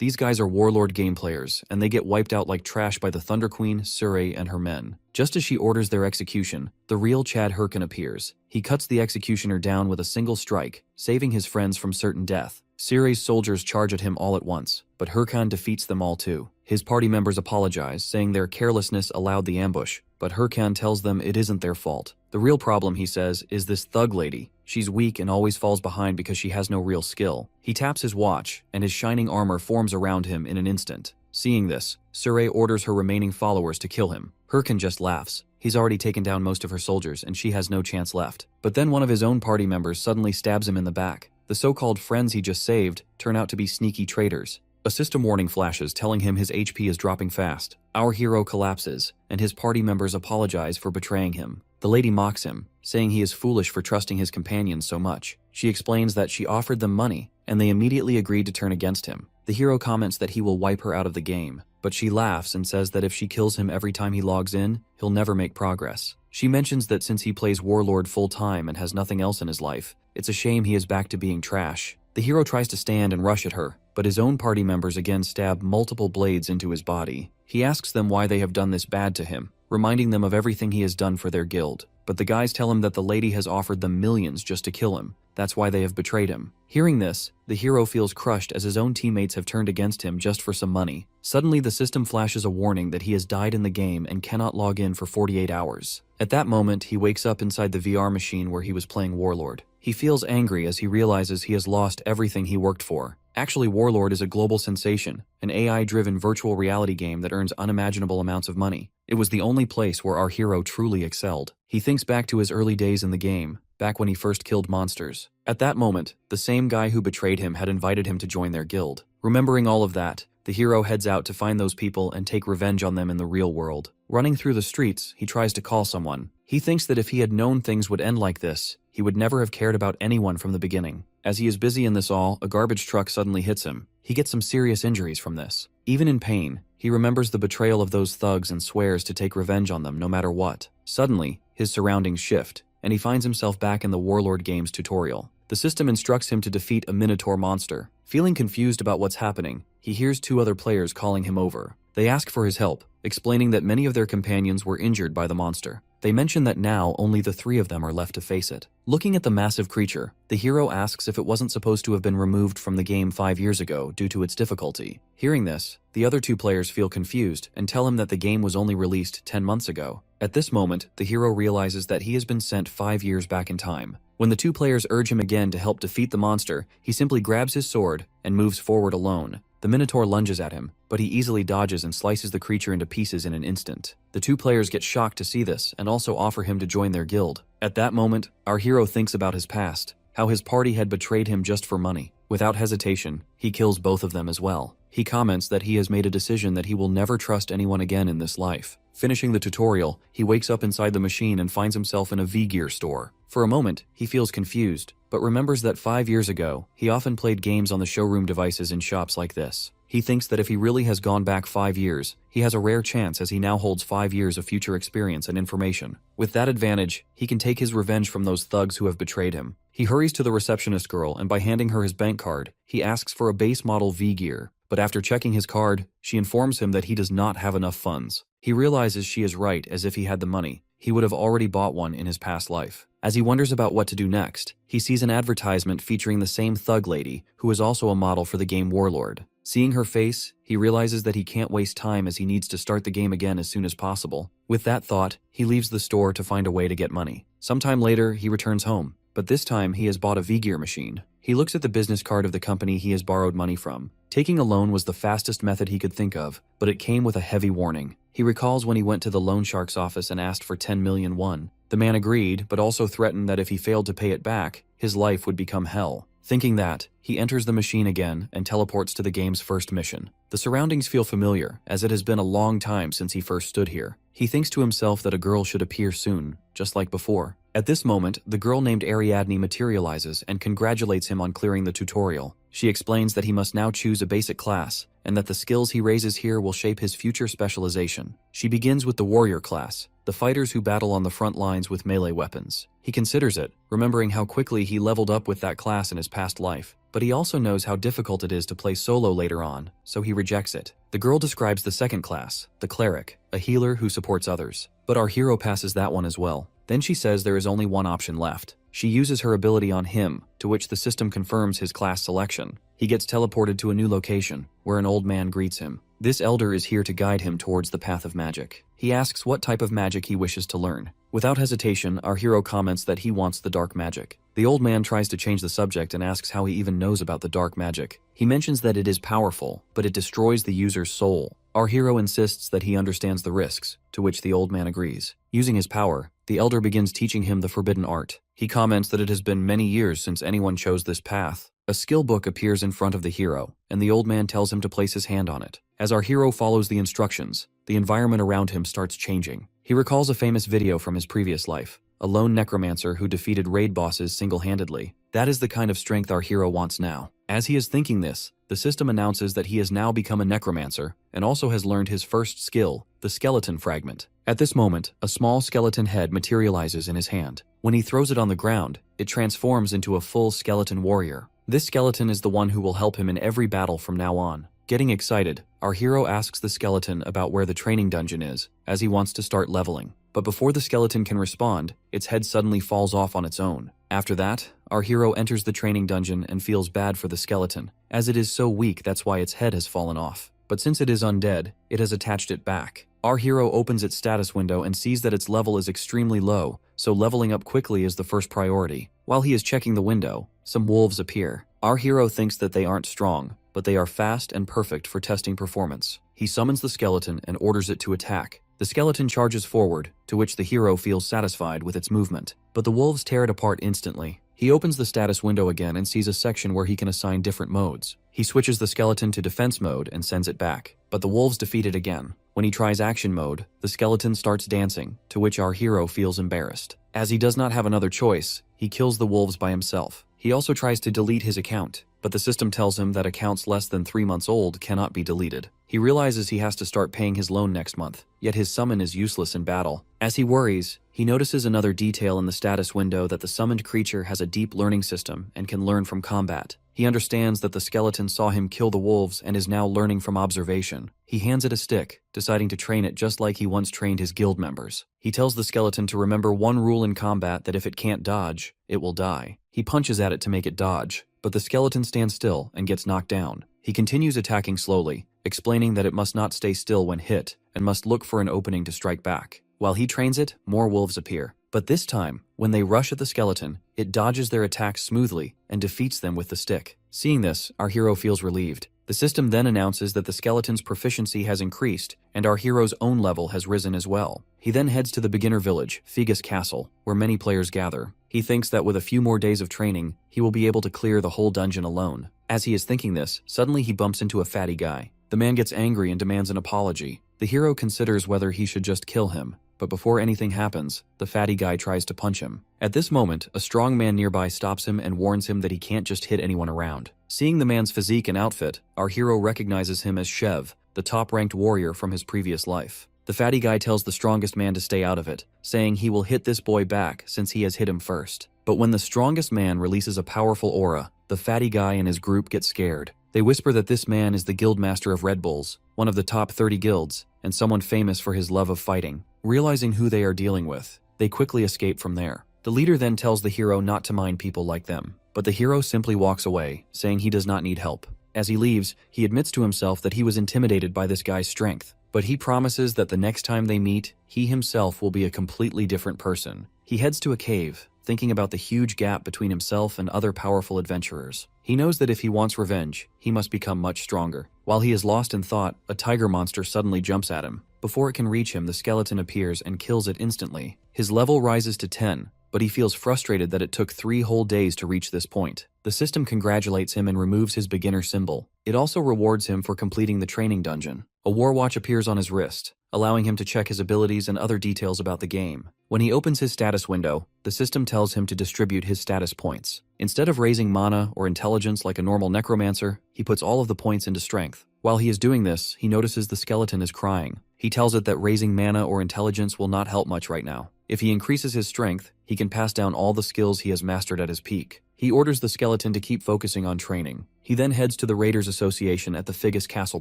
These guys are warlord game players, and they get wiped out like trash by the Thunder Queen, Sure, and her men. Just as she orders their execution, the real Chad Hurkin appears. He cuts the executioner down with a single strike, saving his friends from certain death. Sure's soldiers charge at him all at once, but Hurkan defeats them all too. His party members apologize, saying their carelessness allowed the ambush, but Hurkan tells them it isn't their fault. The real problem, he says, is this thug lady. She's weak and always falls behind because she has no real skill. He taps his watch, and his shining armor forms around him in an instant. Seeing this, Sure orders her remaining followers to kill him. Hurkan just laughs. He's already taken down most of her soldiers, and she has no chance left. But then one of his own party members suddenly stabs him in the back. The so-called friends he just saved turn out to be sneaky traitors. A system warning flashes telling him his HP is dropping fast. Our hero collapses, and his party members apologize for betraying him. The lady mocks him, saying he is foolish for trusting his companions so much. She explains that she offered them money, and they immediately agreed to turn against him. The hero comments that he will wipe her out of the game, but she laughs and says that if she kills him every time he logs in, he'll never make progress. She mentions that since he plays Warlord full-time and has nothing else in his life, it's a shame he is back to being trash. The hero tries to stand and rush at her, but his own party members again stab multiple blades into his body. He asks them why they have done this bad to him, reminding them of everything he has done for their guild. But the guys tell him that the lady has offered them millions just to kill him. That's why they have betrayed him. Hearing this, the hero feels crushed as his own teammates have turned against him just for some money. Suddenly, the system flashes a warning that he has died in the game and cannot log in for 48 hours. At that moment, he wakes up inside the VR machine where he was playing Warlord. He feels angry as he realizes he has lost everything he worked for. Actually, Warlord is a global sensation, an AI-driven virtual reality game that earns unimaginable amounts of money. It was the only place where our hero truly excelled. He thinks back to his early days in the game, back when he first killed monsters. At that moment, the same guy who betrayed him had invited him to join their guild. Remembering all of that, the hero heads out to find those people and take revenge on them in the real world. Running through the streets, he tries to call someone. He thinks that if he had known things would end like this, he would never have cared about anyone from the beginning. As he is busy in this all, a garbage truck suddenly hits him. He gets some serious injuries from this. Even in pain, he remembers the betrayal of those thugs and swears to take revenge on them no matter what. Suddenly, his surroundings shift, and he finds himself back in the Warlord game's tutorial. The system instructs him to defeat a Minotaur monster. Feeling confused about what's happening, he hears two other players calling him over. They ask for his help, explaining that many of their companions were injured by the monster. They mention that now only the three of them are left to face it. Looking at the massive creature, the hero asks if it wasn't supposed to have been removed from the game 5 years ago due to its difficulty. Hearing this, the other two players feel confused and tell him that the game was only released 10 months ago. At this moment, the hero realizes that he has been sent 5 years back in time. When the two players urge him again to help defeat the monster, he simply grabs his sword and moves forward alone. The Minotaur lunges at him, but he easily dodges and slices the creature into pieces in an instant. The two players get shocked to see this and also offer him to join their guild. At that moment, our hero thinks about his past, how his party had betrayed him just for money. Without hesitation, he kills both of them as well. He comments that he has made a decision that he will never trust anyone again in this life. Finishing the tutorial, he wakes up inside the machine and finds himself in a V-Gear store. For a moment, he feels confused, but remembers that 5 years ago, he often played games on the showroom devices in shops like this. He thinks that if he really has gone back 5 years, he has a rare chance as he now holds 5 years of future experience and information. With that advantage, he can take his revenge from those thugs who have betrayed him. He hurries to the receptionist girl, and by handing her his bank card, he asks for a base model V-Gear. But after checking his card, she informs him that he does not have enough funds. He realizes she is right, as if he had the money, he would have already bought one in his past life. As he wonders about what to do next, he sees an advertisement featuring the same thug lady, who is also a model for the game Warlord. Seeing her face, he realizes that he can't waste time as he needs to start the game again as soon as possible. With that thought, he leaves the store to find a way to get money. Sometime later, he returns home, but this time he has bought a V-Gear machine. He looks at the business card of the company he has borrowed money from. Taking a loan was the fastest method he could think of, but it came with a heavy warning. He recalls when he went to the loan shark's office and asked for 10 million won. The man agreed, but also threatened that if he failed to pay it back, his life would become hell. Thinking that, he enters the machine again and teleports to the game's first mission. The surroundings feel familiar, as it has been a long time since he first stood here. He thinks to himself that a girl should appear soon, just like before. At this moment, the girl named Ariadne materializes and congratulates him on clearing the tutorial. She explains that he must now choose a basic class, and that the skills he raises here will shape his future specialization. She begins with the warrior class, the fighters who battle on the front lines with melee weapons. He considers it, remembering how quickly he leveled up with that class in his past life, but he also knows how difficult it is to play solo later on, so he rejects it. The girl describes the second class, the cleric, a healer who supports others, but our hero passes that one as well. Then she says there is only one option left. She uses her ability on him, to which the system confirms his class selection. He gets teleported to a new location, where an old man greets him. This elder is here to guide him towards the path of magic. He asks what type of magic he wishes to learn. Without hesitation, our hero comments that he wants the dark magic. The old man tries to change the subject and asks how he even knows about the dark magic. He mentions that it is powerful, but it destroys the user's soul. Our hero insists that he understands the risks, to which the old man agrees. Using his power, the elder begins teaching him the forbidden art. He comments that it has been many years since anyone chose this path. A skill book appears in front of the hero, and the old man tells him to place his hand on it. As our hero follows the instructions, the environment around him starts changing. He recalls a famous video from his previous life, a lone necromancer who defeated raid bosses single-handedly. That is the kind of strength our hero wants now. As he is thinking this, the system announces that he has now become a necromancer and also has learned his first skill, the skeleton fragment. At this moment, a small skeleton head materializes in his hand. When he throws it on the ground, it transforms into a full skeleton warrior. This skeleton is the one who will help him in every battle from now on. Getting excited, our hero asks the skeleton about where the training dungeon is, as he wants to start leveling. But before the skeleton can respond, its head suddenly falls off on its own. After that, our hero enters the training dungeon and feels bad for the skeleton. As it is so weak, that's why its head has fallen off. But since it is undead, it has attached it back. Our hero opens its status window and sees that its level is extremely low, so leveling up quickly is the first priority. While he is checking the window, some wolves appear. Our hero thinks that they aren't strong, but they are fast and perfect for testing performance. He summons the skeleton and orders it to attack. The skeleton charges forward, to which the hero feels satisfied with its movement. But the wolves tear it apart instantly. He opens the status window again and sees a section where he can assign different modes. He switches the skeleton to defense mode and sends it back, but the wolves defeat it again. When he tries action mode, the skeleton starts dancing, to which our hero feels embarrassed. As he does not have another choice, he kills the wolves by himself. He also tries to delete his account, but the system tells him that accounts less than 3 months old cannot be deleted. He realizes he has to start paying his loan next month, yet his summon is useless in battle. As he worries, he notices another detail in the status window that the summoned creature has a deep learning system and can learn from combat. He understands that the skeleton saw him kill the wolves and is now learning from observation. He hands it a stick, deciding to train it just like he once trained his guild members. He tells the skeleton to remember one rule in combat, that if it can't dodge, it will die. He punches at it to make it dodge, but the skeleton stands still and gets knocked down. He continues attacking slowly, explaining that it must not stay still when hit and must look for an opening to strike back. While he trains it, more wolves appear. But this time, when they rush at the skeleton, it dodges their attacks smoothly and defeats them with the stick. Seeing this, our hero feels relieved. The system then announces that the skeleton's proficiency has increased and our hero's own level has risen as well. He then heads to the beginner village, Figus Castle, where many players gather. He thinks that with a few more days of training, he will be able to clear the whole dungeon alone. As he is thinking this, suddenly he bumps into a fatty guy. The man gets angry and demands an apology. The hero considers whether he should just kill him, but before anything happens, the fatty guy tries to punch him. At this moment, a strong man nearby stops him and warns him that he can't just hit anyone around. Seeing the man's physique and outfit, our hero recognizes him as Shev, the top-ranked warrior from his previous life. The fatty guy tells the strongest man to stay out of it, saying he will hit this boy back since he has hit him first. But when the strongest man releases a powerful aura, the fatty guy and his group get scared. They whisper that this man is the guildmaster of Red Bulls, one of the top 30 guilds, and someone famous for his love of fighting. Realizing who they are dealing with, they quickly escape from there. The leader then tells the hero not to mind people like them, but the hero simply walks away, saying he does not need help. As he leaves, he admits to himself that he was intimidated by this guy's strength, but he promises that the next time they meet, he himself will be a completely different person. He heads to a cave, thinking about the huge gap between himself and other powerful adventurers. He knows that if he wants revenge, he must become much stronger. While he is lost in thought, a tiger monster suddenly jumps at him. Before it can reach him, the skeleton appears and kills it instantly. His level rises to 10, but he feels frustrated that it took 3 whole days to reach this point. The system congratulates him and removes his beginner symbol. It also rewards him for completing the training dungeon. A war watch appears on his wrist, allowing him to check his abilities and other details about the game. When he opens his status window, the system tells him to distribute his status points. Instead of raising mana or intelligence like a normal necromancer, he puts all of the points into strength. While he is doing this, he notices the skeleton is crying. He tells it that raising mana or intelligence will not help much right now. If he increases his strength, he can pass down all the skills he has mastered at his peak. He orders the skeleton to keep focusing on training. He then heads to the Raiders Association at the Figus Castle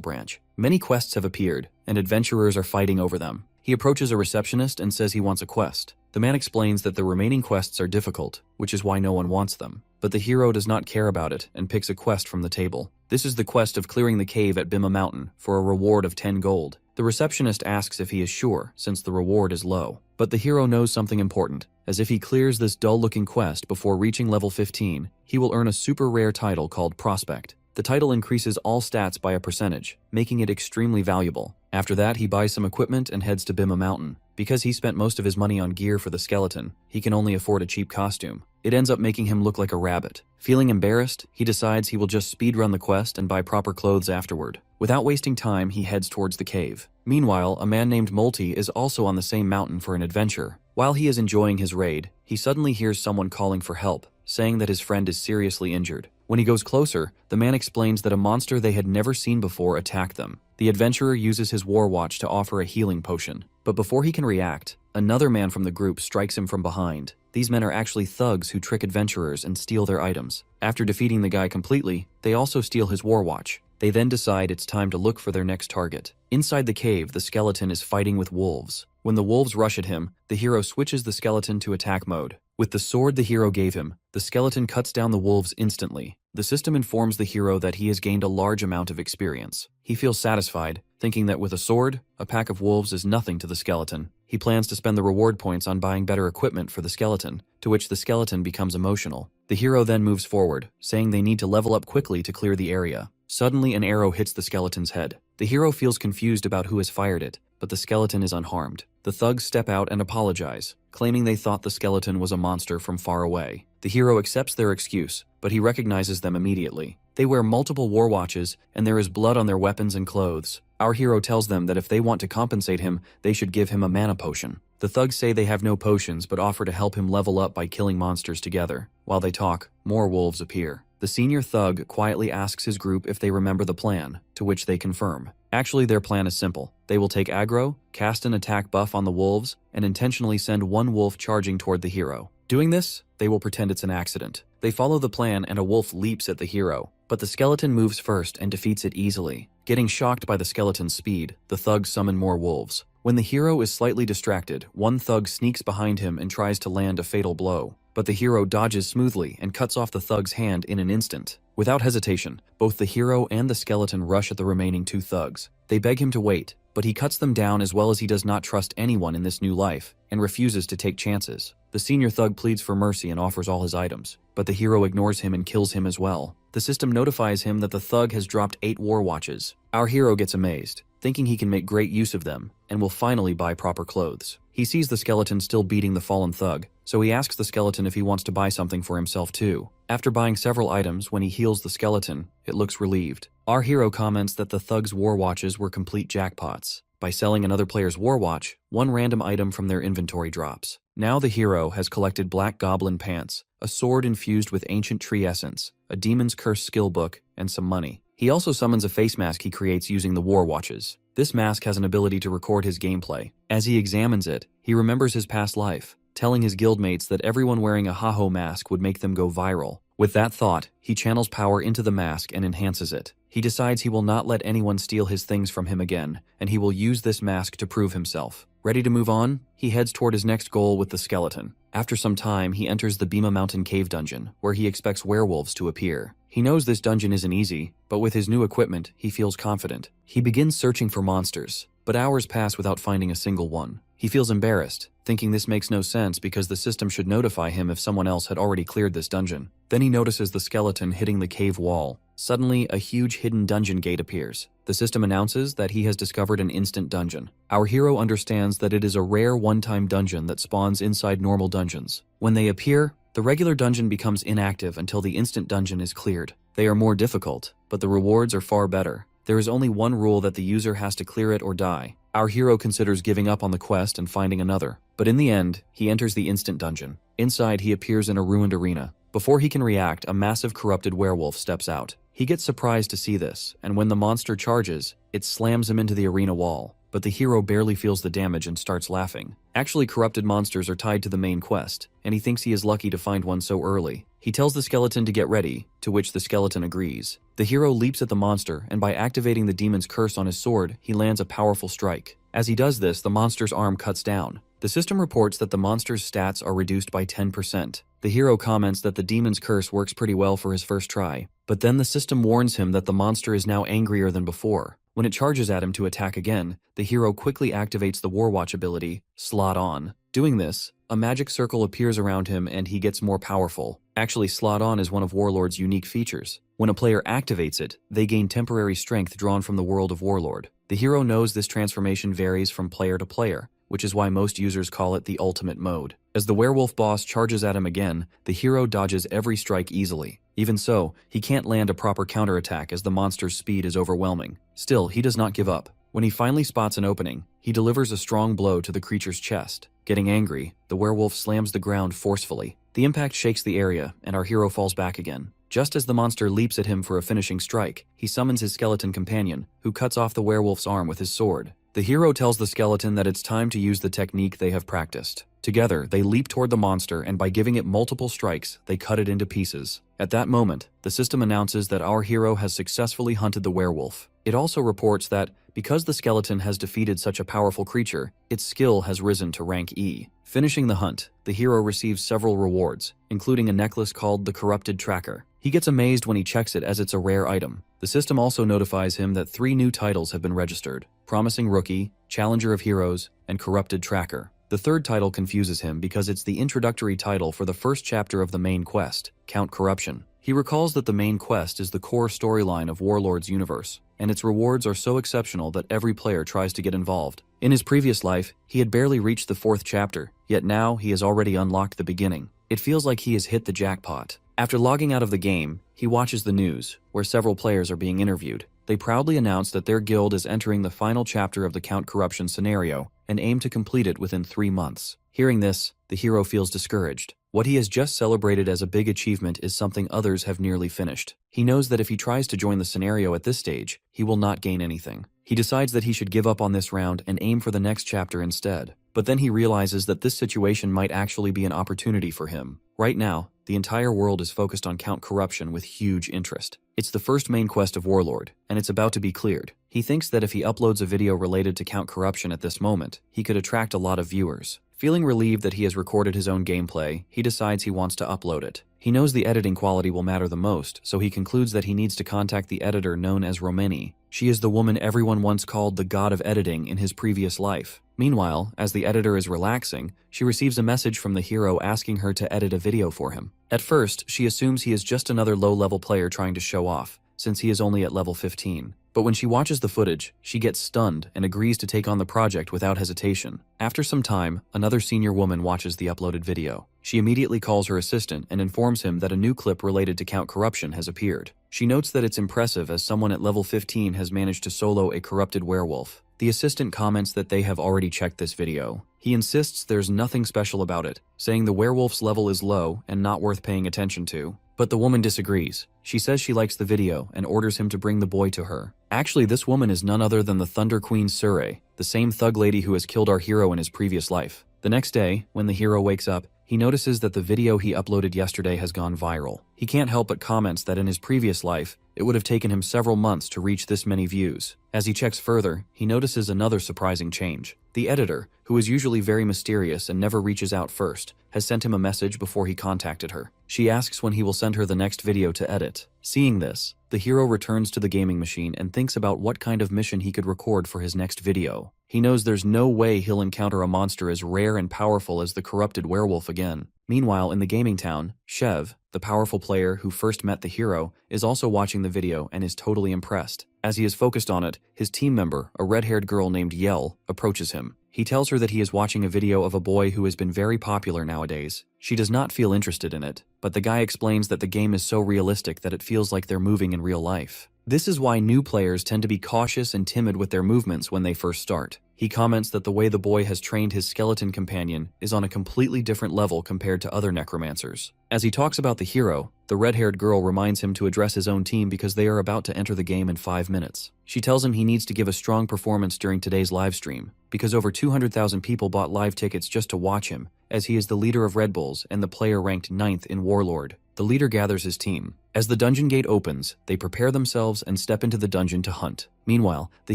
branch. Many quests have appeared, and adventurers are fighting over them. He approaches a receptionist and says he wants a quest. The man explains that the remaining quests are difficult, which is why no one wants them. But the hero does not care about it and picks a quest from the table. This is the quest of clearing the cave at Bima Mountain for a reward of 10 gold. The receptionist asks if he is sure, since the reward is low. But the hero knows something important, as if he clears this dull-looking quest before reaching level 15, he will earn a super rare title called Prospect. The title increases all stats by a percentage, making it extremely valuable. After that, he buys some equipment and heads to Bima Mountain. Because he spent most of his money on gear for the skeleton, he can only afford a cheap costume. It ends up making him look like a rabbit. Feeling embarrassed, he decides he will just speedrun the quest and buy proper clothes afterward. Without wasting time, he heads towards the cave. Meanwhile, a man named Molty is also on the same mountain for an adventure. While he is enjoying his raid, he suddenly hears someone calling for help, saying that his friend is seriously injured. When he goes closer, the man explains that a monster they had never seen before attacked them. The adventurer uses his war watch to offer a healing potion. But before he can react, another man from the group strikes him from behind. These men are actually thugs who trick adventurers and steal their items. After defeating the guy completely, they also steal his war watch. They then decide it's time to look for their next target. Inside the cave, the skeleton is fighting with wolves. When the wolves rush at him, the hero switches the skeleton to attack mode. With the sword the hero gave him, the skeleton cuts down the wolves instantly. The system informs the hero that he has gained a large amount of experience. He feels satisfied, thinking that with a sword, a pack of wolves is nothing to the skeleton. He plans to spend the reward points on buying better equipment for the skeleton, to which the skeleton becomes emotional. The hero then moves forward, saying they need to level up quickly to clear the area. Suddenly, an arrow hits the skeleton's head. The hero feels confused about who has fired it, but the skeleton is unharmed. The thugs step out and apologize, claiming they thought the skeleton was a monster from far away. The hero accepts their excuse, but he recognizes them immediately. They wear multiple war watches, and there is blood on their weapons and clothes. Our hero tells them that if they want to compensate him, they should give him a mana potion. The thugs say they have no potions, but offer to help him level up by killing monsters together. While they talk, more wolves appear. The senior thug quietly asks his group if they remember the plan, to which they confirm. Actually, their plan is simple. They will take aggro, cast an attack buff on the wolves, and intentionally send one wolf charging toward the hero. Doing this, they will pretend it's an accident. They follow the plan and a wolf leaps at the hero, but the skeleton moves first and defeats it easily. Getting shocked by the skeleton's speed, the thugs summon more wolves. When the hero is slightly distracted, one thug sneaks behind him and tries to land a fatal blow. But the hero dodges smoothly and cuts off the thug's hand in an instant. Without hesitation, both the hero and the skeleton rush at the remaining two thugs. They beg him to wait, but he cuts them down as well as he does not trust anyone in this new life and refuses to take chances. The senior thug pleads for mercy and offers all his items, but the hero ignores him and kills him as well. The system notifies him that the thug has dropped 8 war watches. Our hero gets amazed, thinking he can make great use of them and will finally buy proper clothes. He sees the skeleton still beating the fallen thug, so he asks the skeleton if he wants to buy something for himself too. After buying several items, when he heals the skeleton, it looks relieved. Our hero comments that the thug's war watches were complete jackpots. By selling another player's war watch, one random item from their inventory drops. Now the hero has collected black goblin pants, a sword infused with ancient tree essence, a demon's curse skill book, and some money. He also summons a face mask he creates using the war watches. This mask has an ability to record his gameplay. As he examines it, he remembers his past life, telling his guildmates that everyone wearing a Haho mask would make them go viral. With that thought, he channels power into the mask and enhances it. He decides he will not let anyone steal his things from him again, and he will use this mask to prove himself. Ready to move on, he heads toward his next goal with the skeleton. After some time, he enters the Bima Mountain Cave dungeon, where he expects werewolves to appear. He knows this dungeon isn't easy, but with his new equipment, he feels confident. He begins searching for monsters, but hours pass without finding a single one. He feels embarrassed, thinking this makes no sense because the system should notify him if someone else had already cleared this dungeon. Then he notices the skeleton hitting the cave wall. Suddenly, a huge hidden dungeon gate appears. The system announces that he has discovered an instant dungeon. Our hero understands that it is a rare one-time dungeon that spawns inside normal dungeons. When they appear, the regular dungeon becomes inactive until the instant dungeon is cleared. They are more difficult, but the rewards are far better. There is only one rule that the user has to clear it or die. Our hero considers giving up on the quest and finding another, but in the end, he enters the instant dungeon. Inside, he appears in a ruined arena. Before he can react, a massive corrupted werewolf steps out. He gets surprised to see this, and when the monster charges, it slams him into the arena wall. But the hero barely feels the damage and starts laughing. Actually, corrupted monsters are tied to the main quest, and he thinks he is lucky to find one so early. He tells the skeleton to get ready, to which the skeleton agrees. The hero leaps at the monster, and by activating the demon's curse on his sword, he lands a powerful strike. As he does this, the monster's arm cuts down. The system reports that the monster's stats are reduced by 10%. The hero comments that the demon's curse works pretty well for his first try, but then the system warns him that the monster is now angrier than before. When it charges at him to attack again, the hero quickly activates the Warwatch ability, Slot On. Doing this, a magic circle appears around him and he gets more powerful. Actually, Slot On is one of Warlord's unique features. When a player activates it, they gain temporary strength drawn from the world of Warlord. The hero knows this transformation varies from player to player, which is why most users call it the ultimate mode. As the werewolf boss charges at him again, the hero dodges every strike easily. Even so, he can't land a proper counterattack as the monster's speed is overwhelming. Still, he does not give up. When he finally spots an opening, he delivers a strong blow to the creature's chest. Getting angry, the werewolf slams the ground forcefully. The impact shakes the area, and our hero falls back again. Just as the monster leaps at him for a finishing strike, he summons his skeleton companion, who cuts off the werewolf's arm with his sword. The hero tells the skeleton that it's time to use the technique they have practiced. Together, they leap toward the monster, and by giving it multiple strikes, they cut it into pieces. At that moment, the system announces that our hero has successfully hunted the werewolf. It also reports that, because the skeleton has defeated such a powerful creature, its skill has risen to rank E. Finishing the hunt, the hero receives several rewards, including a necklace called the Corrupted Tracker. He gets amazed when he checks it as it's a rare item. The system also notifies him that 3 new titles have been registered: Promising Rookie, Challenger of Heroes, and Corrupted Tracker. The third title confuses him because it's the introductory title for the first chapter of the main quest, Count Corruption. He recalls that the main quest is the core storyline of Warlord's universe, and its rewards are so exceptional that every player tries to get involved. In his previous life, he had barely reached the 4th chapter, yet now he has already unlocked the beginning. It feels like he has hit the jackpot. After logging out of the game, he watches the news, where several players are being interviewed. They proudly announce that their guild is entering the final chapter of the Count Corruption scenario and aim to complete it within 3 months. Hearing this, the hero feels discouraged. What he has just celebrated as a big achievement is something others have nearly finished. He knows that if he tries to join the scenario at this stage, he will not gain anything. He decides that he should give up on this round and aim for the next chapter instead. But then he realizes that this situation might actually be an opportunity for him. Right now, the entire world is focused on Count Corruption with huge interest. It's the first main quest of Warlord, and it's about to be cleared. He thinks that if he uploads a video related to Count Corruption at this moment, he could attract a lot of viewers. Feeling relieved that he has recorded his own gameplay, he decides he wants to upload it. He knows the editing quality will matter the most, so he concludes that he needs to contact the editor known as Romani. She is the woman everyone once called the god of editing in his previous life. Meanwhile, as the editor is relaxing, she receives a message from the hero asking her to edit a video for him. At first, she assumes he is just another low-level player trying to show off, since he is only at level 15. But when she watches the footage, she gets stunned and agrees to take on the project without hesitation. After some time, another senior woman watches the uploaded video. She immediately calls her assistant and informs him that a new clip related to Count Corruption has appeared. She notes that it's impressive as someone at level 15 has managed to solo a corrupted werewolf. The assistant comments that they have already checked this video. He insists there's nothing special about it, saying the werewolf's level is low and not worth paying attention to. But the woman disagrees. She says she likes the video and orders him to bring the boy to her. Actually, this woman is none other than the Thunder Queen Asura, the same thug lady who has killed our hero in his previous life. The next day, when the hero wakes up, he notices that the video he uploaded yesterday has gone viral. He can't help but comments that in his previous life, it would have taken him several months to reach this many views. As he checks further, he notices another surprising change. The editor, who is usually very mysterious and never reaches out first, has sent him a message before he contacted her. She asks when he will send her the next video to edit. Seeing this, the hero returns to the gaming machine and thinks about what kind of mission he could record for his next video. He knows there's no way he'll encounter a monster as rare and powerful as the corrupted werewolf again. Meanwhile, in the gaming town, Shev, the powerful player who first met the hero, is also watching the video and is totally impressed. As he is focused on it, his team member, a red-haired girl named Yahello, approaches him. He tells her that he is watching a video of a boy who has been very popular nowadays. She does not feel interested in it, but the guy explains that the game is so realistic that it feels like they're moving in real life. This is why new players tend to be cautious and timid with their movements when they first start. He comments that the way the boy has trained his skeleton companion is on a completely different level compared to other necromancers. As he talks about the hero, the red-haired girl reminds him to address his own team because they are about to enter the game in 5 minutes. She tells him he needs to give a strong performance during today's live stream, because over 200,000 people bought live tickets just to watch him, as he is the leader of Red Bulls and the player ranked 9th in Warlord. The leader gathers his team. As the dungeon gate opens, they prepare themselves and step into the dungeon to hunt. Meanwhile, the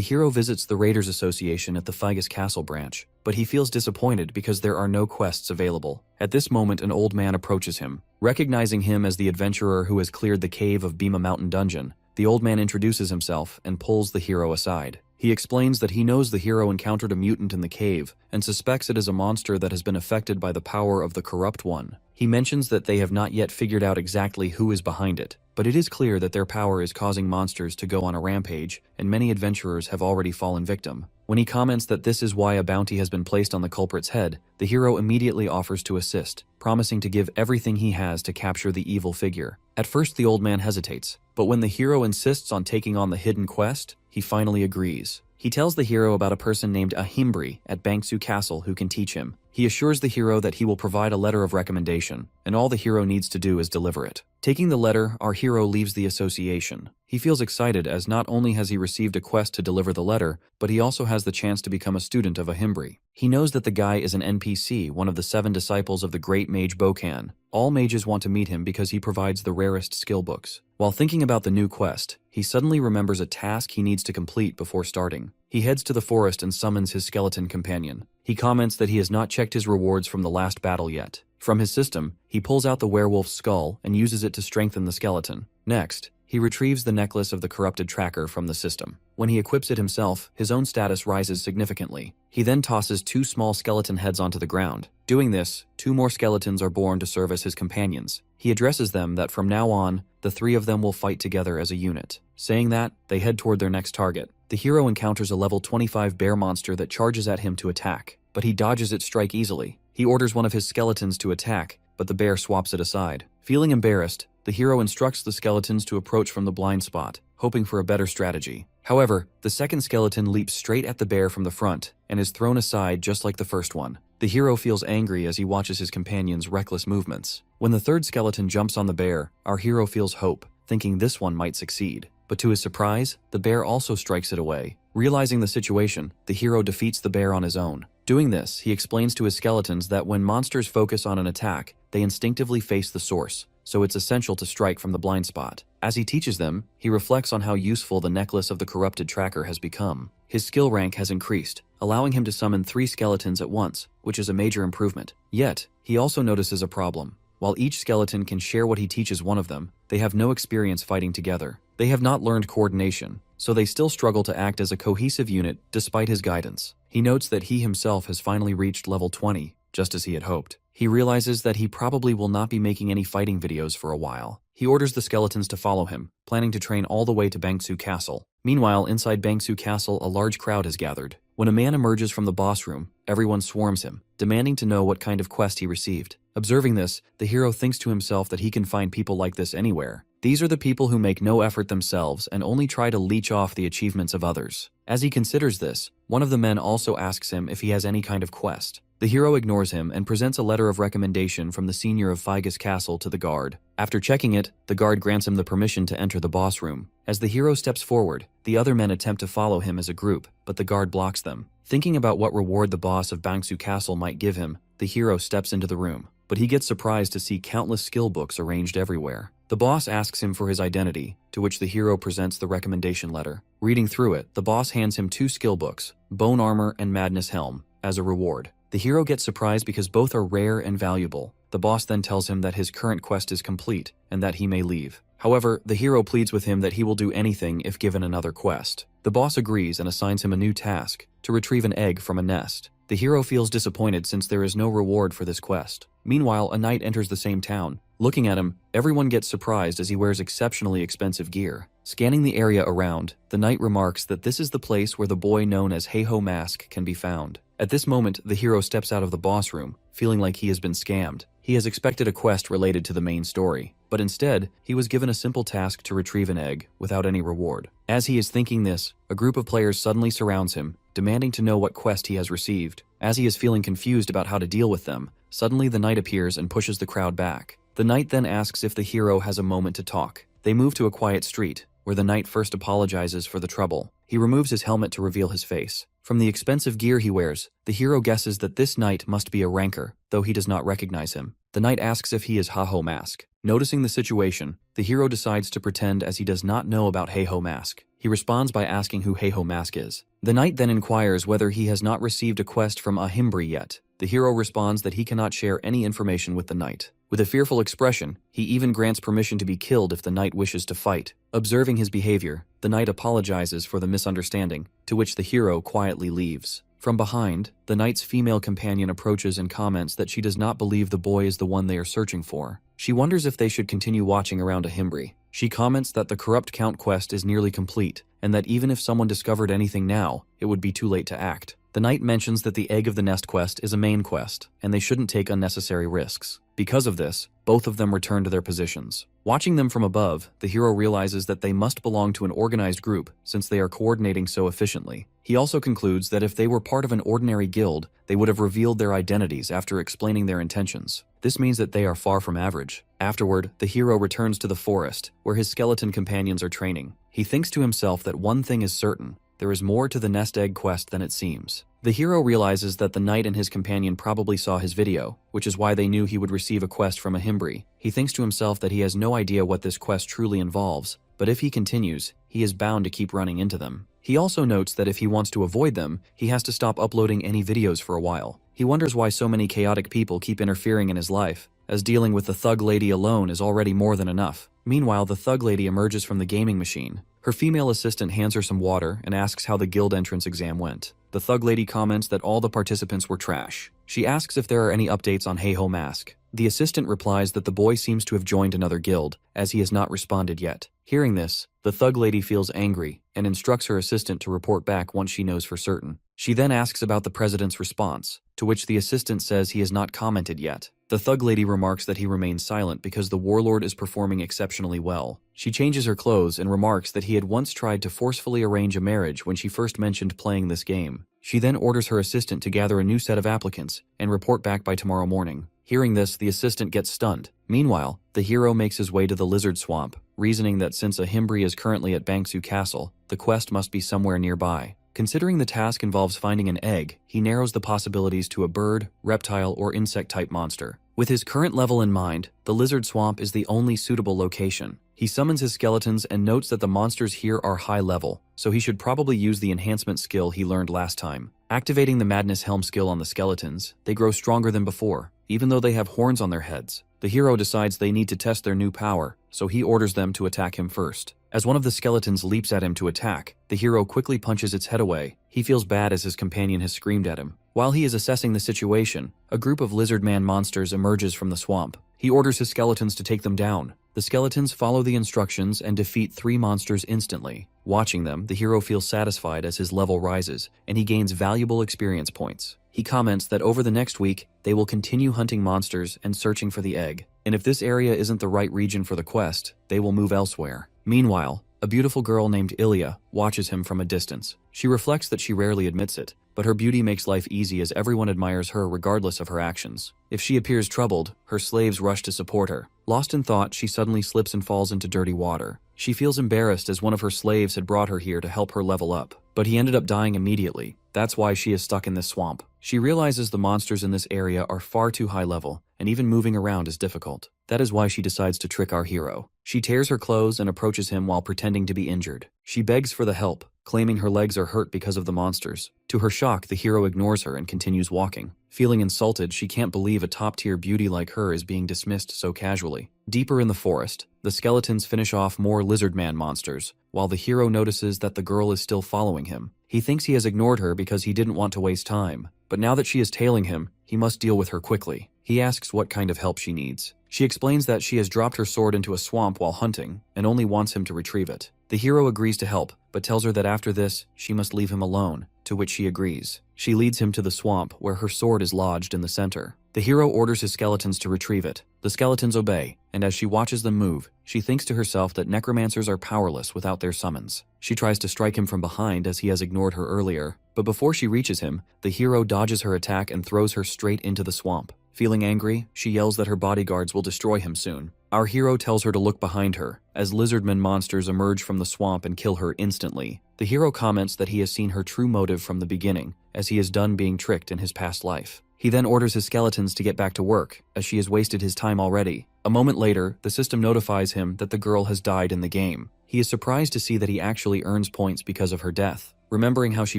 hero visits the Raiders Association at the Figus Castle branch, but he feels disappointed because there are no quests available. At this moment, an old man approaches him. Recognizing him as the adventurer who has cleared the cave of Bhima Mountain Dungeon, the old man introduces himself and pulls the hero aside. He explains that he knows the hero encountered a mutant in the cave and suspects it is a monster that has been affected by the power of the Corrupt One. He mentions that they have not yet figured out exactly who is behind it, but it is clear that their power is causing monsters to go on a rampage, and many adventurers have already fallen victim. When he comments that this is why a bounty has been placed on the culprit's head, the hero immediately offers to assist, promising to give everything he has to capture the evil figure. At first, the old man hesitates, but when the hero insists on taking on the hidden quest, he finally agrees. He tells the hero about a person named Ahimbri at Bangsu Castle who can teach him. He assures the hero that he will provide a letter of recommendation, and all the hero needs to do is deliver it. Taking the letter, our hero leaves the association. He feels excited as not only has he received a quest to deliver the letter, but he also has the chance to become a student of Ahimbri. He knows that the guy is an NPC, one of the 7 disciples of the great mage Bokan. All mages want to meet him because he provides the rarest skill books. While thinking about the new quest, he suddenly remembers a task he needs to complete before starting. He heads to the forest and summons his skeleton companion. He comments that he has not checked his rewards from the last battle yet. From his system, he pulls out the werewolf's skull and uses it to strengthen the skeleton. Next, he retrieves the necklace of the corrupted tracker from the system. When he equips it himself, his own status rises significantly. He then tosses 2 small skeleton heads onto the ground. Doing this, 2 more skeletons are born to serve as his companions. He addresses them that from now on, the 3 of them will fight together as a unit. Saying that, they head toward their next target. The hero encounters a level 25 bear monster that charges at him to attack, but he dodges its strike easily. He orders one of his skeletons to attack, but the bear swaps it aside. Feeling embarrassed, the hero instructs the skeletons to approach from the blind spot, hoping for a better strategy. However, the second skeleton leaps straight at the bear from the front and is thrown aside just like the first one. The hero feels angry as he watches his companion's reckless movements. When the third skeleton jumps on the bear, our hero feels hope, thinking this one might succeed. But to his surprise, the bear also strikes it away. Realizing the situation, the hero defeats the bear on his own. Doing this, he explains to his skeletons that when monsters focus on an attack, they instinctively face the source, so it's essential to strike from the blind spot. As he teaches them, he reflects on how useful the necklace of the corrupted tracker has become. His skill rank has increased, allowing him to summon 3 skeletons at once, which is a major improvement. Yet, he also notices a problem. While each skeleton can share what he teaches one of them, they have no experience fighting together. They have not learned coordination, so they still struggle to act as a cohesive unit despite his guidance. He notes that he himself has finally reached level 20, just as he had hoped. He realizes that he probably will not be making any fighting videos for a while. He orders the skeletons to follow him, planning to train all the way to Bangsu Castle. Meanwhile, inside Bangsu Castle, a large crowd has gathered. When a man emerges from the boss room, everyone swarms him, demanding to know what kind of quest he received. Observing this, the hero thinks to himself that he can find people like this anywhere. These are the people who make no effort themselves and only try to leech off the achievements of others. As he considers this, one of the men also asks him if he has any kind of quest. The hero ignores him and presents a letter of recommendation from the senior of Figus Castle to the guard. After checking it, the guard grants him the permission to enter the boss room. As the hero steps forward, the other men attempt to follow him as a group, but the guard blocks them. Thinking about what reward the boss of Bangsu Castle might give him, the hero steps into the room. But he gets surprised to see countless skill books arranged everywhere. The boss asks him for his identity, to which the hero presents the recommendation letter. Reading through it, the boss hands him 2 skill books, Bone Armor and Madness Helm, as a reward. The hero gets surprised because both are rare and valuable. The boss then tells him that his current quest is complete and that he may leave. However, the hero pleads with him that he will do anything if given another quest. The boss agrees and assigns him a new task, to retrieve an egg from a nest. The hero feels disappointed since there is no reward for this quest. Meanwhile, a knight enters the same town. Looking at him, everyone gets surprised as he wears exceptionally expensive gear. Scanning the area around, the knight remarks that this is the place where the boy known as Heiho Mask can be found. At this moment, the hero steps out of the boss room, feeling like he has been scammed. He has expected a quest related to the main story, but instead, he was given a simple task to retrieve an egg without any reward. As he is thinking this, a group of players suddenly surrounds him, demanding to know what quest he has received. As he is feeling confused about how to deal with them, suddenly the knight appears and pushes the crowd back. The knight then asks if the hero has a moment to talk. They move to a quiet street, where the knight first apologizes for the trouble. He removes his helmet to reveal his face. From the expensive gear he wears, the hero guesses that this knight must be a ranker, though he does not recognize him. The knight asks if he is Haho Mask. Noticing the situation, the hero decides to pretend as he does not know about Heiho Mask. He responds by asking who Heiho Mask is. The knight then inquires whether he has not received a quest from Ahimbri yet. The hero responds that he cannot share any information with the knight. With a fearful expression, he even grants permission to be killed if the knight wishes to fight. Observing his behavior, the knight apologizes for the misunderstanding, to which the hero quietly leaves. From behind, the knight's female companion approaches and comments that she does not believe the boy is the one they are searching for. She wonders if they should continue watching around Ahimbri. She comments that the Corrupt Count quest is nearly complete, and that even if someone discovered anything now, it would be too late to act. The knight mentions that the Egg of the Nest quest is a main quest, and they shouldn't take unnecessary risks. Because of this, both of them return to their positions. Watching them from above, the hero realizes that they must belong to an organized group since they are coordinating so efficiently. He also concludes that if they were part of an ordinary guild, they would have revealed their identities after explaining their intentions. This means that they are far from average. Afterward, the hero returns to the forest, where his skeleton companions are training. He thinks to himself that one thing is certain: there is more to the Nest Egg quest than it seems. The hero realizes that the knight and his companion probably saw his video, which is why they knew he would receive a quest from Ahimbri. He thinks to himself that he has no idea what this quest truly involves, but if he continues, he is bound to keep running into them. He also notes that if he wants to avoid them, he has to stop uploading any videos for a while. He wonders why so many chaotic people keep interfering in his life, as dealing with the thug lady alone is already more than enough. Meanwhile, the thug lady emerges from the gaming machine. Her female assistant hands her some water and asks how the guild entrance exam went. The thug lady comments that all the participants were trash. She asks if there are any updates on Heiho Mask. The assistant replies that the boy seems to have joined another guild, as he has not responded yet. Hearing this, the thug lady feels angry and instructs her assistant to report back once she knows for certain. She then asks about the president's response, to which the assistant says he has not commented yet. The thug lady remarks that he remains silent because the warlord is performing exceptionally well. She changes her clothes and remarks that he had once tried to forcefully arrange a marriage when she first mentioned playing this game. She then orders her assistant to gather a new set of applicants and report back by tomorrow morning. Hearing this, the assistant gets stunned. Meanwhile, the hero makes his way to the lizard swamp, reasoning that since Ahimbri is currently at Bangsu Castle, the quest must be somewhere nearby. Considering the task involves finding an egg, he narrows the possibilities to a bird, reptile, or insect-type monster. With his current level in mind, the lizard swamp is the only suitable location. He summons his skeletons and notes that the monsters here are high level, so he should probably use the enhancement skill he learned last time. Activating the Madness Helm skill on the skeletons, they grow stronger than before, even though they have horns on their heads. The hero decides they need to test their new power, so he orders them to attack him first. As one of the skeletons leaps at him to attack, the hero quickly punches its head away. He feels bad as his companion has screamed at him. While he is assessing the situation, a group of lizard man monsters emerges from the swamp. He orders his skeletons to take them down. The skeletons follow the instructions and defeat 3 monsters instantly. Watching them, the hero feels satisfied as his level rises, and he gains valuable experience points. He comments that over the next week, they will continue hunting monsters and searching for the egg, and if this area isn't the right region for the quest, they will move elsewhere. Meanwhile, a beautiful girl named Ilya watches him from a distance. She reflects that she rarely admits it, but her beauty makes life easy as everyone admires her regardless of her actions. If she appears troubled, her slaves rush to support her. Lost in thought, she suddenly slips and falls into dirty water. She feels embarrassed as one of her slaves had brought her here to help her level up, but he ended up dying immediately. That's why she is stuck in this swamp. She realizes the monsters in this area are far too high level, and even moving around is difficult. That is why she decides to trick our hero. She tears her clothes and approaches him while pretending to be injured. She begs for the help, claiming her legs are hurt because of the monsters. To her shock, the hero ignores her and continues walking. Feeling insulted, she can't believe a top-tier beauty like her is being dismissed so casually. Deeper in the forest, the skeletons finish off more lizard man monsters, while the hero notices that the girl is still following him. He thinks he has ignored her because he didn't want to waste time, but now that she is tailing him, he must deal with her quickly. He asks what kind of help she needs. She explains that she has dropped her sword into a swamp while hunting and only wants him to retrieve it. The hero agrees to help, but tells her that after this, she must leave him alone, to which she agrees. She leads him to the swamp, where her sword is lodged in the center. The hero orders his skeletons to retrieve it. The skeletons obey, and as she watches them move, she thinks to herself that necromancers are powerless without their summons. She tries to strike him from behind as he has ignored her earlier, But before she reaches him, the hero dodges her attack and throws her straight into the swamp. Feeling angry, she yells that her bodyguards will destroy him soon. Our hero tells her to look behind her, as lizardmen monsters emerge from the swamp and kill her instantly. The hero comments that he has seen her true motive from the beginning, as he is done being tricked in his past life. He then orders his skeletons to get back to work, as she has wasted his time already. A moment later, the system notifies him that the girl has died in the game. He is surprised to see that he actually earns points because of her death. Remembering how she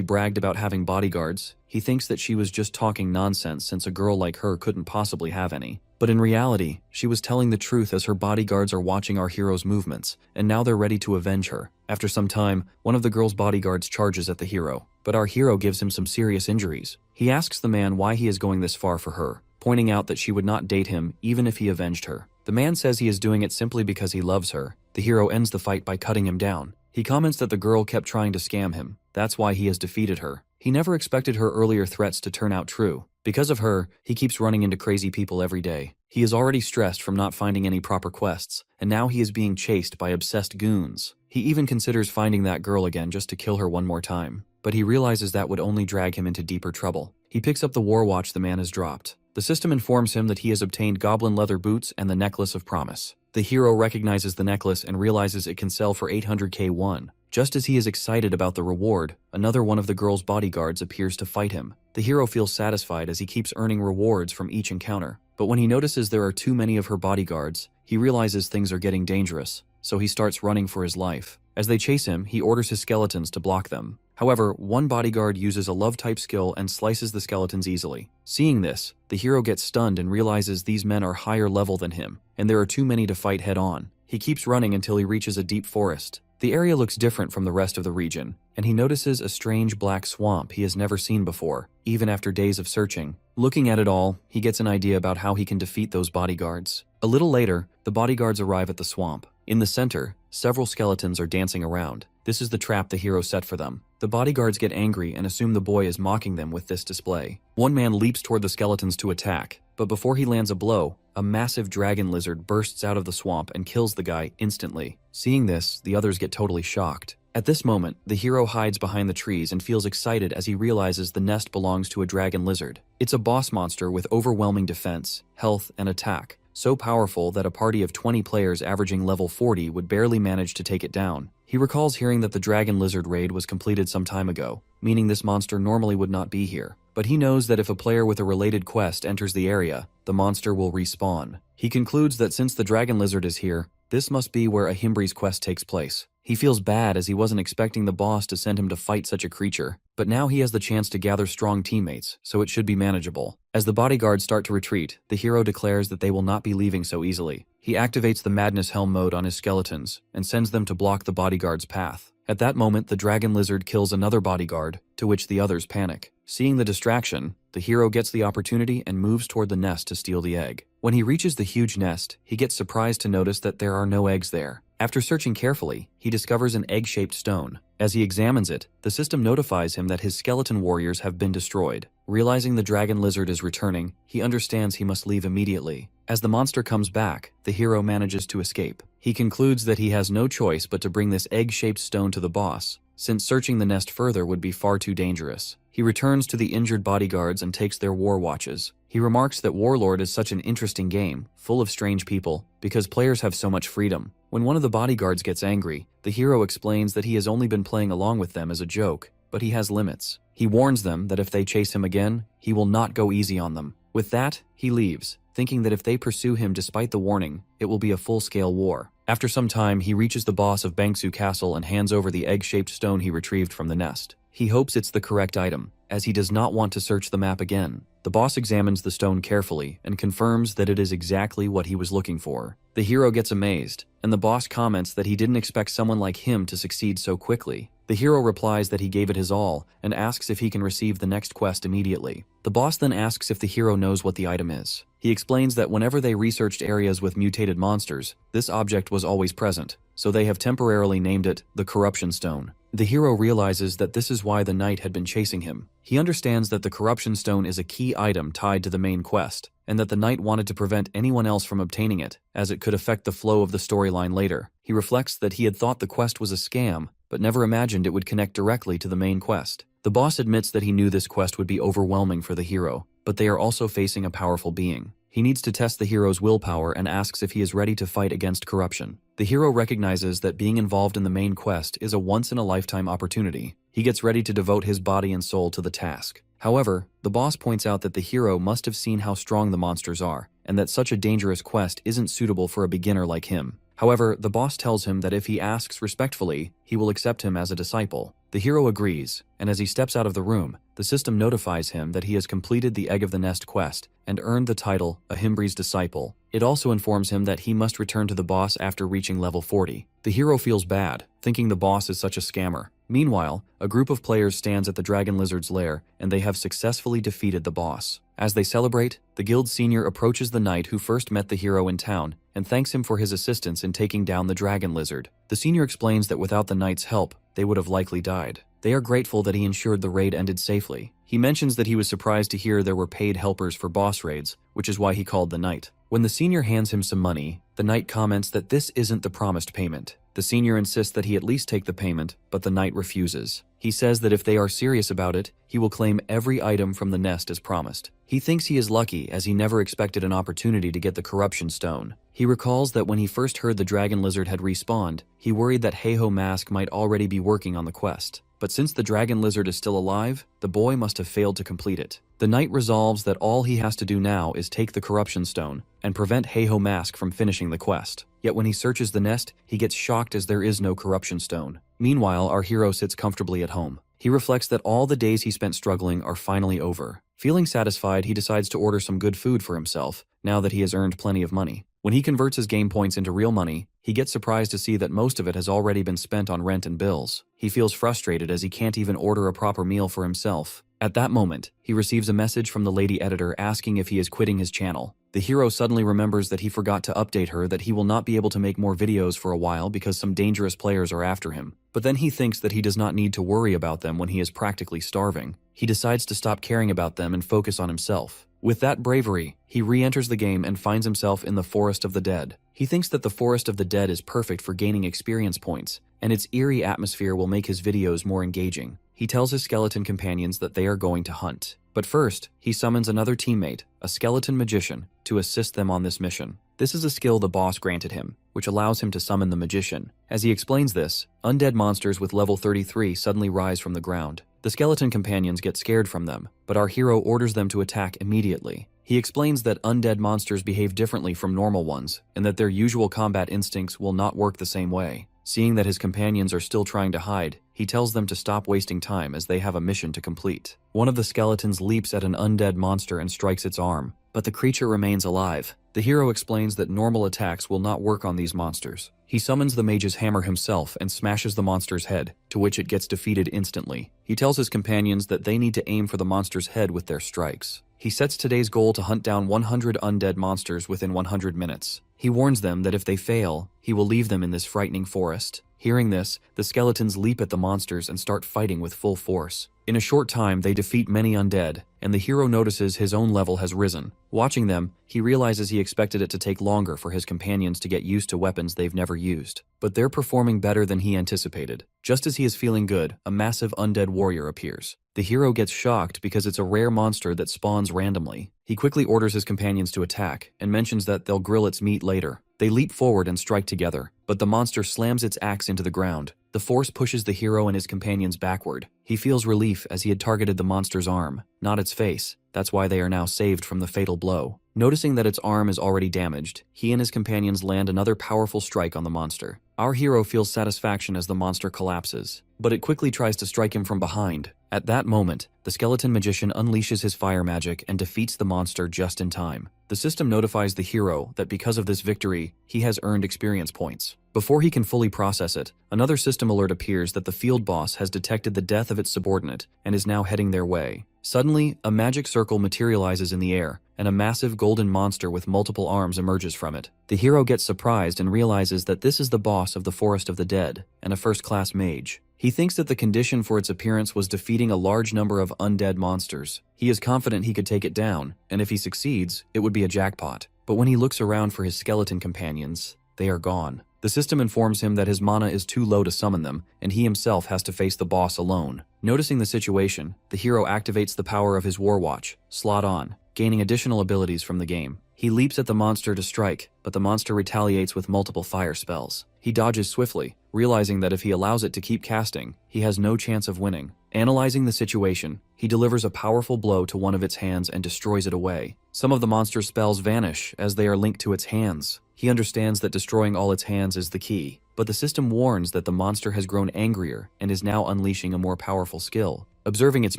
bragged about having bodyguards, he thinks that she was just talking nonsense since a girl like her couldn't possibly have any. But in reality, she was telling the truth as her bodyguards are watching our hero's movements, and now they're ready to avenge her. After some time, one of the girl's bodyguards charges at the hero, but our hero gives him some serious injuries. He asks the man why he is going this far for her, pointing out that she would not date him even if he avenged her. The man says he is doing it simply because he loves her. The hero ends the fight by cutting him down. He comments that the girl kept trying to scam him. That's why he has defeated her. He never expected her earlier threats to turn out true. Because of her, he keeps running into crazy people every day. He is already stressed from not finding any proper quests, and now he is being chased by obsessed goons. He even considers finding that girl again just to kill her one more time. But he realizes that would only drag him into deeper trouble. He picks up the war watch the man has dropped. The system informs him that he has obtained goblin leather boots and the necklace of promise. The hero recognizes the necklace and realizes it can sell for 800k1. Just as he is excited about the reward, another one of the girl's bodyguards appears to fight him. The hero feels satisfied as he keeps earning rewards from each encounter. But when he notices there are too many of her bodyguards, he realizes things are getting dangerous, so he starts running for his life. As they chase him, he orders his skeletons to block them. However, one bodyguard uses a love-type skill and slices the skeletons easily. Seeing this, the hero gets stunned and realizes these men are higher level than him, and there are too many to fight head-on. He keeps running until he reaches a deep forest. The area looks different from the rest of the region, and he notices a strange black swamp he has never seen before, even after days of searching. Looking at it all, he gets an idea about how he can defeat those bodyguards. A little later, the bodyguards arrive at the swamp. In the center, several skeletons are dancing around. This is the trap the hero set for them. The bodyguards get angry and assume the boy is mocking them with this display. One man leaps toward the skeletons to attack, but before he lands a blow, a massive dragon lizard bursts out of the swamp and kills the guy instantly. Seeing this, the others get totally shocked. At this moment, the hero hides behind the trees and feels excited as he realizes the nest belongs to a dragon lizard. It's a boss monster with overwhelming defense, health, and attack, so powerful that a party of 20 players averaging level 40 would barely manage to take it down. He recalls hearing that the dragon lizard raid was completed some time ago, meaning this monster normally would not be here. But he knows that if a player with a related quest enters the area, the monster will respawn. He concludes that since the dragon lizard is here, this must be where a Himbri's quest takes place. He feels bad as he wasn't expecting the boss to send him to fight such a creature, but now he has the chance to gather strong teammates, so it should be manageable. As the bodyguards start to retreat, the hero declares that they will not be leaving so easily. He activates the Madness Helm mode on his skeletons and sends them to block the bodyguard's path. At that moment, the dragon lizard kills another bodyguard, to which the others panic. Seeing the distraction, the hero gets the opportunity and moves toward the nest to steal the egg. When he reaches the huge nest, he gets surprised to notice that there are no eggs there. After searching carefully, he discovers an egg-shaped stone. As he examines it, the system notifies him that his skeleton warriors have been destroyed. Realizing the dragon lizard is returning, he understands he must leave immediately. As the monster comes back, the hero manages to escape. He concludes that he has no choice but to bring this egg-shaped stone to the boss, since searching the nest further would be far too dangerous. He returns to the injured bodyguards and takes their war watches. He remarks that Warlord is such an interesting game, full of strange people, because players have so much freedom. When one of the bodyguards gets angry, the hero explains that he has only been playing along with them as a joke, but he has limits. He warns them that if they chase him again, he will not go easy on them. With that, he leaves, thinking that if they pursue him despite the warning, it will be a full-scale war. After some time, he reaches the boss of Bangsu Castle and hands over the egg-shaped stone he retrieved from the nest. He hopes it's the correct item, as he does not want to search the map again. The boss examines the stone carefully and confirms that it is exactly what he was looking for. The hero gets amazed, and the boss comments that he didn't expect someone like him to succeed so quickly. The hero replies that he gave it his all and asks if he can receive the next quest immediately. The boss then asks if the hero knows what the item is. He explains that whenever they researched areas with mutated monsters, this object was always present, so they have temporarily named it the Corruption Stone. The hero realizes that this is why the knight had been chasing him. He understands that the Corruption Stone is a key item tied to the main quest, and that the knight wanted to prevent anyone else from obtaining it, as it could affect the flow of the storyline later. He reflects that he had thought the quest was a scam, but never imagined it would connect directly to the main quest. The boss admits that he knew this quest would be overwhelming for the hero, but they are also facing a powerful being. He needs to test the hero's willpower and asks if he is ready to fight against corruption. The hero recognizes that being involved in the main quest is a once-in-a-lifetime opportunity. He gets ready to devote his body and soul to the task. However, the boss points out that the hero must have seen how strong the monsters are, and that such a dangerous quest isn't suitable for a beginner like him. However, the boss tells him that if he asks respectfully, he will accept him as a disciple. The hero agrees, and as he steps out of the room, the system notifies him that he has completed the Egg of the Nest quest and earned the title, a Himbri's Disciple. It also informs him that he must return to the boss after reaching level 40. The hero feels bad, thinking the boss is such a scammer. Meanwhile, a group of players stands at the dragon lizard's lair, and they have successfully defeated the boss. As they celebrate, the guild senior approaches the knight who first met the hero in town and thanks him for his assistance in taking down the dragon lizard. The senior explains that without the knight's help, they would have likely died. They are grateful that he ensured the raid ended safely. He mentions that he was surprised to hear there were paid helpers for boss raids, which is why he called the knight. When the senior hands him some money, the knight comments that this isn't the promised payment. The senior insists that he at least take the payment, but the knight refuses. He says that if they are serious about it, he will claim every item from the nest as promised. He thinks he is lucky as he never expected an opportunity to get the corruption stone. He recalls that when he first heard the dragon lizard had respawned, he worried that Heiho Mask might already be working on the quest. But since the dragon lizard is still alive, the boy must have failed to complete it. The knight resolves that all he has to do now is take the corruption stone and prevent Heiho Mask from finishing the quest. Yet when he searches the nest, he gets shocked as there is no corruption stone. Meanwhile, our hero sits comfortably at home. He reflects that all the days he spent struggling are finally over. Feeling satisfied, he decides to order some good food for himself, now that he has earned plenty of money. When he converts his game points into real money, he gets surprised to see that most of it has already been spent on rent and bills. He feels frustrated as he can't even order a proper meal for himself. At that moment, he receives a message from the lady editor asking if he is quitting his channel. The hero suddenly remembers that he forgot to update her that he will not be able to make more videos for a while because some dangerous players are after him. But then he thinks that he does not need to worry about them when he is practically starving. He decides to stop caring about them and focus on himself. With that bravery, he re-enters the game and finds himself in the Forest of the Dead. He thinks that the Forest of the Dead is perfect for gaining experience points, and its eerie atmosphere will make his videos more engaging. He tells his skeleton companions that they are going to hunt. But first, he summons another teammate, a skeleton magician, to assist them on this mission. This is a skill the boss granted him, which allows him to summon the magician. As he explains this, undead monsters with level 33 suddenly rise from the ground. The skeleton companions get scared from them, but our hero orders them to attack immediately. He explains that undead monsters behave differently from normal ones, and that their usual combat instincts will not work the same way. Seeing that his companions are still trying to hide, he tells them to stop wasting time as they have a mission to complete. One of the skeletons leaps at an undead monster and strikes its arm, but the creature remains alive. The hero explains that normal attacks will not work on these monsters. He summons the mage's hammer himself and smashes the monster's head, to which it gets defeated instantly. He tells his companions that they need to aim for the monster's head with their strikes. He sets today's goal to hunt down 100 undead monsters within 100 minutes. He warns them that if they fail, he will leave them in this frightening forest. Hearing this, the skeletons leap at the monsters and start fighting with full force. In a short time, they defeat many undead, and the hero notices his own level has risen. Watching them, he realizes he expected it to take longer for his companions to get used to weapons they've never used. But they're performing better than he anticipated. Just as he is feeling good, a massive undead warrior appears. The hero gets shocked because it's a rare monster that spawns randomly. He quickly orders his companions to attack, and mentions that they'll grill its meat later. They leap forward and strike together, but the monster slams its axe into the ground. The force pushes the hero and his companions backward. He feels relief as he had targeted the monster's arm, not its face. That's why they are now saved from the fatal blow. Noticing that its arm is already damaged, he and his companions land another powerful strike on the monster. Our hero feels satisfaction as the monster collapses, but it quickly tries to strike him from behind. At that moment, the skeleton magician unleashes his fire magic and defeats the monster just in time. The system notifies the hero that because of this victory, he has earned experience points. Before he can fully process it, another system alert appears that the field boss has detected the death of its subordinate and is now heading their way. Suddenly, a magic circle materializes in the air, and a massive golden monster with multiple arms emerges from it. The hero gets surprised and realizes that this is the boss of the Forest of the Dead, and a first-class mage. He thinks that the condition for its appearance was defeating a large number of undead monsters. He is confident he could take it down, and if he succeeds, it would be a jackpot. But when he looks around for his skeleton companions, they are gone. The system informs him that his mana is too low to summon them, and he himself has to face the boss alone. Noticing the situation, the hero activates the power of his War Watch, slot on, gaining additional abilities from the game. He leaps at the monster to strike, but the monster retaliates with multiple fire spells. He dodges swiftly, realizing that if he allows it to keep casting, he has no chance of winning. Analyzing the situation, he delivers a powerful blow to one of its hands and destroys it away. Some of the monster's spells vanish as they are linked to its hands. He understands that destroying all its hands is the key, but the system warns that the monster has grown angrier and is now unleashing a more powerful skill. Observing its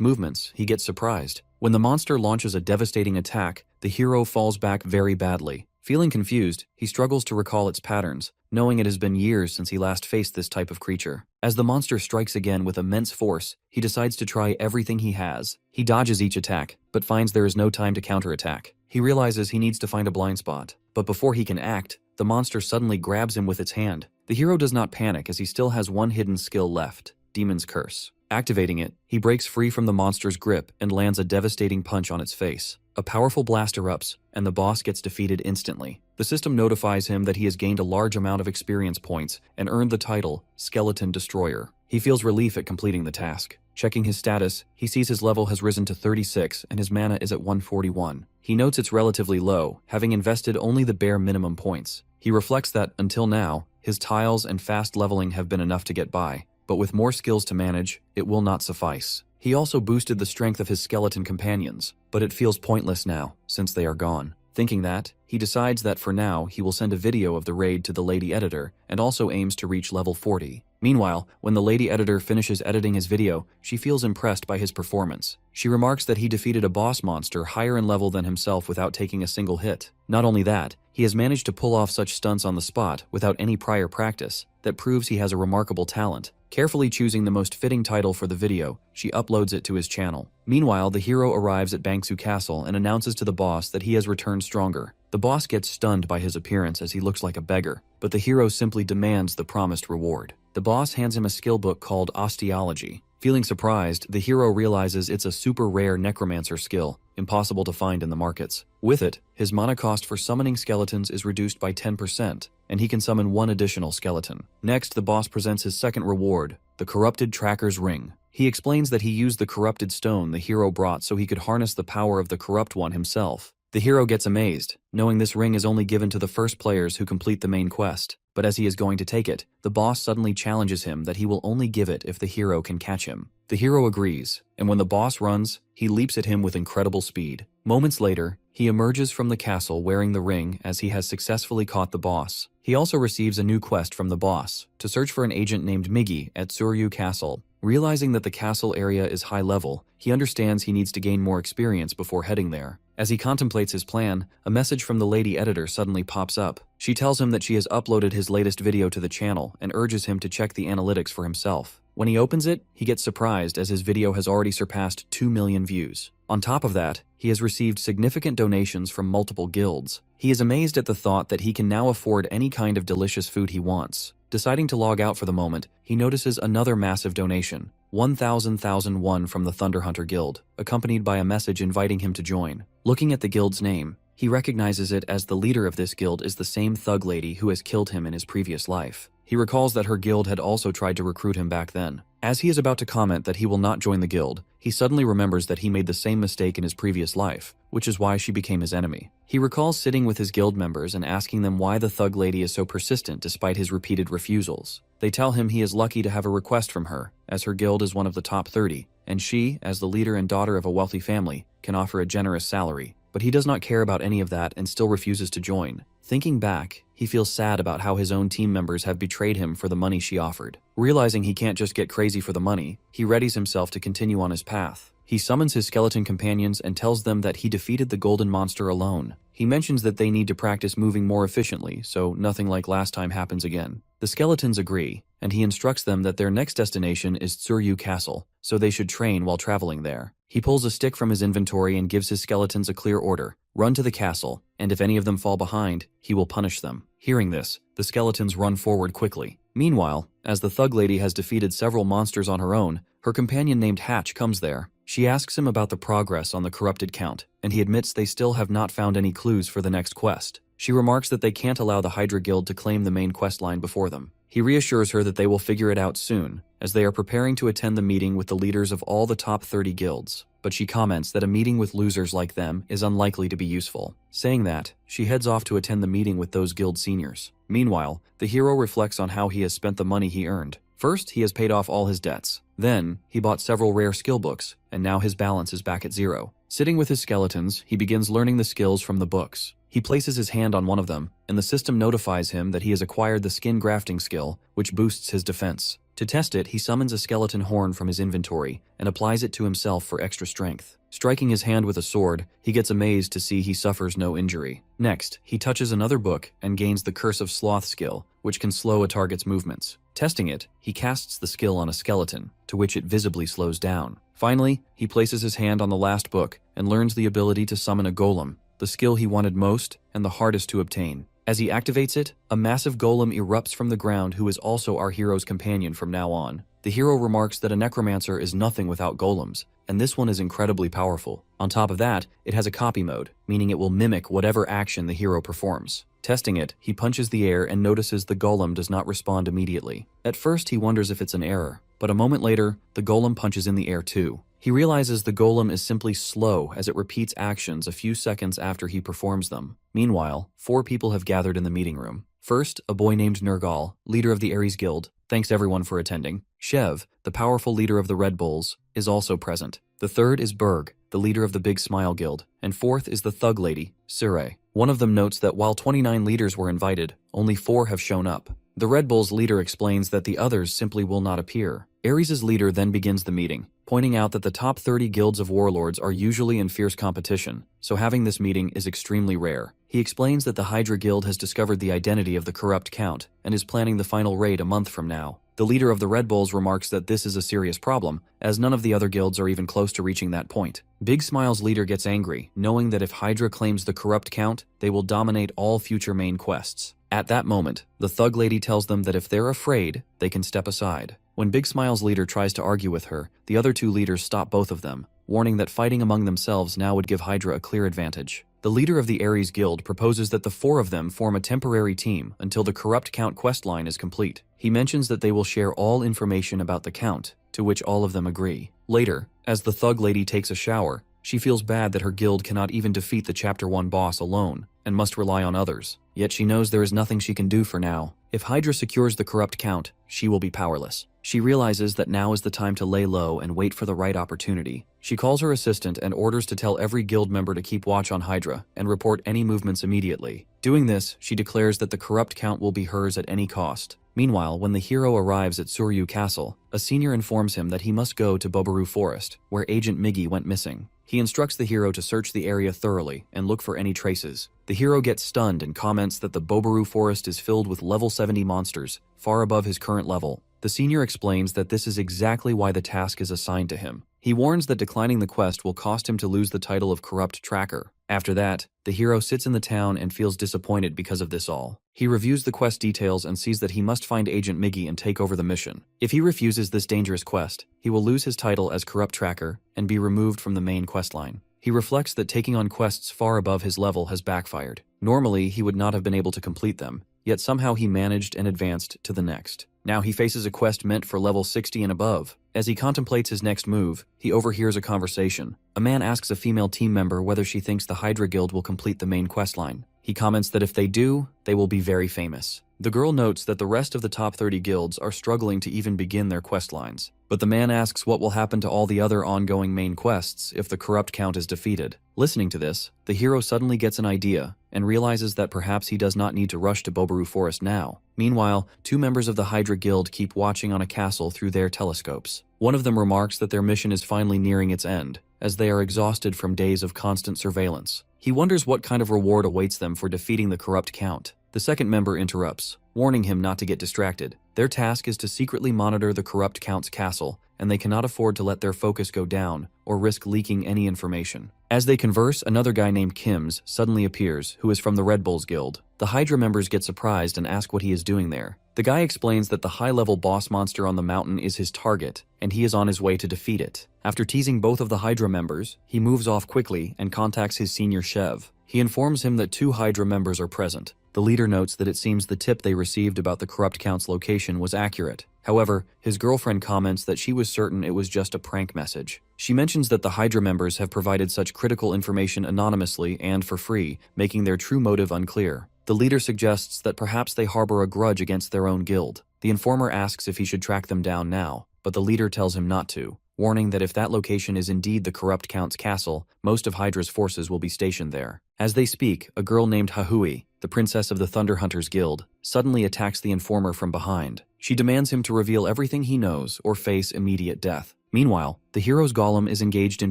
movements, he gets surprised. When the monster launches a devastating attack, the hero falls back very badly. Feeling confused, he struggles to recall its patterns, knowing it has been years since he last faced this type of creature. As the monster strikes again with immense force, he decides to try everything he has. He dodges each attack, but finds there is no time to counterattack. He realizes he needs to find a blind spot, but before he can act, the monster suddenly grabs him with its hand. The hero does not panic as he still has one hidden skill left, Demon's Curse. Activating it, he breaks free from the monster's grip and lands a devastating punch on its face. A powerful blast erupts, and the boss gets defeated instantly. The system notifies him that he has gained a large amount of experience points and earned the title Skeleton Destroyer. He feels relief at completing the task. Checking his status, he sees his level has risen to 36 and his mana is at 141. He notes it's relatively low, having invested only the bare minimum points. He reflects that, until now, his tiles and fast leveling have been enough to get by, but with more skills to manage, it will not suffice. He also boosted the strength of his skeleton companions, but it feels pointless now, since they are gone. Thinking that, he decides that for now he will send a video of the raid to the lady editor and also aims to reach level 40. Meanwhile, when the lady editor finishes editing his video, she feels impressed by his performance. She remarks that he defeated a boss monster higher in level than himself without taking a single hit. Not only that, he has managed to pull off such stunts on the spot without any prior practice. That proves he has a remarkable talent. Carefully choosing the most fitting title for the video, she uploads it to his channel. Meanwhile, the hero arrives at Bangsu Castle and announces to the boss that he has returned stronger. The boss gets stunned by his appearance as he looks like a beggar, but the hero simply demands the promised reward. The boss hands him a skill book called Osteology. Feeling surprised, the hero realizes it's a super rare necromancer skill, impossible to find in the markets. With it, his mana cost for summoning skeletons is reduced by 10%, and he can summon one additional skeleton. Next, the boss presents his second reward, the Corrupted Tracker's Ring. He explains that he used the corrupted stone the hero brought so he could harness the power of the corrupt one himself. The hero gets amazed, knowing this ring is only given to the first players who complete the main quest. But as he is going to take it, the boss suddenly challenges him that he will only give it if the hero can catch him. The hero agrees, and when the boss runs, he leaps at him with incredible speed. Moments later, he emerges from the castle wearing the ring as he has successfully caught the boss. He also receives a new quest from the boss, to search for an agent named Migi at Suryu Castle. Realizing that the castle area is high level, he understands he needs to gain more experience before heading there. As he contemplates his plan, a message from the lady editor suddenly pops up. She tells him that she has uploaded his latest video to the channel and urges him to check the analytics for himself. When he opens it, he gets surprised as his video has already surpassed 2 million views. On top of that, he has received significant donations from multiple guilds. He is amazed at the thought that he can now afford any kind of delicious food he wants. Deciding to log out for the moment, he notices another massive donation, 1,000,001 from the Thunder Hunter Guild, accompanied by a message inviting him to join. Looking at the guild's name, he recognizes it as the leader of this guild is the same thug lady who has killed him in his previous life. He recalls that her guild had also tried to recruit him back then. As he is about to comment that he will not join the guild, he suddenly remembers that he made the same mistake in his previous life, which is why she became his enemy. He recalls sitting with his guild members and asking them why the thug lady is so persistent despite his repeated refusals. They tell him he is lucky to have a request from her, as her guild is one of the top 30, and she, as the leader and daughter of a wealthy family, can offer a generous salary. But he does not care about any of that and still refuses to join. Thinking back, he feels sad about how his own team members have betrayed him for the money she offered. Realizing he can't just get crazy for the money, he readies himself to continue on his path. He summons his skeleton companions and tells them that he defeated the golden monster alone. He mentions that they need to practice moving more efficiently so nothing like last time happens again. The skeletons agree, and he instructs them that their next destination is Suryu Castle, so they should train while traveling there. He pulls a stick from his inventory and gives his skeletons a clear order: run to the castle, and if any of them fall behind, he will punish them. Hearing this, the skeletons run forward quickly. Meanwhile, as the thug lady has defeated several monsters on her own, her companion named Hatch comes there. She asks him about the progress on the corrupted count, and he admits they still have not found any clues for the next quest. She remarks that they can't allow the Hydra Guild to claim the main questline before them. He reassures her that they will figure it out soon, as they are preparing to attend the meeting with the leaders of all the top 30 guilds, but she comments that a meeting with losers like them is unlikely to be useful. Saying that, she heads off to attend the meeting with those guild seniors. Meanwhile, the hero reflects on how he has spent the money he earned. First, he has paid off all his debts. Then, he bought several rare skill books, and now his balance is back at 0. Sitting with his skeletons, he begins learning the skills from the books. He places his hand on one of them, and the system notifies him that he has acquired the skin grafting skill, which boosts his defense. To test it, he summons a skeleton horn from his inventory and applies it to himself for extra strength. Striking his hand with a sword, he gets amazed to see he suffers no injury. Next, he touches another book and gains the Curse of Sloth skill, which can slow a target's movements. Testing it, he casts the skill on a skeleton, to which it visibly slows down. Finally, he places his hand on the last book and learns the ability to summon a golem, the skill he wanted most and the hardest to obtain. As he activates it, a massive golem erupts from the ground who is also our hero's companion from now on. The hero remarks that a necromancer is nothing without golems, and this one is incredibly powerful. On top of that, it has a copy mode, meaning it will mimic whatever action the hero performs. Testing it, he punches the air and notices the golem does not respond immediately. At first, he wonders if it's an error, but a moment later, the golem punches in the air too. He realizes the golem is simply slow as it repeats actions a few seconds after he performs them. Meanwhile, 4 people have gathered in the meeting room. First, a boy named Nergal, leader of the Ares Guild. Thanks everyone for attending. Shev, the powerful leader of the Red Bulls, is also present. The third is Berg, the leader of the Big Smile Guild. And fourth is the thug lady, Sure. One of them notes that while 29 leaders were invited, only 4 have shown up. The Red Bulls leader explains that the others simply will not appear. Ares' leader then begins the meeting, pointing out that the top 30 guilds of warlords are usually in fierce competition, so having this meeting is extremely rare. He explains that the Hydra Guild has discovered the identity of the corrupt count and is planning the final raid a month from now. The leader of the Red Bulls remarks that this is a serious problem, as none of the other guilds are even close to reaching that point. Big Smile's leader gets angry, knowing that if Hydra claims the corrupt count, they will dominate all future main quests. At that moment, the thug lady tells them that if they're afraid, they can step aside. When Big Smile's leader tries to argue with her, the other 2 leaders stop both of them, warning that fighting among themselves now would give Hydra a clear advantage. The leader of the Ares Guild proposes that the 4 of them form a temporary team until the Corrupt Count questline is complete. He mentions that they will share all information about the Count, to which all of them agree. Later, as the thug lady takes a shower, she feels bad that her guild cannot even defeat the Chapter 1 boss alone, and must rely on others. Yet she knows there is nothing she can do for now. If Hydra secures the Corrupt Count, she will be powerless. She realizes that now is the time to lay low and wait for the right opportunity. She calls her assistant and orders to tell every guild member to keep watch on Hydra and report any movements immediately. Doing this, she declares that the Corrupt Count will be hers at any cost. Meanwhile, when the hero arrives at Suryu Castle, a senior informs him that he must go to Bobaru Forest, where Agent Miggy went missing. He instructs the hero to search the area thoroughly and look for any traces. The hero gets stunned and comments that the Bobaru Forest is filled with level 70 monsters, far above his current level. The senior explains that this is exactly why the task is assigned to him. He warns that declining the quest will cost him to lose the title of Corrupt Tracker. After that, the hero sits in the town and feels disappointed because of this all. He reviews the quest details and sees that he must find Agent Miggy and take over the mission. If he refuses this dangerous quest, he will lose his title as Corrupt Tracker and be removed from the main questline. He reflects that taking on quests far above his level has backfired. Normally, he would not have been able to complete them, yet somehow he managed and advanced to the next. Now he faces a quest meant for level 60 and above. As he contemplates his next move, he overhears a conversation. A man asks a female team member whether she thinks the Hydra Guild will complete the main questline. He comments that if they do, they will be very famous. The girl notes that the rest of the top 30 guilds are struggling to even begin their questlines. But the man asks what will happen to all the other ongoing main quests if the Corrupt Count is defeated. Listening to this, the hero suddenly gets an idea and realizes that perhaps he does not need to rush to Bobaru Forest now. Meanwhile, 2 members of the Hydra Guild keep watching on a castle through their telescopes. One of them remarks that their mission is finally nearing its end, as they are exhausted from days of constant surveillance. He wonders what kind of reward awaits them for defeating the Corrupt Count. The second member interrupts, warning him not to get distracted. Their task is to secretly monitor the Corrupt Count's castle, and they cannot afford to let their focus go down or risk leaking any information. As they converse, another guy named Kims suddenly appears, who is from the Red Bulls Guild. The Hydra members get surprised and ask what he is doing there. The guy explains that the high-level boss monster on the mountain is his target, and he is on his way to defeat it. After teasing both of the Hydra members, he moves off quickly and contacts his senior Chev. He informs him that 2 Hydra members are present. The leader notes that it seems the tip they received about the Corrupt Count's location was accurate. However, his girlfriend comments that she was certain it was just a prank message. She mentions that the Hydra members have provided such critical information anonymously and for free, making their true motive unclear. The leader suggests that perhaps they harbor a grudge against their own guild. The informer asks if he should track them down now, but the leader tells him not to, warning that if that location is indeed the Corrupt Count's castle, most of Hydra's forces will be stationed there. As they speak, a girl named Hahui, the princess of the Thunder Hunters Guild, suddenly attacks the informer from behind. She demands him to reveal everything he knows or face immediate death. Meanwhile, the hero's golem is engaged in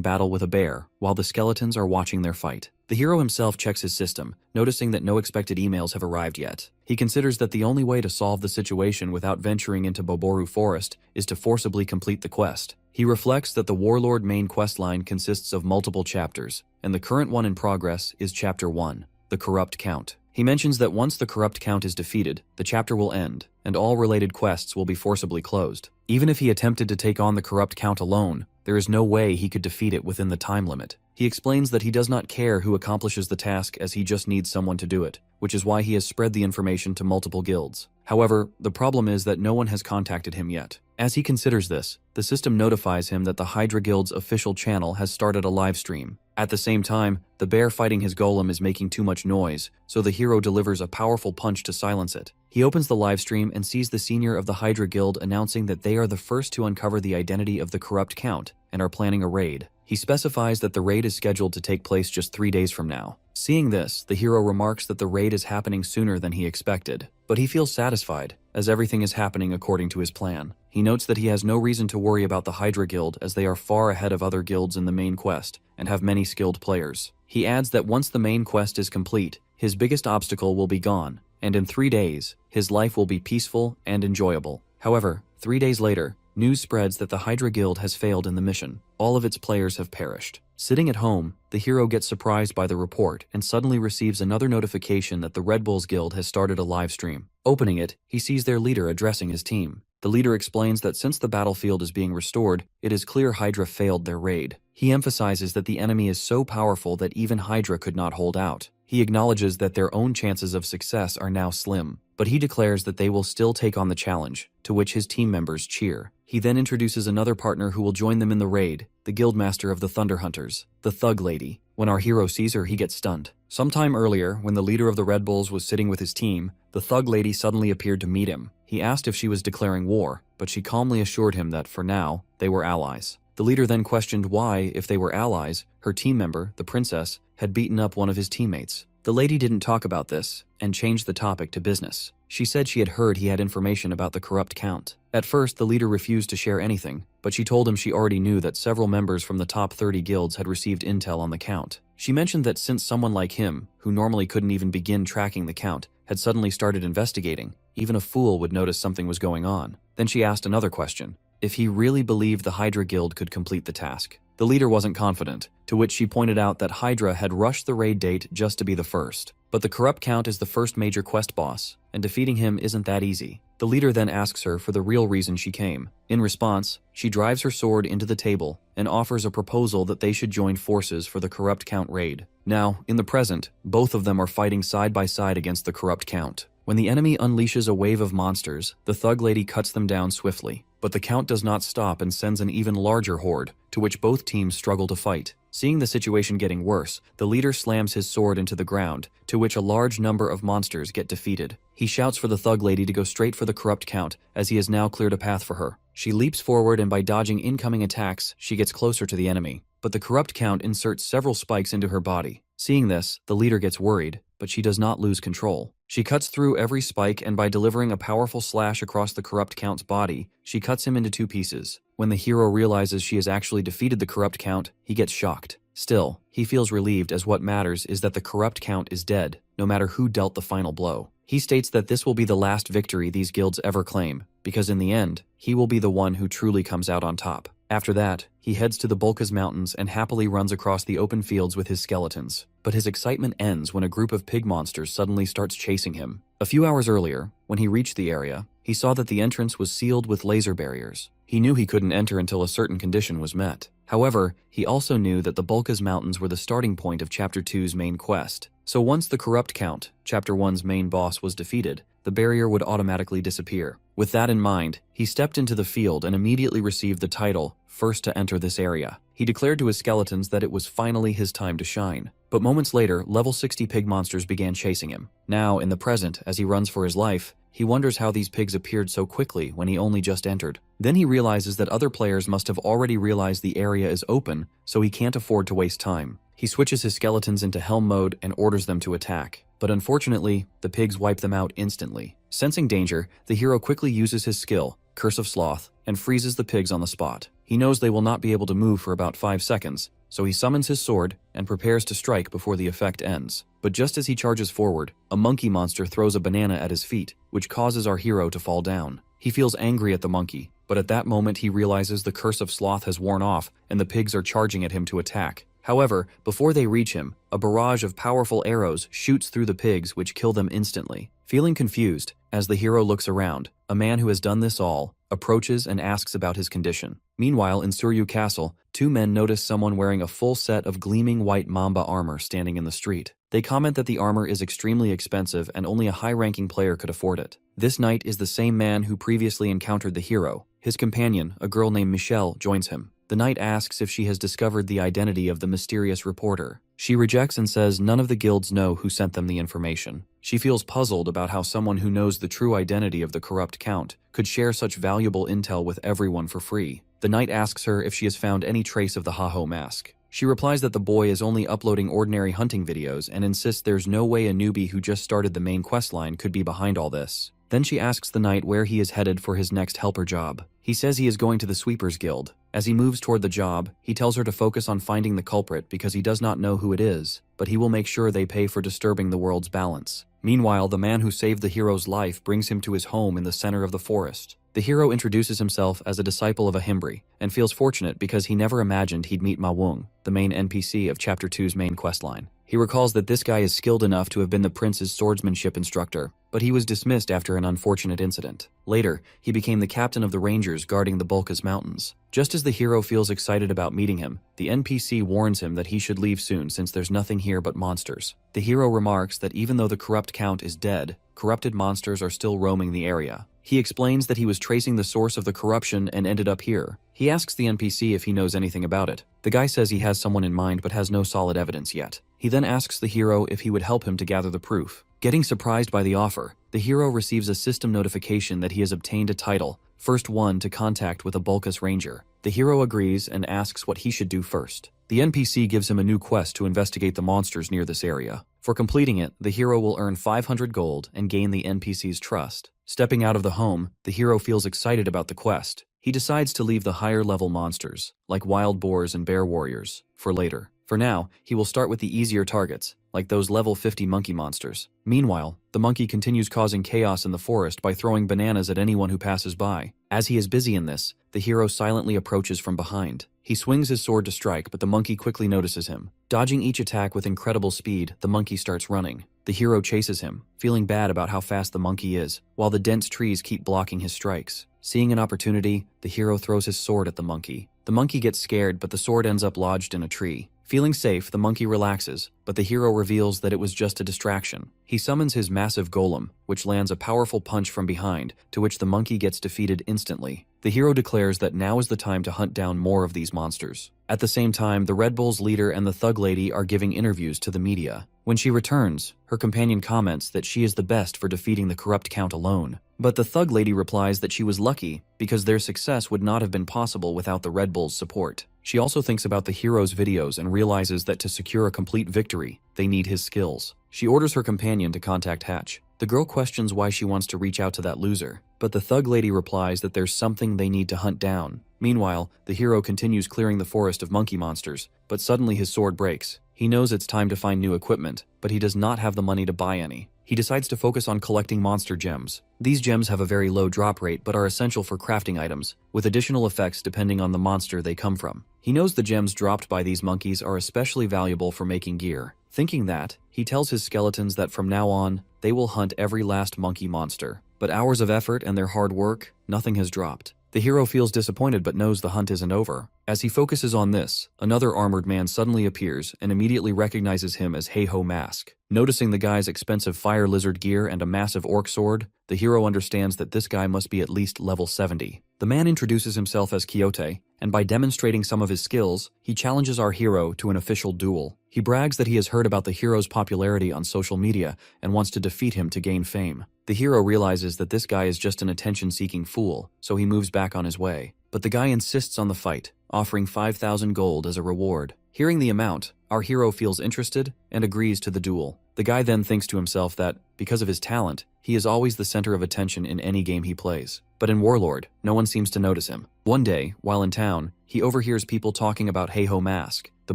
battle with a bear, while the skeletons are watching their fight. The hero himself checks his system, noticing that no expected emails have arrived yet. He considers that the only way to solve the situation without venturing into Boboru Forest is to forcibly complete the quest. He reflects that the Warlord main questline consists of multiple chapters, and the current one in progress is Chapter 1, the Corrupt Count. He mentions that once the Corrupt Count is defeated, the chapter will end, and all related quests will be forcibly closed. Even if he attempted to take on the Corrupt Count alone, there is no way he could defeat it within the time limit. He explains that he does not care who accomplishes the task as he just needs someone to do it, which is why he has spread the information to multiple guilds. However, the problem is that no one has contacted him yet. As he considers this, the system notifies him that the Hydra Guild's official channel has started a live stream. At the same time, the bear fighting his golem is making too much noise, so the hero delivers a powerful punch to silence it. He opens the live stream and sees the senior of the Hydra Guild announcing that they are the first to uncover the identity of the Corrupt Count and are planning a raid. He specifies that the raid is scheduled to take place just 3 days from now. Seeing this, the hero remarks that the raid is happening sooner than he expected, but he feels satisfied, as everything is happening according to his plan. He notes that he has no reason to worry about the Hydra Guild as they are far ahead of other guilds in the main quest and have many skilled players. He adds that once the main quest is complete, his biggest obstacle will be gone, and in 3 days, his life will be peaceful and enjoyable. However, 3 days later, news spreads that the Hydra Guild has failed in the mission. All of its players have perished. Sitting at home, the hero gets surprised by the report and suddenly receives another notification that the Red Bulls Guild has started a live stream. Opening it, he sees their leader addressing his team. The leader explains that since the battlefield is being restored, it is clear Hydra failed their raid. He emphasizes that the enemy is so powerful that even Hydra could not hold out. He acknowledges that their own chances of success are now slim, but he declares that they will still take on the challenge, to which his team members cheer. He then introduces another partner who will join them in the raid, the guildmaster of the Thunder Hunters, the Thug Lady. When our hero sees her, he gets stunned. Sometime earlier, when the leader of the Red Bulls was sitting with his team, the Thug Lady suddenly appeared to meet him. He asked if she was declaring war, but she calmly assured him that, for now, they were allies. The leader then questioned why, if they were allies, her team member, the princess, had beaten up one of his teammates. The lady didn't talk about this, and changed the topic to business. She said she had heard he had information about the Corrupt Count. At first, the leader refused to share anything, but she told him she already knew that several members from the top 30 guilds had received intel on the Count. She mentioned that since someone like him, who normally couldn't even begin tracking the Count, had suddenly started investigating, even a fool would notice something was going on. Then she asked another question: if he really believed the Hydra Guild could complete the task. The leader wasn't confident, to which she pointed out that Hydra had rushed the raid date just to be the first. But the Corrupt Count is the first major quest boss, and defeating him isn't that easy. The leader then asks her for the real reason she came. In response, she drives her sword into the table and offers a proposal that they should join forces for the Corrupt Count raid. Now, in the present, both of them are fighting side by side against the Corrupt Count. When the enemy unleashes a wave of monsters, the Thug Lady cuts them down swiftly. But the Count does not stop and sends an even larger horde, to which both teams struggle to fight. Seeing the situation getting worse, the leader slams his sword into the ground, to which a large number of monsters get defeated. He shouts for the Thug Lady to go straight for the Corrupt Count, as he has now cleared a path for her. She leaps forward, and by dodging incoming attacks, she gets closer to the enemy. But the Corrupt Count inserts several spikes into her body. Seeing this, the leader gets worried, but she does not lose control. She cuts through every spike, and by delivering a powerful slash across the Corrupt Count's body, she cuts him into 2 pieces. When the hero realizes she has actually defeated the Corrupt Count, he gets shocked. Still, he feels relieved, as what matters is that the Corrupt Count is dead, no matter who dealt the final blow. He states that this will be the last victory these guilds ever claim, because in the end, he will be the one who truly comes out on top. After that, he heads to the Bulkas Mountains and happily runs across the open fields with his skeletons. But his excitement ends when a group of pig monsters suddenly starts chasing him. A few hours earlier, when he reached the area, he saw that the entrance was sealed with laser barriers. He knew he couldn't enter until a certain condition was met. However, he also knew that the Bulkas Mountains were the starting point of Chapter 2's main quest. So once the Corrupt Count, Chapter 1's main boss, was defeated, the barrier would automatically disappear. With that in mind, he stepped into the field and immediately received the title, First to Enter This Area. He declared to his skeletons that it was finally his time to shine. But moments later, level 60 pig monsters began chasing him. Now, in the present, as he runs for his life, he wonders how these pigs appeared so quickly when he only just entered. Then he realizes that other players must have already realized the area is open, so he can't afford to waste time. He switches his skeletons into helm mode and orders them to attack. But unfortunately, the pigs wipe them out instantly. Sensing danger, the hero quickly uses his skill, Curse of Sloth, and freezes the pigs on the spot. He knows they will not be able to move for about 5 seconds, so he summons his sword and prepares to strike before the effect ends. But just as he charges forward, a monkey monster throws a banana at his feet, which causes our hero to fall down. He feels angry at the monkey, but at that moment he realizes the Curse of Sloth has worn off and the pigs are charging at him to attack. However, before they reach him, a barrage of powerful arrows shoots through the pigs, which kill them instantly. Feeling confused, as the hero looks around, a man who has done this all approaches and asks about his condition. Meanwhile, in Suryu Castle, 2 men notice someone wearing a full set of gleaming white mamba armor standing in the street. They comment that the armor is extremely expensive and only a high-ranking player could afford it. This knight is the same man who previously encountered the hero. His companion, a girl named Michelle, joins him. The knight asks if she has discovered the identity of the mysterious reporter. She rejects and says none of the guilds know who sent them the information. She feels puzzled about how someone who knows the true identity of the Corrupt Count could share such valuable intel with everyone for free. The knight asks her if she has found any trace of the Haho mask. She replies that the boy is only uploading ordinary hunting videos and insists there's no way a newbie who just started the main questline could be behind all this. Then she asks the knight where he is headed for his next helper job. He says he is going to the Sweepers Guild. As he moves toward the job, he tells her to focus on finding the culprit because he does not know who it is, but he will make sure they pay for disturbing the world's balance. Meanwhile, the man who saved the hero's life brings him to his home in the center of the forest. The hero introduces himself as a disciple of a Himbri, and feels fortunate because he never imagined he'd meet Ma Wung, the main NPC of Chapter 2's main questline. He recalls that this guy is skilled enough to have been the prince's swordsmanship instructor, but he was dismissed after an unfortunate incident. Later, he became the captain of the rangers guarding the Bulkas Mountains. Just as the hero feels excited about meeting him, the NPC warns him that he should leave soon since there's nothing here but monsters. The hero remarks that even though the Corrupt Count is dead, corrupted monsters are still roaming the area. He explains that he was tracing the source of the corruption and ended up here. He asks the NPC if he knows anything about it. The guy says he has someone in mind but has no solid evidence yet. He then asks the hero if he would help him to gather the proof. Getting surprised by the offer, the hero receives a system notification that he has obtained a title, First One to Contact with a Bulkas Ranger. The hero agrees and asks what he should do first. The NPC gives him a new quest to investigate the monsters near this area. For completing it, the hero will earn 500 gold and gain the NPC's trust. Stepping out of the home, the hero feels excited about the quest. He decides to leave the higher-level monsters, like wild boars and bear warriors, for later. For now, he will start with the easier targets, like those level 50 monkey monsters. Meanwhile, the monkey continues causing chaos in the forest by throwing bananas at anyone who passes by. As he is busy in this, the hero silently approaches from behind. He swings his sword to strike, but the monkey quickly notices him. Dodging each attack with incredible speed, the monkey starts running. The hero chases him, feeling bad about how fast the monkey is, while the dense trees keep blocking his strikes. Seeing an opportunity, the hero throws his sword at the monkey. The monkey gets scared, but the sword ends up lodged in a tree. Feeling safe, the monkey relaxes, but the hero reveals that it was just a distraction. He summons his massive golem, which lands a powerful punch from behind, to which the monkey gets defeated instantly. The hero declares that now is the time to hunt down more of these monsters. At the same time, the Red Bull's leader and the Thug Lady are giving interviews to the media. When she returns, her companion comments that she is the best for defeating the Corrupt Count alone. But the Thug Lady replies that she was lucky because their success would not have been possible without the Red Bull's support. She also thinks about the hero's videos and realizes that to secure a complete victory, they need his skills. She orders her companion to contact Hatch. The girl questions why she wants to reach out to that loser, but the Thug Lady replies that there's something they need to hunt down. Meanwhile, the hero continues clearing the forest of monkey monsters, but suddenly his sword breaks. He knows it's time to find new equipment, but he does not have the money to buy any. He decides to focus on collecting monster gems. These gems have a very low drop rate but are essential for crafting items, with additional effects depending on the monster they come from. He knows the gems dropped by these monkeys are especially valuable for making gear. Thinking that, he tells his skeletons that from now on, they will hunt every last monkey monster. but hours of effort and their hard work, nothing has dropped. The hero feels disappointed but knows the hunt isn't over. As he focuses on this, another armored man suddenly appears and immediately recognizes him as Heiho Mask. Noticing the guy's expensive fire lizard gear and a massive orc sword, the hero understands that this guy must be at least level 70. The man introduces himself as Quixote, and by demonstrating some of his skills, he challenges our hero to an official duel. He brags that he has heard about the hero's popularity on social media and wants to defeat him to gain fame. The hero realizes that this guy is just an attention-seeking fool, so he moves back on his way. But the guy insists on the fight, offering 5,000 gold as a reward. Hearing the amount, our hero feels interested and agrees to the duel. The guy then thinks to himself that, because of his talent, he is always the center of attention in any game he plays. But in Warlord, no one seems to notice him. One day, while in town, he overhears people talking about Heiho Mask, the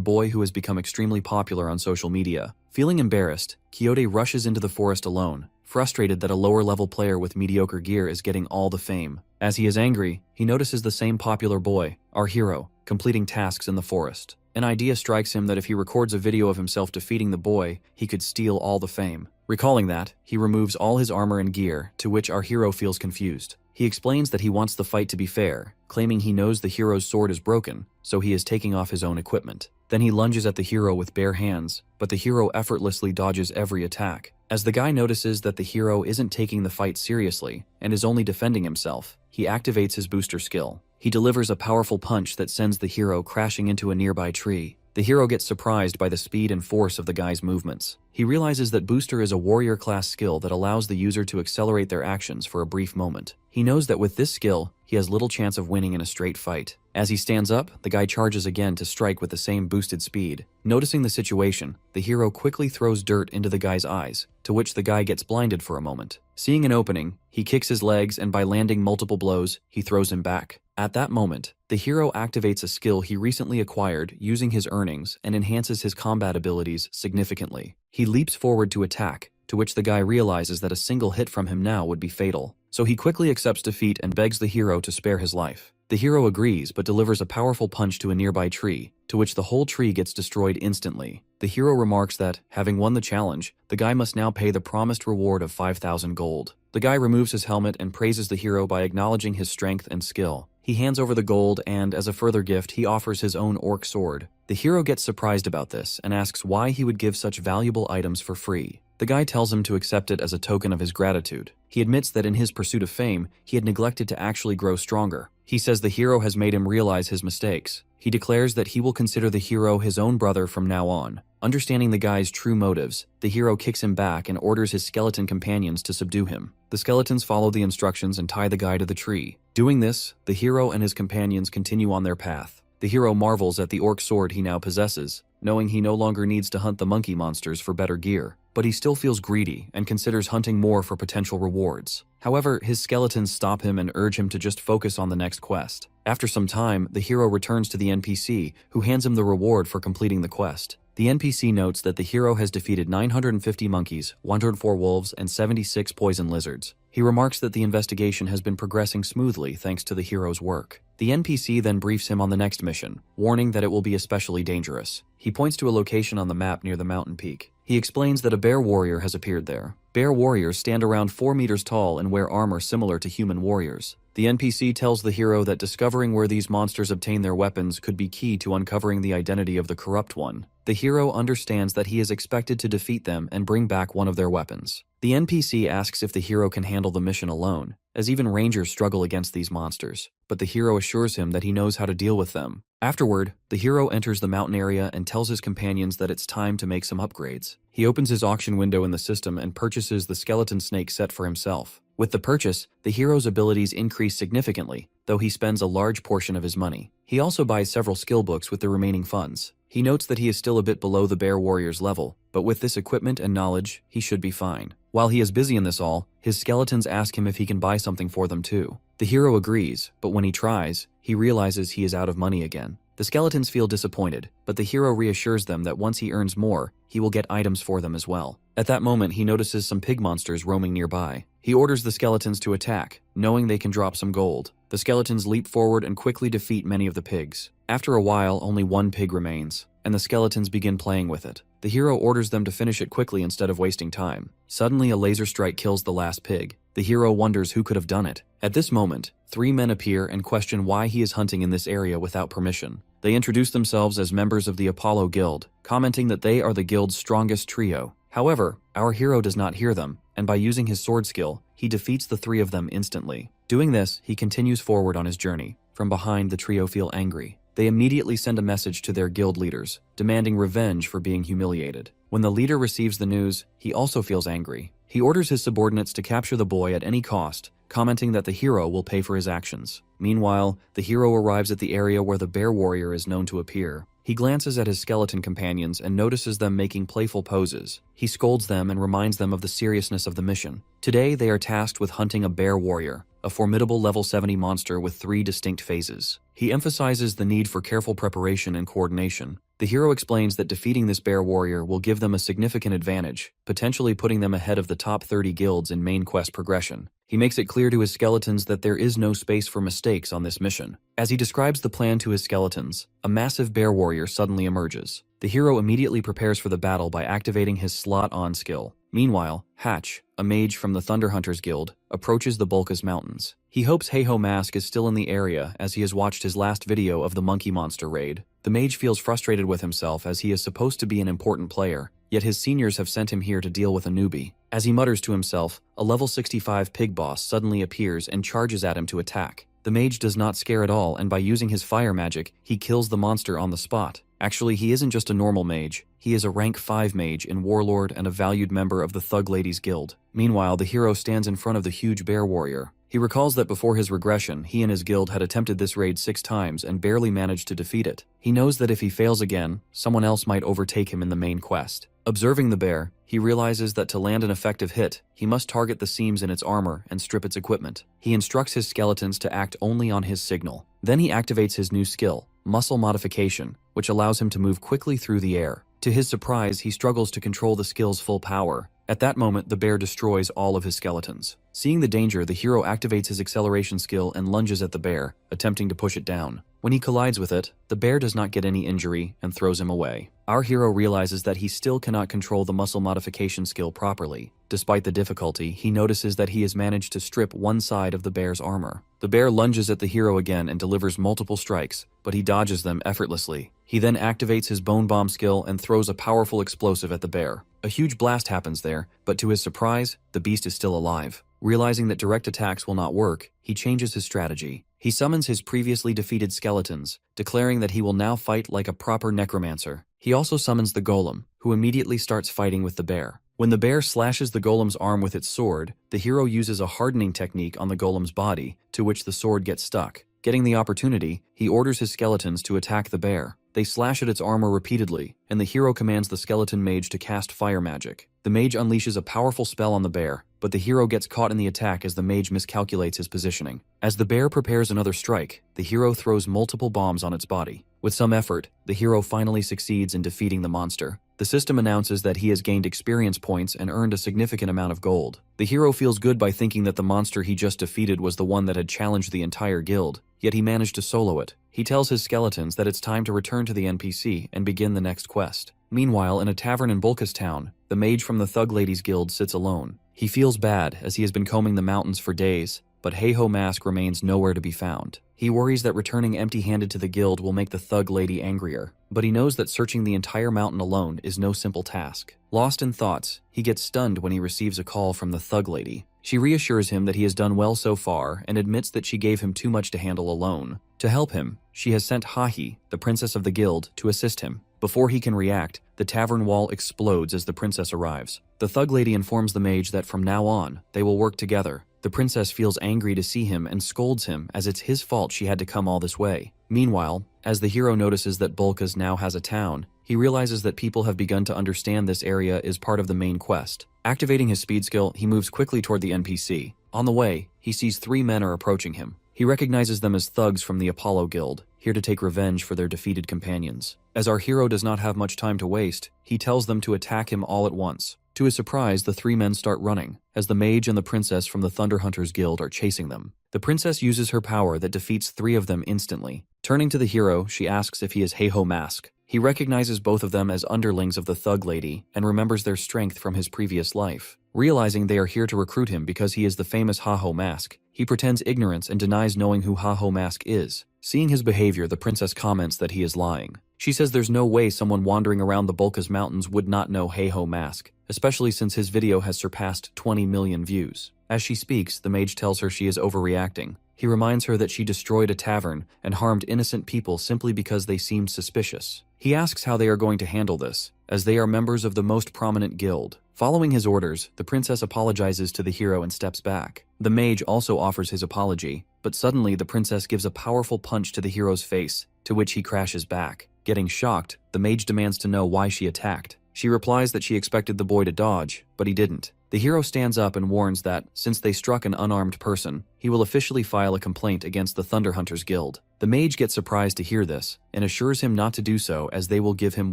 boy who has become extremely popular on social media. Feeling embarrassed, Quixote rushes into the forest alone, frustrated that a lower-level player with mediocre gear is getting all the fame. As he is angry, he notices the same popular boy, our hero, completing tasks in the forest. An idea strikes him that if he records a video of himself defeating the boy, he could steal all the fame. Recalling that, he removes all his armor and gear, to which our hero feels confused. He explains that he wants the fight to be fair, claiming he knows the hero's sword is broken, so he is taking off his own equipment. Then he lunges at the hero with bare hands, but the hero effortlessly dodges every attack. As the guy notices that the hero isn't taking the fight seriously and is only defending himself, he activates his booster skill. He delivers a powerful punch that sends the hero crashing into a nearby tree. The hero gets surprised by the speed and force of the guy's movements. He realizes that Booster is a warrior-class skill that allows the user to accelerate their actions for a brief moment. He knows that with this skill, he has little chance of winning in a straight fight. As he stands up, the guy charges again to strike with the same boosted speed. Noticing the situation, the hero quickly throws dirt into the guy's eyes, to which the guy gets blinded for a moment. Seeing an opening, he kicks his legs and by landing multiple blows, he throws him back. At that moment, the hero activates a skill he recently acquired using his earnings and enhances his combat abilities significantly. He leaps forward to attack, to which the guy realizes that a single hit from him now would be fatal. So he quickly accepts defeat and begs the hero to spare his life. The hero agrees but delivers a powerful punch to a nearby tree, to which the whole tree gets destroyed instantly. The hero remarks that, having won the challenge, the guy must now pay the promised reward of 5,000 gold. The guy removes his helmet and praises the hero by acknowledging his strength and skill. He hands over the gold and, as a further gift, he offers his own orc sword. The hero gets surprised about this and asks why he would give such valuable items for free. The guy tells him to accept it as a token of his gratitude. He admits that in his pursuit of fame, he had neglected to actually grow stronger. He says the hero has made him realize his mistakes. He declares that he will consider the hero his own brother from now on. Understanding the guy's true motives, the hero kicks him back and orders his skeleton companions to subdue him. The skeletons follow the instructions and tie the guy to the tree. Doing this, the hero and his companions continue on their path. The hero marvels at the orc sword he now possesses, knowing he no longer needs to hunt the monkey monsters for better gear. But he still feels greedy and considers hunting more for potential rewards. However, his skeletons stop him and urge him to just focus on the next quest. After some time, the hero returns to the NPC, who hands him the reward for completing the quest. The NPC notes that the hero has defeated 950 monkeys, 104 wolves, and 76 poison lizards. He remarks that the investigation has been progressing smoothly thanks to the hero's work. The NPC then briefs him on the next mission, warning that it will be especially dangerous. He points to a location on the map near the mountain peak. He explains that a bear warrior has appeared there. Bear warriors stand around 4 meters tall and wear armor similar to human warriors. The NPC tells the hero that discovering where these monsters obtain their weapons could be key to uncovering the identity of the corrupt one. The hero understands that he is expected to defeat them and bring back one of their weapons. The NPC asks if the hero can handle the mission alone, as even rangers struggle against these monsters, but the hero assures him that he knows how to deal with them. Afterward, the hero enters the mountain area and tells his companions that it's time to make some upgrades. He opens his auction window in the system and purchases the skeleton snake set for himself. With the purchase, the hero's abilities increase significantly, though he spends a large portion of his money. He also buys several skill books with the remaining funds. He notes that he is still a bit below the bear warrior's level, but with this equipment and knowledge, he should be fine. While he is busy in this all, his skeletons ask him if he can buy something for them too. The hero agrees, but when he tries, he realizes he is out of money again. The skeletons feel disappointed, but the hero reassures them that once he earns more, he will get items for them as well. At that moment, he notices some pig monsters roaming nearby. He orders the skeletons to attack, knowing they can drop some gold. The skeletons leap forward and quickly defeat many of the pigs. After a while, only one pig remains, and the skeletons begin playing with it. The hero orders them to finish it quickly instead of wasting time. Suddenly, a laser strike kills the last pig. The hero wonders who could have done it. At this moment, 3 men appear and question why he is hunting in this area without permission. They introduce themselves as members of the Apollo Guild, commenting that they are the guild's strongest trio. However, our hero does not hear them, and by using his sword skill, he defeats the 3 of them instantly. Doing this, he continues forward on his journey. From behind, the trio feel angry. They immediately send a message to their guild leaders, demanding revenge for being humiliated. When the leader receives the news, he also feels angry. He orders his subordinates to capture the boy at any cost, commenting that the hero will pay for his actions. Meanwhile, the hero arrives at the area where the bear warrior is known to appear. He glances at his skeleton companions and notices them making playful poses. He scolds them and reminds them of the seriousness of the mission. Today, they are tasked with hunting a bear warrior, a formidable level 70 monster with 3 distinct phases. He emphasizes the need for careful preparation and coordination. The hero explains that defeating this bear warrior will give them a significant advantage, potentially putting them ahead of the top 30 guilds in main quest progression. He makes it clear to his skeletons that there is no space for mistakes on this mission. As he describes the plan to his skeletons, a massive bear warrior suddenly emerges. The hero immediately prepares for the battle by activating his slot-on skill. Meanwhile, Hatch, a mage from the Thunder Hunters Guild, approaches the Bulkas Mountains. He hopes Heiho Mask is still in the area as he has watched his last video of the monkey monster raid. The mage feels frustrated with himself as he is supposed to be an important player, yet his seniors have sent him here to deal with a newbie. As he mutters to himself, a level 65 pig boss suddenly appears and charges at him to attack. The mage does not scare at all, and by using his fire magic, he kills the monster on the spot. Actually, he isn't just a normal mage. He is a rank 5 mage in Warlord and a valued member of the Thug Ladies Guild. Meanwhile, the hero stands in front of the huge bear warrior. He recalls that before his regression, he and his guild had attempted this raid 6 times and barely managed to defeat it. He knows that if he fails again, someone else might overtake him in the main quest. Observing the bear, he realizes that to land an effective hit, he must target the seams in its armor and strip its equipment. He instructs his skeletons to act only on his signal. Then he activates his new skill, Muscle Modification, which allows him to move quickly through the air. To his surprise, he struggles to control the skill's full power. At that moment, the bear destroys all of his skeletons. Seeing the danger, the hero activates his acceleration skill and lunges at the bear, attempting to push it down. When he collides with it, the bear does not get any injury and throws him away. Our hero realizes that he still cannot control the muscle modification skill properly. Despite the difficulty, he notices that he has managed to strip one side of the bear's armor. The bear lunges at the hero again and delivers multiple strikes, but he dodges them effortlessly. He then activates his bone bomb skill and throws a powerful explosive at the bear. A huge blast happens there, but to his surprise, the beast is still alive. Realizing that direct attacks will not work, he changes his strategy. He summons his previously defeated skeletons, declaring that he will now fight like a proper necromancer. He also summons the golem, who immediately starts fighting with the bear. When the bear slashes the golem's arm with its sword, the hero uses a hardening technique on the golem's body, to which the sword gets stuck. Getting the opportunity, he orders his skeletons to attack the bear. They slash at its armor repeatedly, and the hero commands the skeleton mage to cast fire magic. The mage unleashes a powerful spell on the bear, but the hero gets caught in the attack as the mage miscalculates his positioning. As the bear prepares another strike, the hero throws multiple bombs on its body. With some effort, the hero finally succeeds in defeating the monster. The system announces that he has gained experience points and earned a significant amount of gold. The hero feels good by thinking that the monster he just defeated was the one that had challenged the entire guild, yet he managed to solo it. He tells his skeletons that it's time to return to the NPC and begin the next quest. Meanwhile, in a tavern in Bulkas Town, the mage from the Thug Ladies Guild sits alone. He feels bad as he has been combing the mountains for days, but Heiho Mask remains nowhere to be found. He worries that returning empty-handed to the guild will make the Thug Lady angrier, but he knows that searching the entire mountain alone is no simple task. Lost in thoughts, he gets stunned when he receives a call from the Thug Lady. She reassures him that he has done well so far and admits that she gave him too much to handle alone. To help him, she has sent Hahi, the princess of the guild, to assist him. Before he can react, the tavern wall explodes as the princess arrives. The Thug Lady informs the mage that from now on, they will work together. The princess feels angry to see him and scolds him as it's his fault she had to come all this way. Meanwhile, as the hero notices that Bulkas now has a town, he realizes that people have begun to understand this area is part of the main quest. Activating his speed skill, he moves quickly toward the NPC. On the way, he sees 3 men are approaching him. He recognizes them as thugs from the Apollo Guild, here to take revenge for their defeated companions. As our hero does not have much time to waste, he tells them to attack him all at once. To his surprise, the 3 men start running, as the mage and the princess from the Thunder Hunters Guild are chasing them. The princess uses her power that defeats 3 of them instantly. Turning to the hero, she asks if he is Heiho Mask. He recognizes both of them as underlings of the thug lady and remembers their strength from his previous life. Realizing they are here to recruit him because he is the famous Ha-Ho Mask, he pretends ignorance and denies knowing who Ha-Ho Mask is. Seeing his behavior, the princess comments that he is lying. She says there's no way someone wandering around the Bulkas Mountains would not know Ha-Ho Mask, especially since his video has surpassed 20 million views. As she speaks, the mage tells her she is overreacting. He reminds her that she destroyed a tavern and harmed innocent people simply because they seemed suspicious. He asks how they are going to handle this, as they are members of the most prominent guild. Following his orders, the princess apologizes to the hero and steps back. The mage also offers his apology, but suddenly the princess gives a powerful punch to the hero's face, to which he crashes back. Getting shocked, the mage demands to know why she attacked. She replies that she expected the boy to dodge, but he didn't. The hero stands up and warns that, since they struck an unarmed person, he will officially file a complaint against the Thunder Hunters Guild. The mage gets surprised to hear this, and assures him not to do so as they will give him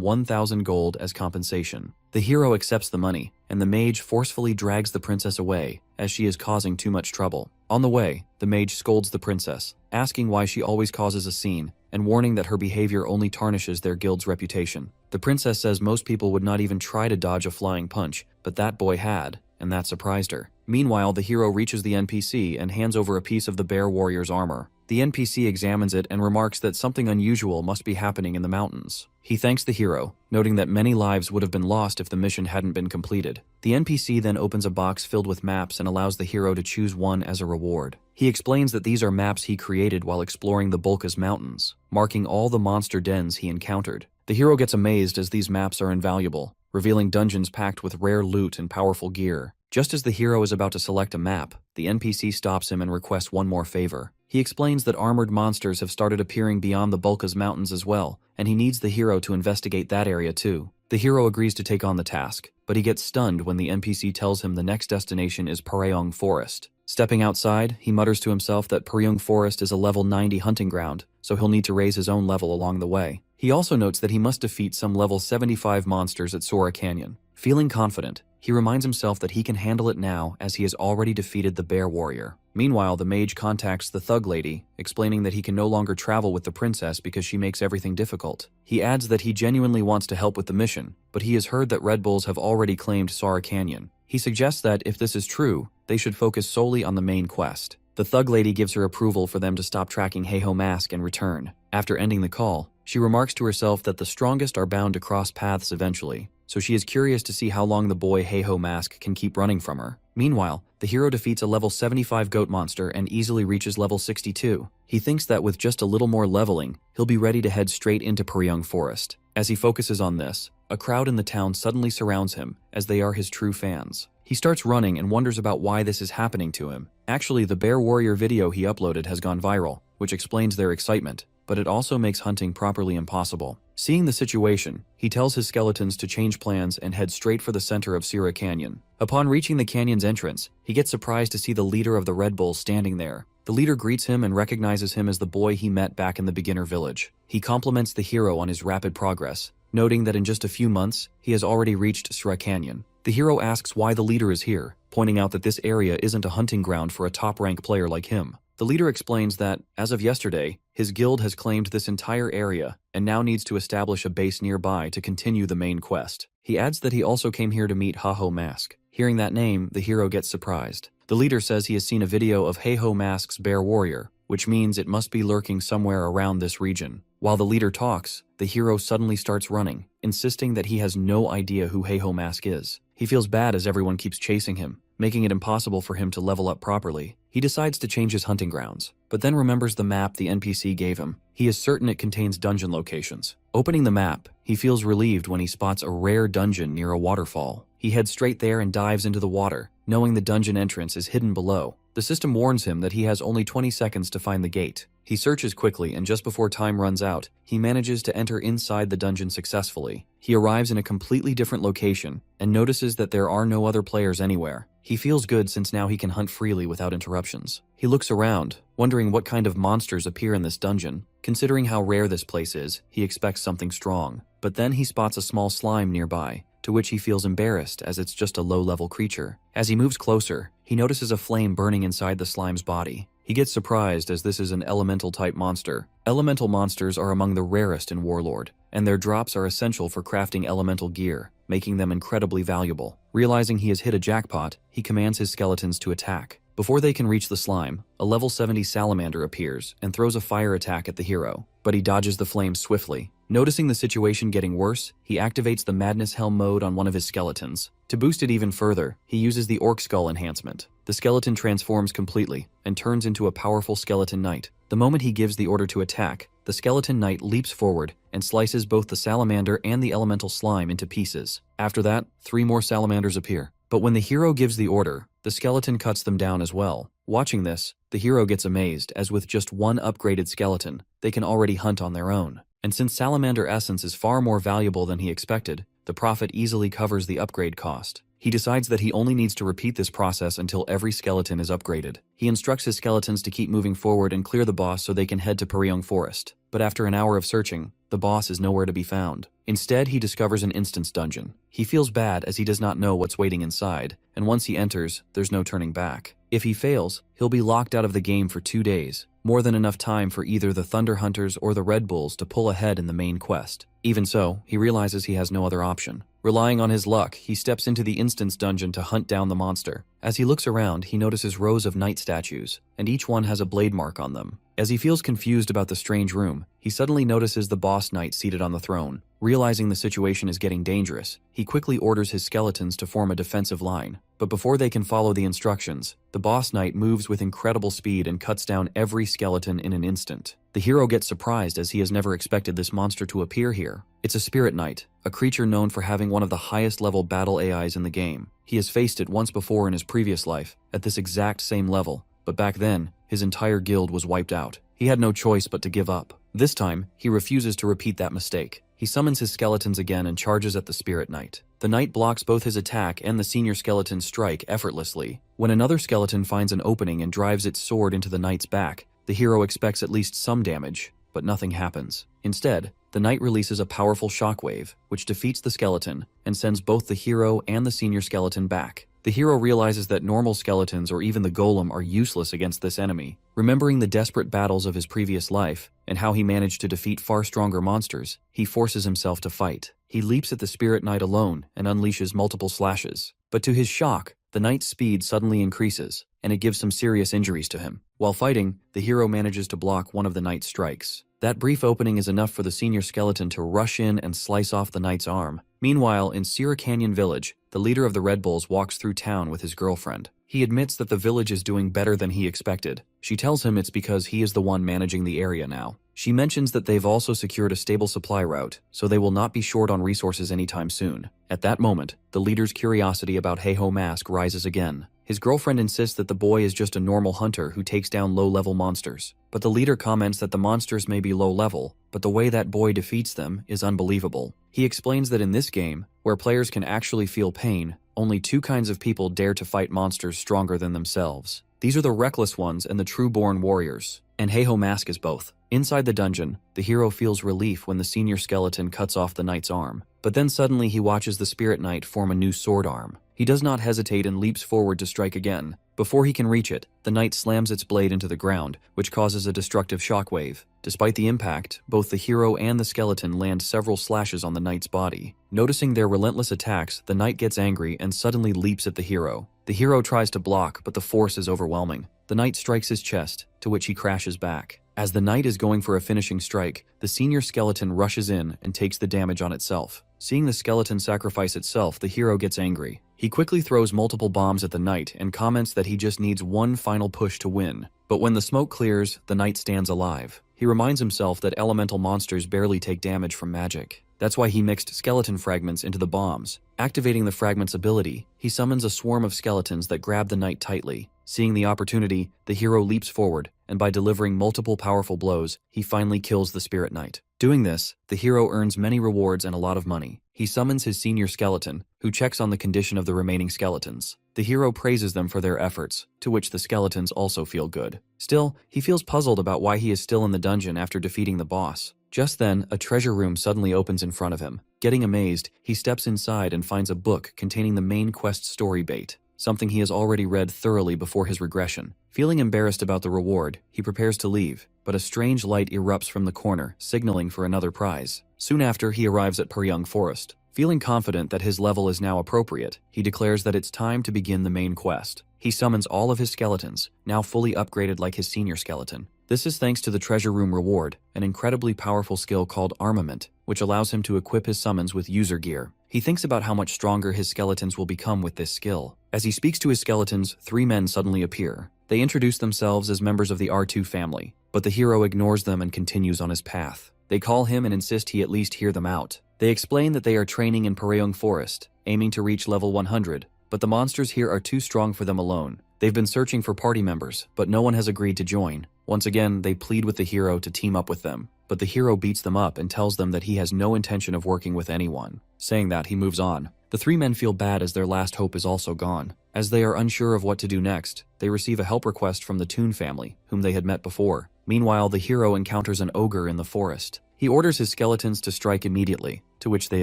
1,000 gold as compensation. The hero accepts the money, and the mage forcefully drags the princess away, as she is causing too much trouble. On the way, the mage scolds the princess, asking why she always causes a scene, and warning that her behavior only tarnishes their guild's reputation. The princess says most people would not even try to dodge a flying punch, but that boy had, and that surprised her. Meanwhile, the hero reaches the NPC and hands over a piece of the bear warrior's armor. The NPC examines it and remarks that something unusual must be happening in the mountains. He thanks the hero, noting that many lives would have been lost if the mission hadn't been completed. The NPC then opens a box filled with maps and allows the hero to choose one as a reward. He explains that these are maps he created while exploring the Bulkas Mountains, marking all the monster dens he encountered. The hero gets amazed as these maps are invaluable, revealing dungeons packed with rare loot and powerful gear. Just as the hero is about to select a map, the NPC stops him and requests one more favor. He explains that armored monsters have started appearing beyond the Bulkas Mountains as well, and he needs the hero to investigate that area too. The hero agrees to take on the task, but he gets stunned when the NPC tells him the next destination is Pareong Forest. Stepping outside, he mutters to himself that Pareong Forest is a level 90 hunting ground, so he'll need to raise his own level along the way. He also notes that he must defeat some level 75 monsters at Asura Canyon. Feeling confident, he reminds himself that he can handle it now as he has already defeated the bear warrior. Meanwhile, the mage contacts the thug lady, explaining that he can no longer travel with the princess because she makes everything difficult. He adds that he genuinely wants to help with the mission, but he has heard that Red Bulls have already claimed Asura Canyon. He suggests that, if this is true, they should focus solely on the main quest. The thug lady gives her approval for them to stop tracking Ha-Ho Mask and return. After ending the call, she remarks to herself that the strongest are bound to cross paths eventually, so she is curious to see how long the boy Ha-Ho Mask can keep running from her. Meanwhile, the hero defeats a level 75 goat monster and easily reaches level 62. He thinks that with just a little more leveling, he'll be ready to head straight into Pareong Forest. As he focuses on this, a crowd in the town suddenly surrounds him, as they are his true fans. He starts running and wonders about why this is happening to him. Actually, the bear warrior video he uploaded has gone viral, which explains their excitement, but it also makes hunting properly impossible. Seeing the situation, he tells his skeletons to change plans and head straight for the center of Asura Canyon. Upon reaching the canyon's entrance, he gets surprised to see the leader of the Red Bulls standing there. The leader greets him and recognizes him as the boy he met back in the beginner village. He compliments the hero on his rapid progress, noting that in just a few months, he has already reached Asura Canyon. The hero asks why the leader is here, pointing out that this area isn't a hunting ground for a top-rank player like him. The leader explains that, as of yesterday, his guild has claimed this entire area and now needs to establish a base nearby to continue the main quest. He adds that he also came here to meet Ha-Ho Mask. Hearing that name, the hero gets surprised. The leader says he has seen a video of Ha-Ho Mask's bear warrior, which means it must be lurking somewhere around this region. While the leader talks, the hero suddenly starts running, insisting that he has no idea who Ha-Ho Mask is. He feels bad as everyone keeps chasing him, making it impossible for him to level up properly. He decides to change his hunting grounds, but then remembers the map the NPC gave him. He is certain it contains dungeon locations. Opening the map, he feels relieved when he spots a rare dungeon near a waterfall. He heads straight there and dives into the water, knowing the dungeon entrance is hidden below. The system warns him that he has only 20 seconds to find the gate. He searches quickly, and just before time runs out, he manages to enter inside the dungeon successfully. He arrives in a completely different location and notices that there are no other players anywhere. He feels good since now he can hunt freely without interruptions. He looks around, wondering what kind of monsters appear in this dungeon. Considering how rare this place is, he expects something strong. But then he spots a small slime nearby, to which he feels embarrassed as it's just a low-level creature. As he moves closer, he notices a flame burning inside the slime's body. He gets surprised as this is an elemental-type monster. Elemental monsters are among the rarest in Warlord, and their drops are essential for crafting elemental gear, making them incredibly valuable. Realizing he has hit a jackpot, he commands his skeletons to attack. Before they can reach the slime, a level 70 salamander appears and throws a fire attack at the hero, but he dodges the flames swiftly. Noticing the situation getting worse, he activates the Madness Helm mode on one of his skeletons. To boost it even further, he uses the Orc Skull enhancement. The skeleton transforms completely and turns into a powerful skeleton knight. The moment he gives the order to attack, the skeleton knight leaps forward and slices both the salamander and the elemental slime into pieces. After that, 3 more salamanders appear. But when the hero gives the order, the skeleton cuts them down as well. Watching this, the hero gets amazed, as with just 1 upgraded skeleton, they can already hunt on their own. And since salamander essence is far more valuable than he expected, the profit easily covers the upgrade cost. He decides that he only needs to repeat this process until every skeleton is upgraded. He instructs his skeletons to keep moving forward and clear the boss so they can head to Peryong Forest. But after an hour of searching, the boss is nowhere to be found. Instead, he discovers an instance dungeon. He feels bad as he does not know what's waiting inside, and once he enters, there's no turning back. If he fails, he'll be locked out of the game for 2 days, more than enough time for either the Thunder Hunters or the Red Bulls to pull ahead in the main quest. Even so, he realizes he has no other option. Relying on his luck, he steps into the instance dungeon to hunt down the monster. As he looks around, he notices rows of knight statues, and each one has a blade mark on them. As he feels confused about the strange room, he suddenly notices the boss knight seated on the throne. Realizing the situation is getting dangerous, he quickly orders his skeletons to form a defensive line. But before they can follow the instructions, the boss knight moves with incredible speed and cuts down every skeleton in an instant. The hero gets surprised as he has never expected this monster to appear here. It's a spirit knight, a creature known for having one of the highest level battle AIs in the game. He has faced it once before in his previous life, at this exact same level, but back then, his entire guild was wiped out. He had no choice but to give up. This time, he refuses to repeat that mistake. He summons his skeletons again and charges at the spirit knight. The knight blocks both his attack and the senior skeleton's strike effortlessly. When another skeleton finds an opening and drives its sword into the knight's back, the hero expects at least some damage, but nothing happens. Instead, the knight releases a powerful shockwave, which defeats the skeleton and sends both the hero and the senior skeleton back. The hero realizes that normal skeletons or even the golem are useless against this enemy. Remembering the desperate battles of his previous life and how he managed to defeat far stronger monsters, he forces himself to fight. He leaps at the spirit knight alone and unleashes multiple slashes. But to his shock, the knight's speed suddenly increases, and it gives some serious injuries to him. While fighting, the hero manages to block one of the knight's strikes. That brief opening is enough for the senior skeleton to rush in and slice off the knight's arm. Meanwhile, in Sierra Canyon Village, the leader of the Red Bulls walks through town with his girlfriend. He admits that the village is doing better than he expected. She tells him it's because he is the one managing the area now. She mentions that they've also secured a stable supply route, so they will not be short on resources anytime soon. At that moment, the leader's curiosity about Heiho Mask rises again. His girlfriend insists that the boy is just a normal hunter who takes down low-level monsters. But the leader comments that the monsters may be low-level, but the way that boy defeats them is unbelievable. He explains that in this game, where players can actually feel pain, only 2 kinds of people dare to fight monsters stronger than themselves. These are the reckless ones and the true-born warriors. And Heiho Mask is both. Inside the dungeon, the hero feels relief when the senior skeleton cuts off the knight's arm. But then suddenly he watches the spirit knight form a new sword arm. He does not hesitate and leaps forward to strike again. Before he can reach it, the knight slams its blade into the ground, which causes a destructive shockwave. Despite the impact, both the hero and the skeleton land several slashes on the knight's body. Noticing their relentless attacks, the knight gets angry and suddenly leaps at the hero. The hero tries to block, but the force is overwhelming. The knight strikes his chest, to which he crashes back. As the knight is going for a finishing strike, the senior skeleton rushes in and takes the damage on itself. Seeing the skeleton sacrifice itself, the hero gets angry. He quickly throws multiple bombs at the knight and comments that he just needs one final push to win. But when the smoke clears, the knight stands alive. He reminds himself that elemental monsters barely take damage from magic. That's why he mixed skeleton fragments into the bombs. Activating the fragment's ability, he summons a swarm of skeletons that grab the knight tightly. Seeing the opportunity, the hero leaps forward, and by delivering multiple powerful blows, he finally kills the spirit knight. Doing this, the hero earns many rewards and a lot of money. He summons his senior skeleton, who checks on the condition of the remaining skeletons. The hero praises them for their efforts, to which the skeletons also feel good. Still, he feels puzzled about why he is still in the dungeon after defeating the boss. Just then, a treasure room suddenly opens in front of him. Getting amazed, he steps inside and finds a book containing the main quest story bait, something he has already read thoroughly before his regression. Feeling embarrassed about the reward, he prepares to leave. but a strange light erupts from the corner, signaling for another prize. Soon after, he arrives at Peryung Forest. Feeling confident that his level is now appropriate, he declares that it's time to begin the main quest. He summons all of his skeletons, now fully upgraded like his senior skeleton. This is thanks to the treasure room reward, an incredibly powerful skill called armament, which allows him to equip his summons with user gear. He thinks about how much stronger his skeletons will become with this skill. As he speaks to his skeletons, 3 men suddenly appear. They introduce themselves as members of the R2 family, but the hero ignores them and continues on his path. They call him and insist he at least hear them out. They explain that they are training in Peryung Forest, aiming to reach level 100, but the monsters here are too strong for them alone. They've been searching for party members, but no one has agreed to join. Once again, they plead with the hero to team up with them, but the hero beats them up and tells them that he has no intention of working with anyone. Saying that, he moves on. The 3 men feel bad as their last hope is also gone. As they are unsure of what to do next, they receive a help request from the Toon family, whom they had met before. Meanwhile, the hero encounters an ogre in the forest. He orders his skeletons to strike immediately, to which they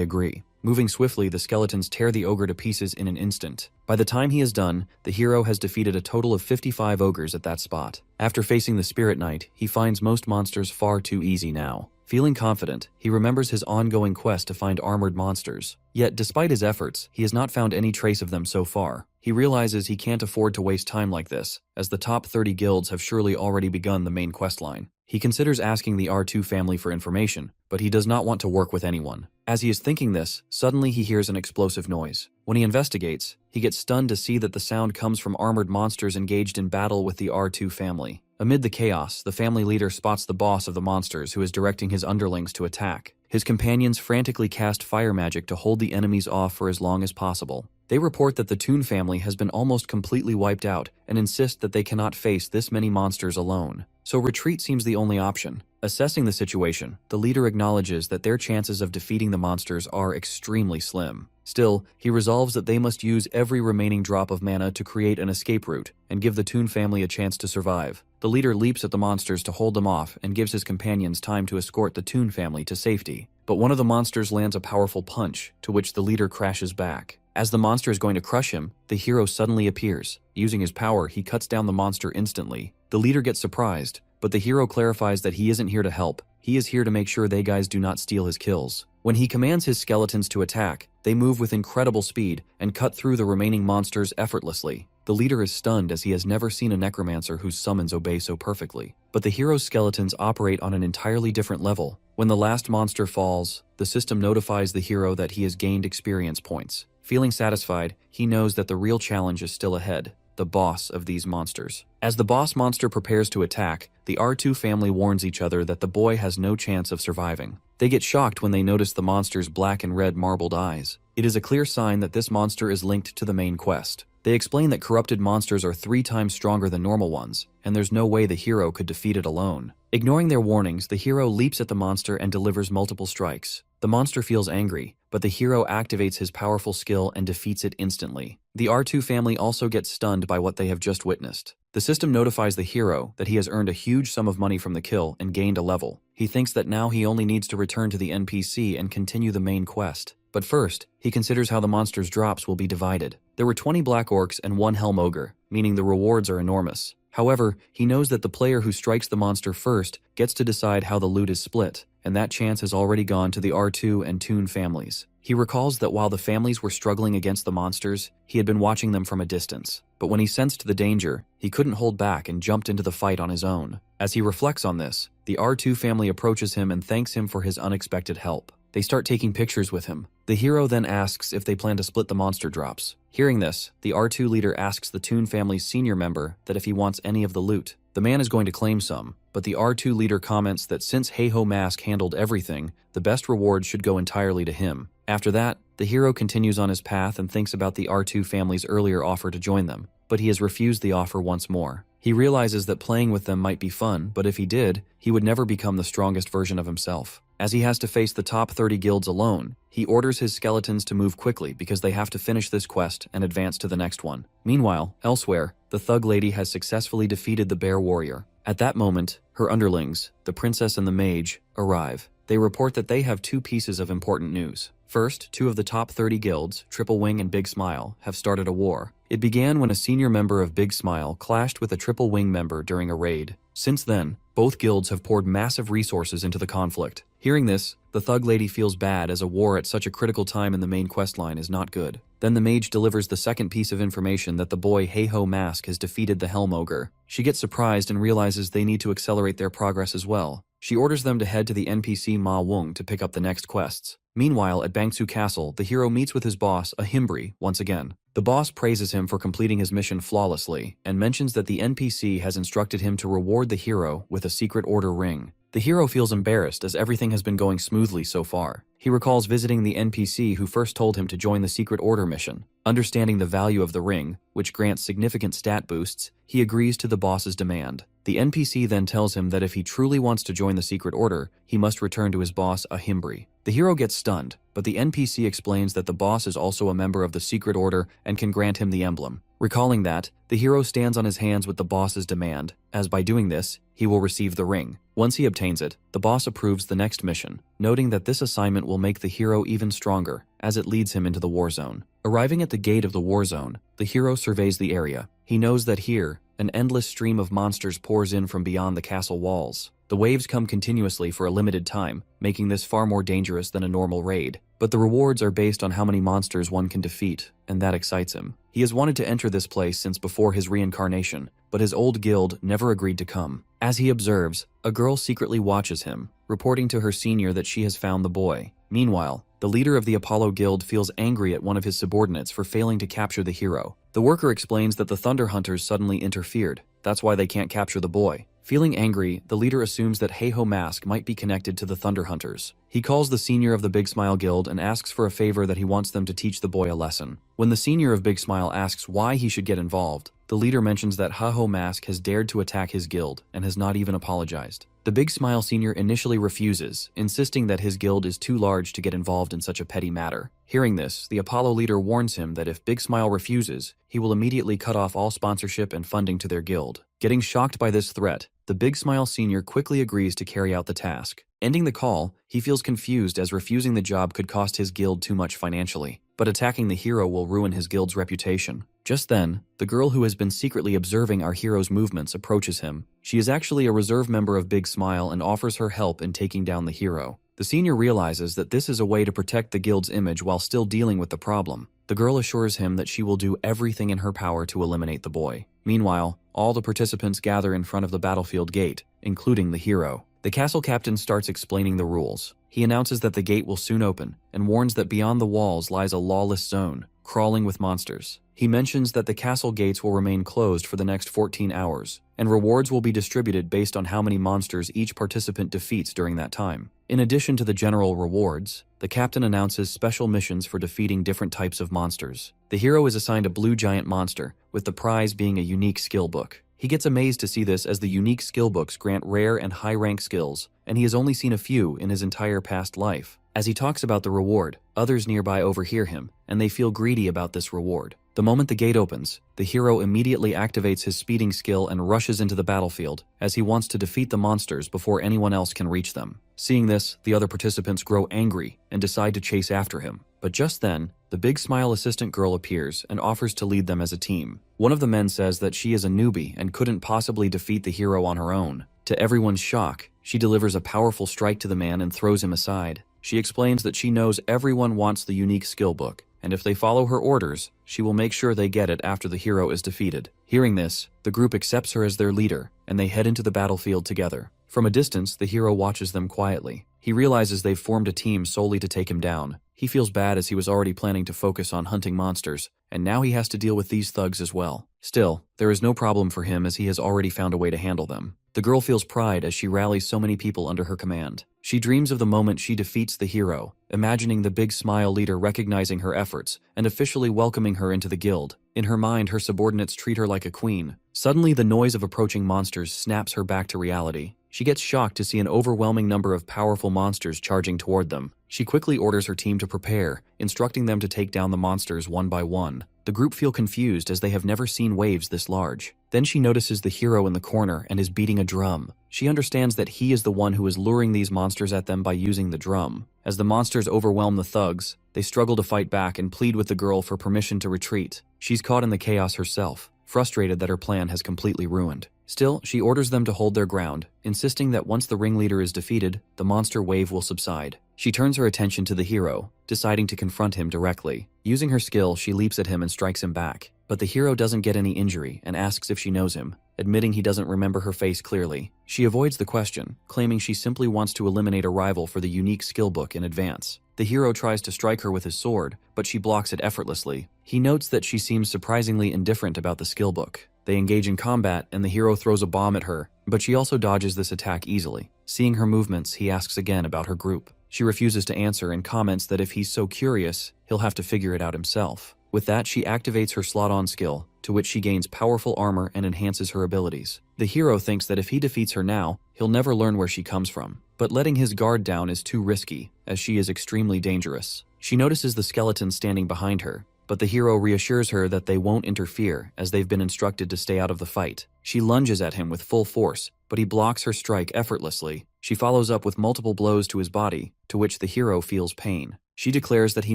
agree. Moving swiftly, the skeletons tear the ogre to pieces in an instant. By the time he is done, the hero has defeated a total of 55 ogres at that spot. After facing the Spirit Knight, he finds most monsters far too easy now. Feeling confident, he remembers his ongoing quest to find armored monsters. Yet, despite his efforts, he has not found any trace of them so far. He realizes he can't afford to waste time like this, as the top 30 guilds have surely already begun the main questline. He considers asking the R2 family for information, but he does not want to work with anyone. As he is thinking this, suddenly he hears an explosive noise. When he investigates, he gets stunned to see that the sound comes from armored monsters engaged in battle with the R2 family. Amid the chaos, the family leader spots the boss of the monsters who is directing his underlings to attack. His companions frantically cast fire magic to hold the enemies off for as long as possible. They report that the Toon family has been almost completely wiped out and insist that they cannot face this many monsters alone. So retreat seems the only option. Assessing the situation, the leader acknowledges that their chances of defeating the monsters are extremely slim. Still, he resolves that they must use every remaining drop of mana to create an escape route and give the Toon family a chance to survive. The leader leaps at the monsters to hold them off and gives his companions time to escort the Toon family to safety. But one of the monsters lands a powerful punch, to which the leader crashes back. As the monster is going to crush him, the hero suddenly appears. Using his power, he cuts down the monster instantly. The leader gets surprised, but the hero clarifies that he isn't here to help. He is here to make sure they guys do not steal his kills. When he commands his skeletons to attack, they move with incredible speed and cut through the remaining monsters effortlessly. The leader is stunned as he has never seen a necromancer whose summons obey so perfectly. But the hero's skeletons operate on an entirely different level. When the last monster falls, the system notifies the hero that he has gained experience points. Feeling satisfied, he knows that the real challenge is still ahead, the boss of these monsters. As the boss monster prepares to attack, the R2 family warns each other that the boy has no chance of surviving. They get shocked when they notice the monster's black and red marbled eyes. It is a clear sign that this monster is linked to the main quest. They explain that corrupted monsters are 3 times stronger than normal ones, and there's no way the hero could defeat it alone. Ignoring their warnings, the hero leaps at the monster and delivers multiple strikes. The monster feels angry, but the hero activates his powerful skill and defeats it instantly. The R2 family also gets stunned by what they have just witnessed. The system notifies the hero that he has earned a huge sum of money from the kill and gained a level. He thinks that now he only needs to return to the NPC and continue the main quest. But first, he considers how the monster's drops will be divided. There were 20 black orcs and 1 helm ogre, meaning the rewards are enormous. However, he knows that the player who strikes the monster first gets to decide how the loot is split, and that chance has already gone to the R2 and Toon families. He recalls that while the families were struggling against the monsters, he had been watching them from a distance. But when he sensed the danger, he couldn't hold back and jumped into the fight on his own. As he reflects on this, the R2 family approaches him and thanks him for his unexpected help. They start taking pictures with him. The hero then asks if they plan to split the monster drops. Hearing this, the R2 leader asks the Toon family's senior member that if he wants any of the loot. The man is going to claim some, but the R2 leader comments that since Heiho Mask handled everything, the best reward should go entirely to him. After that, the hero continues on his path and thinks about the R2 family's earlier offer to join them, but he has refused the offer once more. He realizes that playing with them might be fun, but if he did, he would never become the strongest version of himself. As he has to face the top 30 guilds alone, he orders his skeletons to move quickly because they have to finish this quest and advance to the next one. Meanwhile, elsewhere, the thug lady has successfully defeated the bear warrior. At that moment, her underlings, the princess and the mage, arrive. They report that they have 2 pieces of important news. First, 2 of the top 30 guilds, Triple Wing and Big Smile, have started a war. It began when a senior member of Big Smile clashed with a Triple Wing member during a raid. Since then, both guilds have poured massive resources into the conflict. Hearing this, the thug lady feels bad as a war at such a critical time in the main questline is not good. Then the mage delivers the second piece of information that the boy Heiho Mask has defeated the Helm Ogre. She gets surprised and realizes they need to accelerate their progress as well. She orders them to head to the NPC Ma Wung to pick up the next quests. Meanwhile, at Bangsu Castle, the hero meets with his boss, a Himbri, once again. The boss praises him for completing his mission flawlessly and mentions that the NPC has instructed him to reward the hero with a secret order ring. The hero feels embarrassed as everything has been going smoothly so far. He recalls visiting the NPC who first told him to join the secret order mission. Understanding the value of the ring, which grants significant stat boosts, he agrees to the boss's demand. The NPC then tells him that if he truly wants to join the secret order, he must return to his boss, a Himbri. The hero gets stunned, but the NPC explains that the boss is also a member of the secret order and can grant him the emblem. Recalling that, the hero stands on his hands with the boss's demand, as by doing this, he will receive the ring. Once he obtains it, the boss approves the next mission, noting that this assignment will make the hero even stronger, as it leads him into the war zone. Arriving at the gate of the war zone, the hero surveys the area. He knows that here, an endless stream of monsters pours in from beyond the castle walls. The waves come continuously for a limited time, making this far more dangerous than a normal raid. But the rewards are based on how many monsters one can defeat, and that excites him. He has wanted to enter this place since before his reincarnation, but his old guild never agreed to come. As he observes, a girl secretly watches him, reporting to her senior that she has found the boy. Meanwhile, the leader of the Apollo Guild feels angry at one of his subordinates for failing to capture the hero. The worker explains that the Thunder Hunters suddenly interfered. That's why they can't capture the boy. Feeling angry, the leader assumes that Heiho Mask might be connected to the Thunder Hunters. He calls the senior of the Big Smile Guild and asks for a favor that he wants them to teach the boy a lesson. When the senior of Big Smile asks why he should get involved, the leader mentions that Heiho Mask has dared to attack his guild and has not even apologized. The Big Smile senior initially refuses, insisting that his guild is too large to get involved in such a petty matter. Hearing this, the Apollo leader warns him that if Big Smile refuses, he will immediately cut off all sponsorship and funding to their guild. Getting shocked by this threat, the Big Smile senior quickly agrees to carry out the task. Ending the call, he feels confused as refusing the job could cost his guild too much financially, but attacking the hero will ruin his guild's reputation. Just then, the girl who has been secretly observing our hero's movements approaches him. She is actually a reserve member of Big Smile and offers her help in taking down the hero. The senior realizes that this is a way to protect the guild's image while still dealing with the problem. The girl assures him that she will do everything in her power to eliminate the boy. Meanwhile, all the participants gather in front of the battlefield gate, including the hero. The castle captain starts explaining the rules. He announces that the gate will soon open and warns that beyond the walls lies a lawless zone, crawling with monsters. He mentions that the castle gates will remain closed for the next 14 hours, and rewards will be distributed based on how many monsters each participant defeats during that time. In addition to the general rewards, the captain announces special missions for defeating different types of monsters. The hero is assigned a blue giant monster, with the prize being a unique skill book. He gets amazed to see this as the unique skill books grant rare and high-rank skills, and he has only seen a few in his entire past life. As he talks about the reward, others nearby overhear him, and they feel greedy about this reward. The moment the gate opens, the hero immediately activates his speeding skill and rushes into the battlefield, as he wants to defeat the monsters before anyone else can reach them. Seeing this, the other participants grow angry and decide to chase after him. But just then, the Big Smile assistant girl appears and offers to lead them as a team. One of the men says that she is a newbie and couldn't possibly defeat the hero on her own. To everyone's shock, she delivers a powerful strike to the man and throws him aside. She explains that she knows everyone wants the unique skill book, and if they follow her orders, she will make sure they get it after the hero is defeated. Hearing this, the group accepts her as their leader, and they head into the battlefield together. From a distance, the hero watches them quietly. He realizes they've formed a team solely to take him down. He feels bad as he was already planning to focus on hunting monsters, and now he has to deal with these thugs as well. Still, there is no problem for him as he has already found a way to handle them. The girl feels pride as she rallies so many people under her command. She dreams of the moment she defeats the hero, imagining the Big Smile leader recognizing her efforts and officially welcoming her into the guild. In her mind, her subordinates treat her like a queen. Suddenly, the noise of approaching monsters snaps her back to reality. She gets shocked to see an overwhelming number of powerful monsters charging toward them. She quickly orders her team to prepare, instructing them to take down the monsters one by one. The group feel confused as they have never seen waves this large. Then she notices the hero in the corner and is beating a drum. She understands that he is the one who is luring these monsters at them by using the drum. As the monsters overwhelm the thugs, they struggle to fight back and plead with the girl for permission to retreat. She's caught in the chaos herself. frustrated that her plan has completely ruined. Still, she orders them to hold their ground, insisting that once the ringleader is defeated, the monster wave will subside. She turns her attention to the hero, deciding to confront him directly. Using her skill, she leaps at him and strikes him back. But the hero doesn't get any injury and asks if she knows him, admitting he doesn't remember her face clearly. She avoids the question, claiming she simply wants to eliminate a rival for the unique skill book in advance. The hero tries to strike her with his sword, but she blocks it effortlessly. He notes that she seems surprisingly indifferent about the skill book. They engage in combat, and the hero throws a bomb at her, but she also dodges this attack easily. Seeing her movements, he asks again about her group. She refuses to answer and comments that if he's so curious, he'll have to figure it out himself. With that, she activates her slot-on skill, to which she gains powerful armor and enhances her abilities. The hero thinks that if he defeats her now, he'll never learn where she comes from. But letting his guard down is too risky, as she is extremely dangerous. She notices the skeleton standing behind her, but the hero reassures her that they won't interfere as they've been instructed to stay out of the fight. She lunges at him with full force, but he blocks her strike effortlessly. She follows up with multiple blows to his body, to which the hero feels pain. She declares that he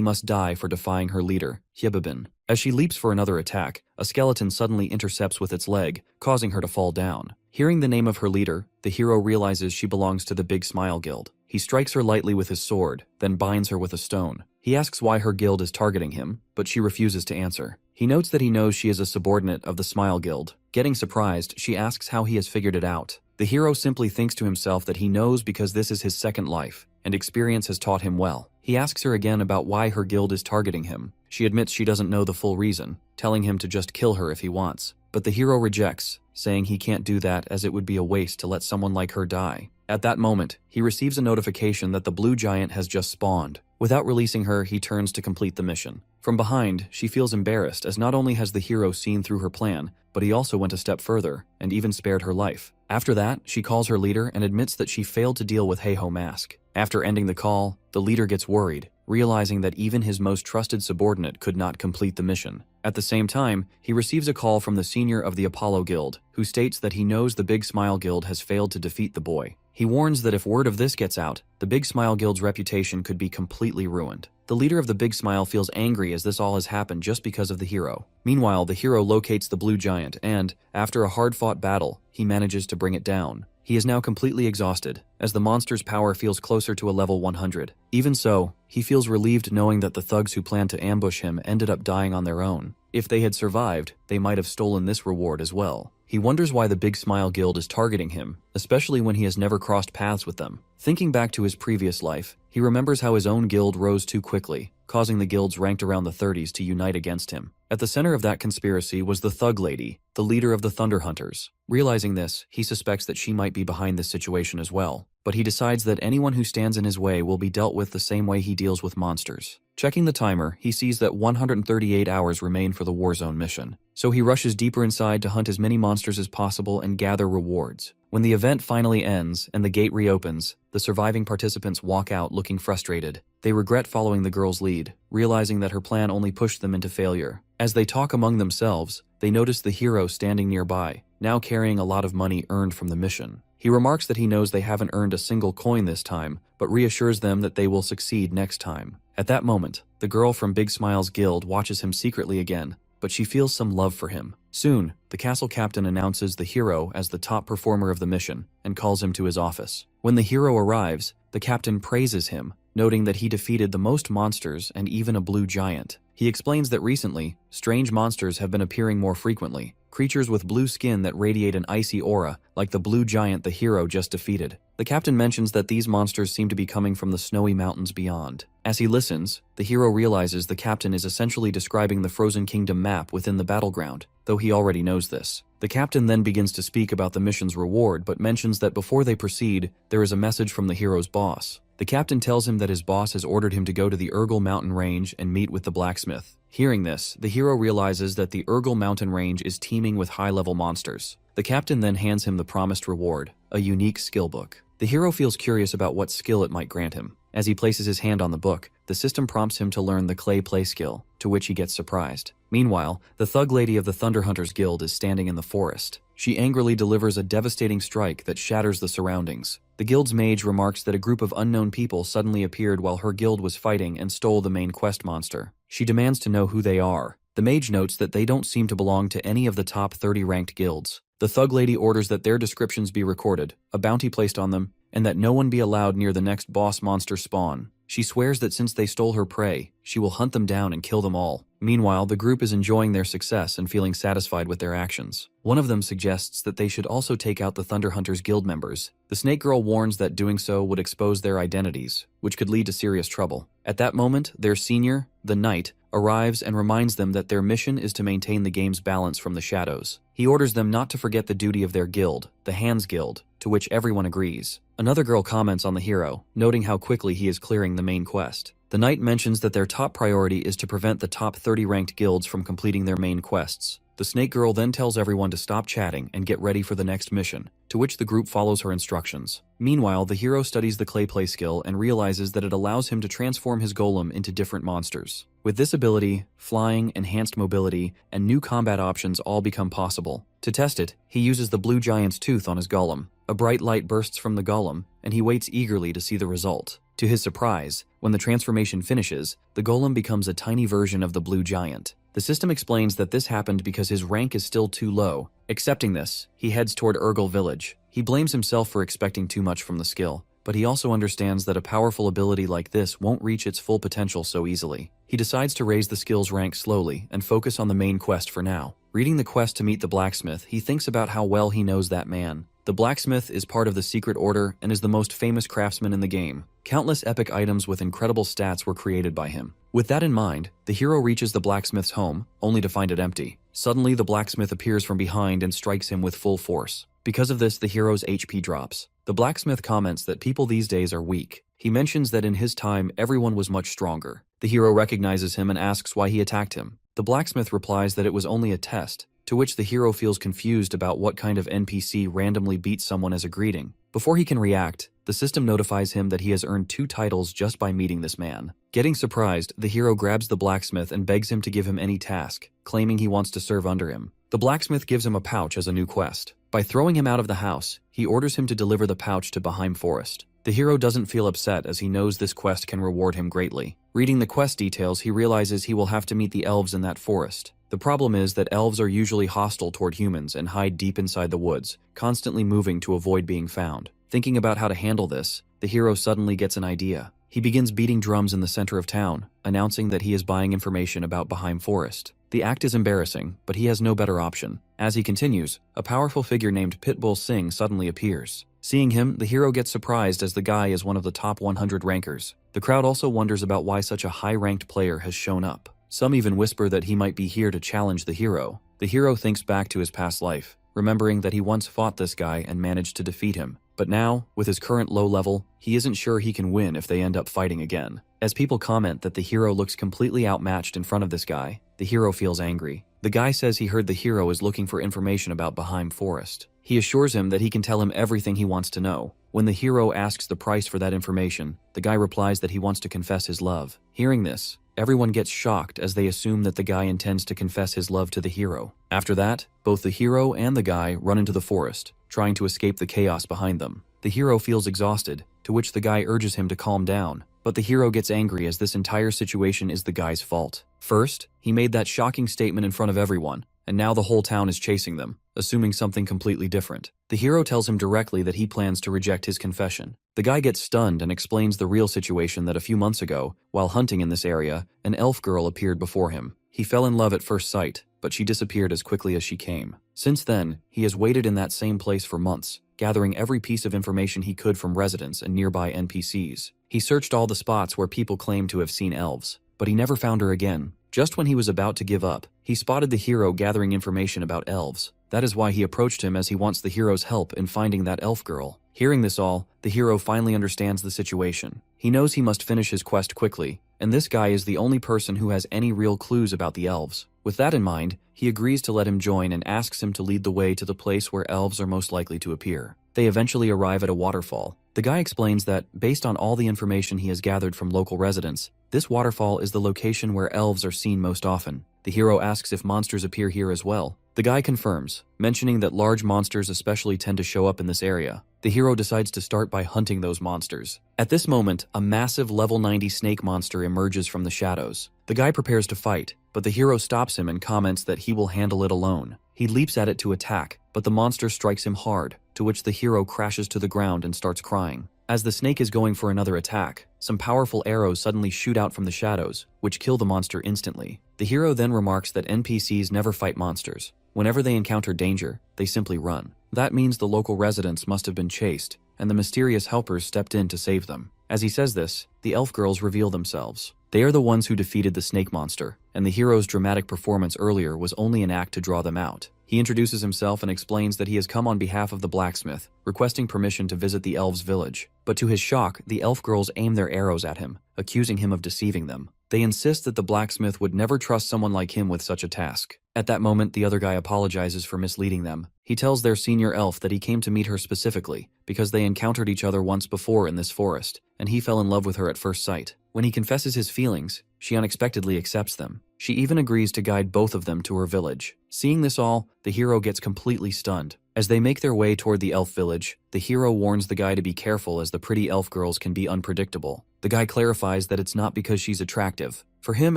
must die for defying her leader, Hyebibin. As she leaps for another attack, a skeleton suddenly intercepts with its leg, causing her to fall down. Hearing the name of her leader, the hero realizes she belongs to the Big Smile Guild. He strikes her lightly with his sword, then binds her with a stone. He asks why her guild is targeting him, but she refuses to answer. He notes that he knows she is a subordinate of the Smile Guild. Getting surprised, she asks how he has figured it out. The hero simply thinks to himself that he knows because this is his second life, and experience has taught him well. He asks her again about why her guild is targeting him. She admits she doesn't know the full reason, telling him to just kill her if he wants. But the hero rejects, saying he can't do that as it would be a waste to let someone like her die. At that moment, he receives a notification that the blue giant has just spawned. Without releasing her, he turns to complete the mission. From behind, she feels embarrassed as not only has the hero seen through her plan, but he also went a step further and even spared her life. After that, she calls her leader and admits that she failed to deal with Heiho Mask. After ending the call, the leader gets worried, realizing that even his most trusted subordinate could not complete the mission. At the same time, he receives a call from the senior of the Apollo Guild, who states that he knows the Big Smile Guild has failed to defeat the boy. He warns that if word of this gets out, the Big Smile Guild's reputation could be completely ruined. The leader of the Big Smile feels angry as this all has happened just because of the hero. Meanwhile, the hero locates the blue giant and, after a hard-fought battle, he manages to bring it down. He is now completely exhausted, as the monster's power feels closer to a level 100. Even so, he feels relieved knowing that the thugs who planned to ambush him ended up dying on their own. If they had survived, they might have stolen this reward as well. He wonders why the Big Smile Guild is targeting him, especially when he has never crossed paths with them. Thinking back to his previous life, he remembers how his own guild rose too quickly, causing the guilds ranked around the 30s to unite against him. At the center of that conspiracy was the Thug Lady, the leader of the Thunder Hunters. Realizing this, he suspects that she might be behind this situation as well, but he decides that anyone who stands in his way will be dealt with the same way he deals with monsters. Checking the timer, he sees that 138 hours remain for the Warzone mission, so he rushes deeper inside to hunt as many monsters as possible and gather rewards. When the event finally ends and the gate reopens, the surviving participants walk out looking frustrated. They regret following the girl's lead, realizing that her plan only pushed them into failure. As they talk among themselves, they notice the hero standing nearby, now carrying a lot of money earned from the mission. He remarks that he knows they haven't earned a single coin this time, but reassures them that they will succeed next time. At that moment, the girl from Big Smile's guild watches him secretly again, but she feels some love for him. Soon, the castle captain announces the hero as the top performer of the mission and calls him to his office. When the hero arrives, the captain praises him, noting that he defeated the most monsters and even a blue giant. He explains that recently, strange monsters have been appearing more frequently, creatures with blue skin that radiate an icy aura, like the blue giant the hero just defeated. The captain mentions that these monsters seem to be coming from the snowy mountains beyond. As he listens, the hero realizes the captain is essentially describing the Frozen Kingdom map within the battleground, though he already knows this. The captain then begins to speak about the mission's reward, but mentions that before they proceed, there is a message from the hero's boss. The captain tells him that his boss has ordered him to go to the Urgel mountain range and meet with the blacksmith. Hearing this, the hero realizes that the Urgel mountain range is teeming with high-level monsters. The captain then hands him the promised reward, a unique skill book. The hero feels curious about what skill it might grant him. As he places his hand on the book, the system prompts him to learn the clay play skill, to which he gets surprised. Meanwhile, the thug lady of the Thunder Hunters Guild is standing in the forest. She angrily delivers a devastating strike that shatters the surroundings. The guild's mage remarks that a group of unknown people suddenly appeared while her guild was fighting and stole the main quest monster. She demands to know who they are. The mage notes that they don't seem to belong to any of the top 30 ranked guilds. The thug lady orders that their descriptions be recorded, a bounty placed on them, and that no one be allowed near the next boss monster spawn. She swears that since they stole her prey, she will hunt them down and kill them all. Meanwhile, the group is enjoying their success and feeling satisfied with their actions. One of them suggests that they should also take out the Thunder Hunters guild members. The Snake Girl warns that doing so would expose their identities, which could lead to serious trouble. At that moment, their senior, the Knight, arrives and reminds them that their mission is to maintain the game's balance from the shadows. He orders them not to forget the duty of their guild, the Hands Guild, to which everyone agrees. Another girl comments on the hero, noting how quickly he is clearing the main quest. The Knight mentions that their top priority is to prevent the top 30 ranked guilds from completing their main quests. The Snake Girl then tells everyone to stop chatting and get ready for the next mission, to which the group follows her instructions. Meanwhile, the hero studies the clay play skill and realizes that it allows him to transform his golem into different monsters. With this ability, flying, enhanced mobility, and new combat options all become possible. To test it, he uses the blue giant's tooth on his golem. A bright light bursts from the golem, and he waits eagerly to see the result. To his surprise, when the transformation finishes, the golem becomes a tiny version of the blue giant. The system explains that this happened because his rank is still too low. Accepting this, he heads toward Urgle village. He blames himself for expecting too much from the skill, but he also understands that a powerful ability like this won't reach its full potential so easily. He decides to raise the skill's rank slowly and focus on the main quest for now. Reading the quest to meet the blacksmith, he thinks about how well he knows that man. The blacksmith is part of the secret order and is the most famous craftsman in the game. Countless epic items with incredible stats were created by him. With that in mind, the hero reaches the blacksmith's home, only to find it empty. Suddenly, the blacksmith appears from behind and strikes him with full force. Because of this, the hero's HP drops. The blacksmith comments that people these days are weak. He mentions that in his time, everyone was much stronger. The hero recognizes him and asks why he attacked him. The blacksmith replies that it was only a test, to which the hero feels confused about what kind of NPC randomly beats someone as a greeting. Before he can react, the system notifies him that he has earned 2 titles just by meeting this man. Getting surprised, the hero grabs the blacksmith and begs him to give him any task, claiming he wants to serve under him. The blacksmith gives him a pouch as a new quest. By throwing him out of the house, he orders him to deliver the pouch to Beheim Forest. The hero doesn't feel upset as he knows this quest can reward him greatly. Reading the quest details, he realizes he will have to meet the elves in that forest. The problem is that elves are usually hostile toward humans and hide deep inside the woods, constantly moving to avoid being found. Thinking about how to handle this, the hero suddenly gets an idea. He begins beating drums in the center of town, announcing that he is buying information about Beheim Forest. The act is embarrassing, but he has no better option. As he continues, a powerful figure named Pitbull Singh suddenly appears. Seeing him, the hero gets surprised as the guy is one of the top 100 rankers. The crowd also wonders about why such a high-ranked player has shown up. Some even whisper that he might be here to challenge the hero. The hero thinks back to his past life, remembering that he once fought this guy and managed to defeat him. But now, with his current low level, he isn't sure he can win if they end up fighting again. As people comment that the hero looks completely outmatched in front of this guy, the hero feels angry. The guy says he heard the hero is looking for information about Beheim Forest. He assures him that he can tell him everything he wants to know. When the hero asks the price for that information, the guy replies that he wants to confess his love. Hearing this, everyone gets shocked as they assume that the guy intends to confess his love to the hero. After that, both the hero and the guy run into the forest, trying to escape the chaos behind them. The hero feels exhausted, to which the guy urges him to calm down. But the hero gets angry as this entire situation is the guy's fault. First, he made that shocking statement in front of everyone, and now the whole town is chasing them, assuming something completely different. The hero tells him directly that he plans to reject his confession. The guy gets stunned and explains the real situation that a few months ago, while hunting in this area, an elf girl appeared before him. He fell in love at first sight, but she disappeared as quickly as she came. Since then, he has waited in that same place for months, gathering every piece of information he could from residents and nearby NPCs. He searched all the spots where people claimed to have seen elves, but he never found her again. Just when he was about to give up, he spotted the hero gathering information about elves. That is why he approached him, as he wants the hero's help in finding that elf girl. Hearing this all, the hero finally understands the situation. He knows he must finish his quest quickly, and this guy is the only person who has any real clues about the elves. With that in mind, he agrees to let him join and asks him to lead the way to the place where elves are most likely to appear. They eventually arrive at a waterfall. The guy explains that, based on all the information he has gathered from local residents, this waterfall is the location where elves are seen most often. The The hero asks if monsters appear here as well. The guy confirms, mentioning that large monsters especially tend to show up in this area. The hero decides to start by hunting those monsters. At this moment, a massive level 90 snake monster emerges from the shadows. The guy prepares to fight, but the hero stops him and comments that he will handle it alone. He leaps at it to attack, but the monster strikes him hard, to which the hero crashes to the ground and starts crying. As the snake is going for another attack, some powerful arrows suddenly shoot out from the shadows, which kill the monster instantly. The hero then remarks that NPCs never fight monsters. Whenever they encounter danger, they simply run. That means the local residents must have been chased, and the mysterious helpers stepped in to save them. As he says this, the elf girls reveal themselves. They are the ones who defeated the snake monster, and the hero's dramatic performance earlier was only an act to draw them out. He introduces himself and explains that he has come on behalf of the blacksmith, requesting permission to visit the elves' village. But to his shock, the elf girls aim their arrows at him, accusing him of deceiving them. They insist that the blacksmith would never trust someone like him with such a task. At that moment, the other guy apologizes for misleading them. He tells their senior elf that he came to meet her specifically because they encountered each other once before in this forest, and he fell in love with her at first sight. When he confesses his feelings, she unexpectedly accepts them. She even agrees to guide both of them to her village. Seeing this all, the hero gets completely stunned. As they make their way toward the elf village, the hero warns the guy to be careful as the pretty elf girls can be unpredictable. The guy clarifies that it's not because she's attractive. For him,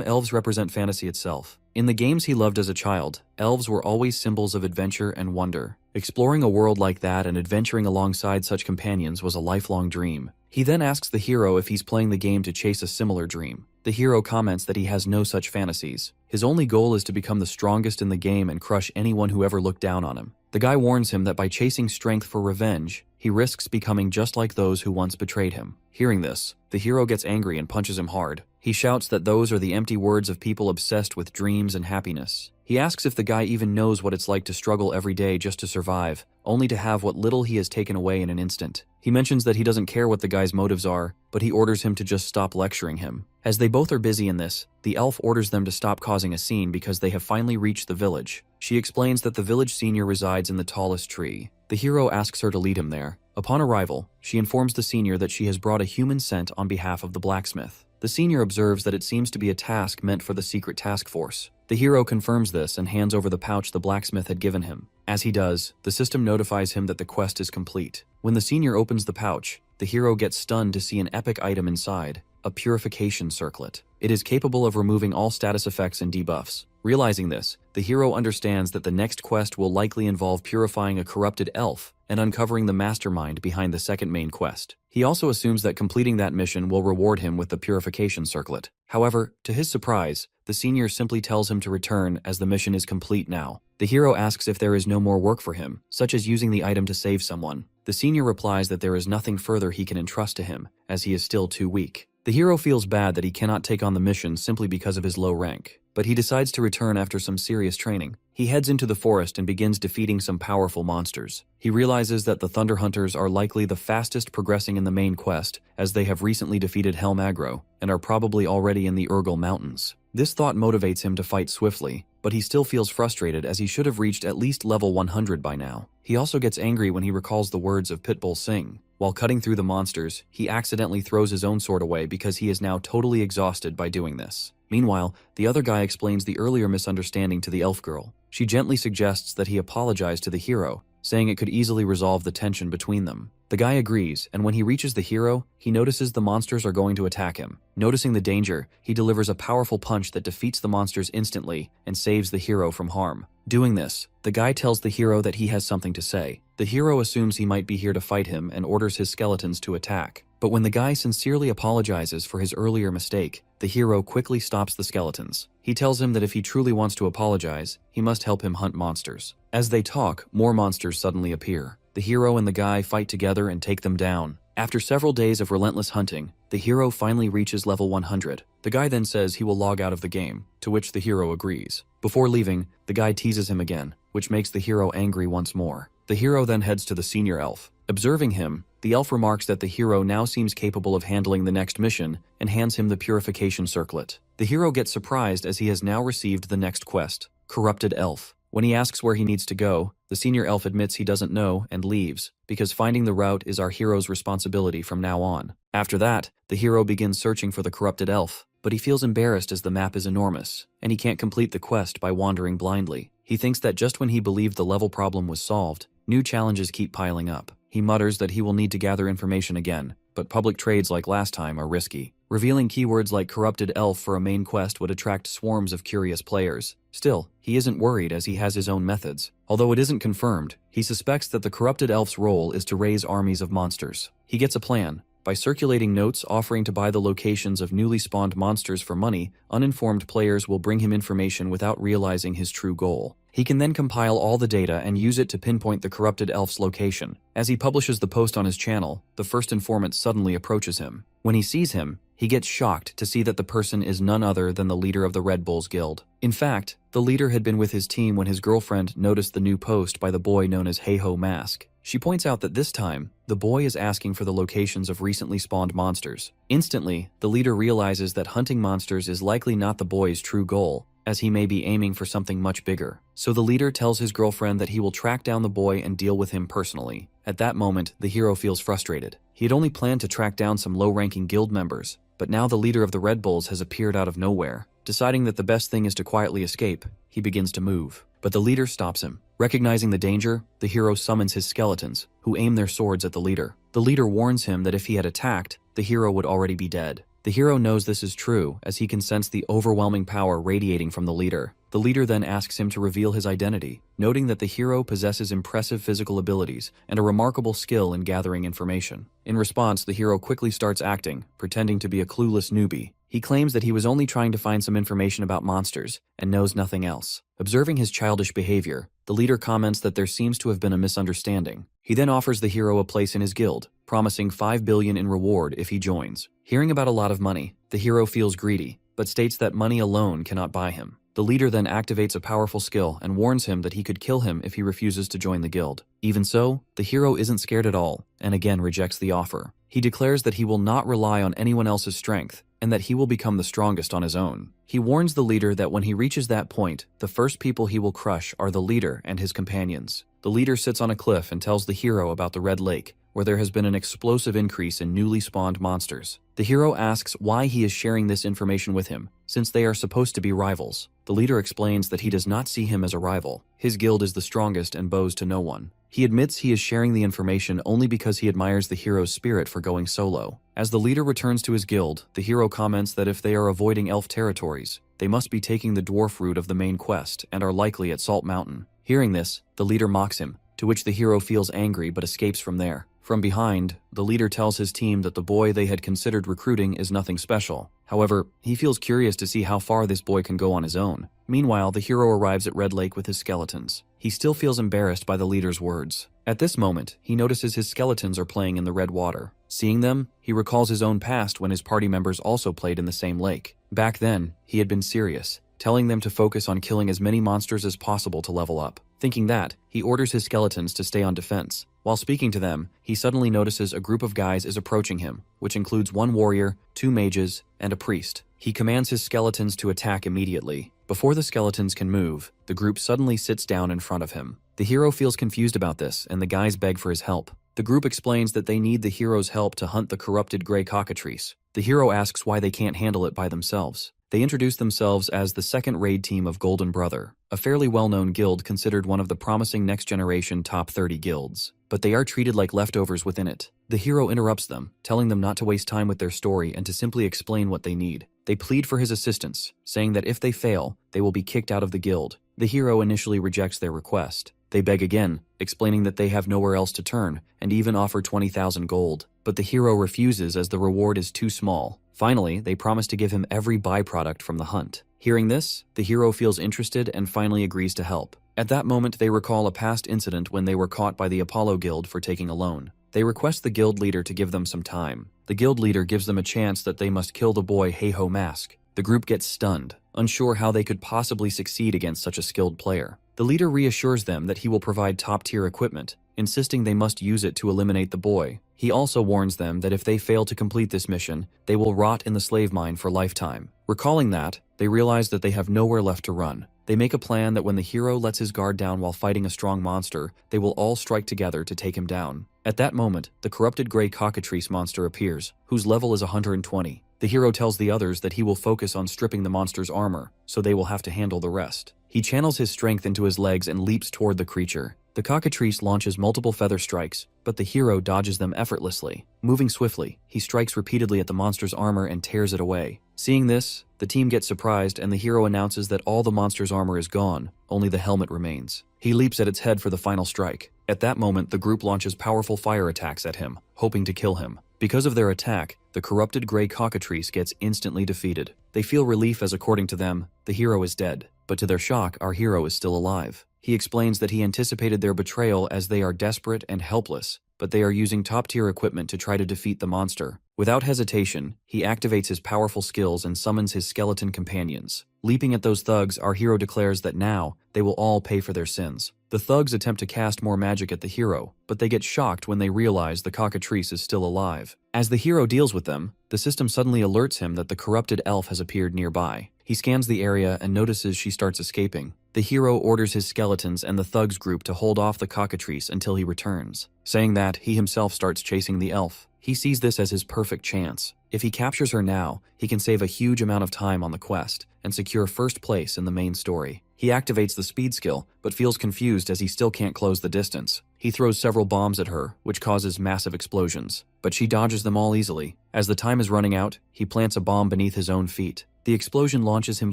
elves represent fantasy itself. In the games he loved as a child, elves were always symbols of adventure and wonder. Exploring a world like that and adventuring alongside such companions was a lifelong dream. He then asks the hero if he's playing the game to chase a similar dream. The hero comments that he has no such fantasies. His only goal is to become the strongest in the game and crush anyone who ever looked down on him. The guy warns him that by chasing strength for revenge, he risks becoming just like those who once betrayed him. Hearing this, the hero gets angry and punches him hard. He shouts that those are the empty words of people obsessed with dreams and happiness. He asks if the guy even knows what it's like to struggle every day just to survive, only to have what little he has taken away in an instant. He mentions that he doesn't care what the guy's motives are, but he orders him to just stop lecturing him. As they both are busy in this, the elf orders them to stop causing a scene because they have finally reached the village. She explains that the village senior resides in the tallest tree. The hero asks her to lead him there. Upon arrival, she informs the senior that she has brought a human scent on behalf of the blacksmith. The senior observes that it seems to be a task meant for the secret task force. The hero confirms this and hands over the pouch the blacksmith had given him. As he does, the system notifies him that the quest is complete. When the senior opens the pouch, the hero gets stunned to see an epic item inside, a purification circlet. It is capable of removing all status effects and debuffs. Realizing this, the hero understands that the next quest will likely involve purifying a corrupted elf and uncovering the mastermind behind the second main quest. He also assumes that completing that mission will reward him with the purification circlet. However, to his surprise, the senior simply tells him to return as the mission is complete now. The hero asks if there is no more work for him, such as using the item to save someone. The senior replies that there is nothing further he can entrust to him, as he is still too weak. The hero feels bad that he cannot take on the mission simply because of his low rank, but he decides to return after some serious training. He heads into the forest and begins defeating some powerful monsters. He realizes that the Thunder Hunters are likely the fastest progressing in the main quest, as they have recently defeated Helm Aggro and are probably already in the Urgel Mountains. This thought motivates him to fight swiftly, but he still feels frustrated as he should have reached at least level 100 by now. He also gets angry when he recalls the words of Pitbull Singh. While cutting through the monsters, he accidentally throws his own sword away because he is now totally exhausted by doing this. Meanwhile, the other guy explains the earlier misunderstanding to the elf girl. She gently suggests that he apologize to the hero, saying it could easily resolve the tension between them. The guy agrees, and when he reaches the hero, he notices the monsters are going to attack him. Noticing the danger, he delivers a powerful punch that defeats the monsters instantly and saves the hero from harm. Doing this, the guy tells the hero that he has something to say. The hero assumes he might be here to fight him and orders his skeletons to attack. But when the guy sincerely apologizes for his earlier mistake, the hero quickly stops the skeletons. He tells him that if he truly wants to apologize, he must help him hunt monsters. As they talk, more monsters suddenly appear. The hero and the guy fight together and take them down. After several days of relentless hunting, the hero finally reaches level 100. The guy then says he will log out of the game, to which the hero agrees. Before leaving, the guy teases him again, which makes the hero angry once more. The hero then heads to the senior elf. Observing him, the elf remarks that the hero now seems capable of handling the next mission and hands him the purification circlet. The hero gets surprised as he has now received the next quest, Corrupted Elf. When he asks where he needs to go, The senior elf admits he doesn't know and leaves, because finding the route is our hero's responsibility from now on. After that, the hero begins searching for the corrupted elf, but he feels embarrassed as the map is enormous, and he can't complete the quest by wandering blindly. He thinks that just when he believed the level problem was solved, new challenges keep piling up. He mutters that he will need to gather information again, but public trades like last time are risky. Revealing keywords like corrupted elf for a main quest would attract swarms of curious players. Still, he isn't worried as he has his own methods. Although it isn't confirmed, he suspects that the corrupted elf's role is to raise armies of monsters. He gets a plan. By circulating notes offering to buy the locations of newly spawned monsters for money, uninformed players will bring him information without realizing his true goal. He can then compile all the data and use it to pinpoint the corrupted elf's location. As he publishes the post on his channel, the first informant suddenly approaches him. When he sees him, he gets shocked to see that the person is none other than the leader of the Red Bulls Guild. In fact, the leader had been with his team when his girlfriend noticed the new post by the boy known as Heiho Mask. She points out that this time, the boy is asking for the locations of recently spawned monsters. Instantly, the leader realizes that hunting monsters is likely not the boy's true goal, as he may be aiming for something much bigger. So the leader tells his girlfriend that he will track down the boy and deal with him personally. At that moment, the hero feels frustrated. He had only planned to track down some low-ranking guild members, but now the leader of the Red Bulls has appeared out of nowhere. Deciding that the best thing is to quietly escape, he begins to move. But the leader stops him. Recognizing the danger, the hero summons his skeletons, who aim their swords at the leader. The leader warns him that if he had attacked, the hero would already be dead. The hero knows this is true, as he can sense the overwhelming power radiating from the leader. The leader then asks him to reveal his identity, noting that the hero possesses impressive physical abilities and a remarkable skill in gathering information. In response, the hero quickly starts acting, pretending to be a clueless newbie. He claims that he was only trying to find some information about monsters and knows nothing else. Observing his childish behavior, the leader comments that there seems to have been a misunderstanding. He then offers the hero a place in his guild, promising 5 billion in reward if he joins. Hearing about a lot of money, the hero feels greedy, but states that money alone cannot buy him. The leader then activates a powerful skill and warns him that he could kill him if he refuses to join the guild. Even so, the hero isn't scared at all, and again rejects the offer. He declares that he will not rely on anyone else's strength, and that he will become the strongest on his own. He warns the leader that when he reaches that point, the first people he will crush are the leader and his companions. The leader sits on a cliff and tells the hero about the Red Lake, where there has been an explosive increase in newly spawned monsters. The hero asks why he is sharing this information with him, since they are supposed to be rivals. The leader explains that he does not see him as a rival. His guild is the strongest and bows to no one. He admits he is sharing the information only because he admires the hero's spirit for going solo. As the leader returns to his guild, the hero comments that if they are avoiding elf territories, they must be taking the dwarf route of the main quest and are likely at Salt Mountain. Hearing this, the leader mocks him, to which the hero feels angry but escapes from there. From behind, the leader tells his team that the boy they had considered recruiting is nothing special. However, he feels curious to see how far this boy can go on his own. Meanwhile, the hero arrives at Red Lake with his skeletons. He still feels embarrassed by the leader's words. At this moment, he notices his skeletons are playing in the red water. Seeing them, he recalls his own past when his party members also played in the same lake. Back then, he had been serious, telling them to focus on killing as many monsters as possible to level up. Thinking that, he orders his skeletons to stay on defense. While speaking to them, he suddenly notices a group of guys is approaching him, which includes 1 warrior, 2 mages, and a priest. He commands his skeletons to attack immediately. Before the skeletons can move, the group suddenly sits down in front of him. The hero feels confused about this, and the guys beg for his help. The group explains that they need the hero's help to hunt the corrupted gray cockatrice. The hero asks why they can't handle it by themselves. They introduce themselves as the second raid team of Golden Brother, a fairly well-known guild considered one of the promising next-generation top 30 guilds. But they are treated like leftovers within it. The hero interrupts them, telling them not to waste time with their story and to simply explain what they need. They plead for his assistance, saying that if they fail, they will be kicked out of the guild. The hero initially rejects their request. They beg again, explaining that they have nowhere else to turn, and even offer 20,000 gold. But the hero refuses as the reward is too small. Finally, they promise to give him every byproduct from the hunt. Hearing this, the hero feels interested and finally agrees to help. At that moment, they recall a past incident when they were caught by the Apollo Guild for taking a loan. They request the guild leader to give them some time. The guild leader gives them a chance that they must kill the boy Heiho Mask. The group gets stunned, unsure how they could possibly succeed against such a skilled player. The leader reassures them that he will provide top-tier equipment, insisting they must use it to eliminate the boy. He also warns them that if they fail to complete this mission, they will rot in the slave mine for lifetime. Recalling that, they realize that they have nowhere left to run. They make a plan that when the hero lets his guard down while fighting a strong monster, they will all strike together to take him down. At that moment, the corrupted gray cockatrice monster appears, whose level is 120. The hero tells the others that he will focus on stripping the monster's armor, so they will have to handle the rest. He channels his strength into his legs and leaps toward the creature. The cockatrice launches multiple feather strikes, but the hero dodges them effortlessly. Moving swiftly, he strikes repeatedly at the monster's armor and tears it away. Seeing this, the team gets surprised and the hero announces that all the monster's armor is gone, only the helmet remains. He leaps at its head for the final strike. At that moment, the group launches powerful fire attacks at him, hoping to kill him. Because of their attack, the corrupted gray cockatrice gets instantly defeated. They feel relief as, according to them, the hero is dead. But to their shock, our hero is still alive. He explains that he anticipated their betrayal as they are desperate and helpless, but they are using top-tier equipment to try to defeat the monster. Without hesitation, he activates his powerful skills and summons his skeleton companions. Leaping at those thugs, our hero declares that now, they will all pay for their sins. The thugs attempt to cast more magic at the hero, but they get shocked when they realize the cockatrice is still alive. As the hero deals with them, the system suddenly alerts him that the corrupted elf has appeared nearby. He scans the area and notices she starts escaping. The hero orders his skeletons and the thugs group to hold off the cockatrice until he returns. Saying that, he himself starts chasing the elf. He sees this as his perfect chance. If he captures her now, he can save a huge amount of time on the quest and secure first place in the main story. He activates the speed skill, but feels confused as he still can't close the distance. He throws several bombs at her, which causes massive explosions, but she dodges them all easily. As the time is running out, he plants a bomb beneath his own feet. The explosion launches him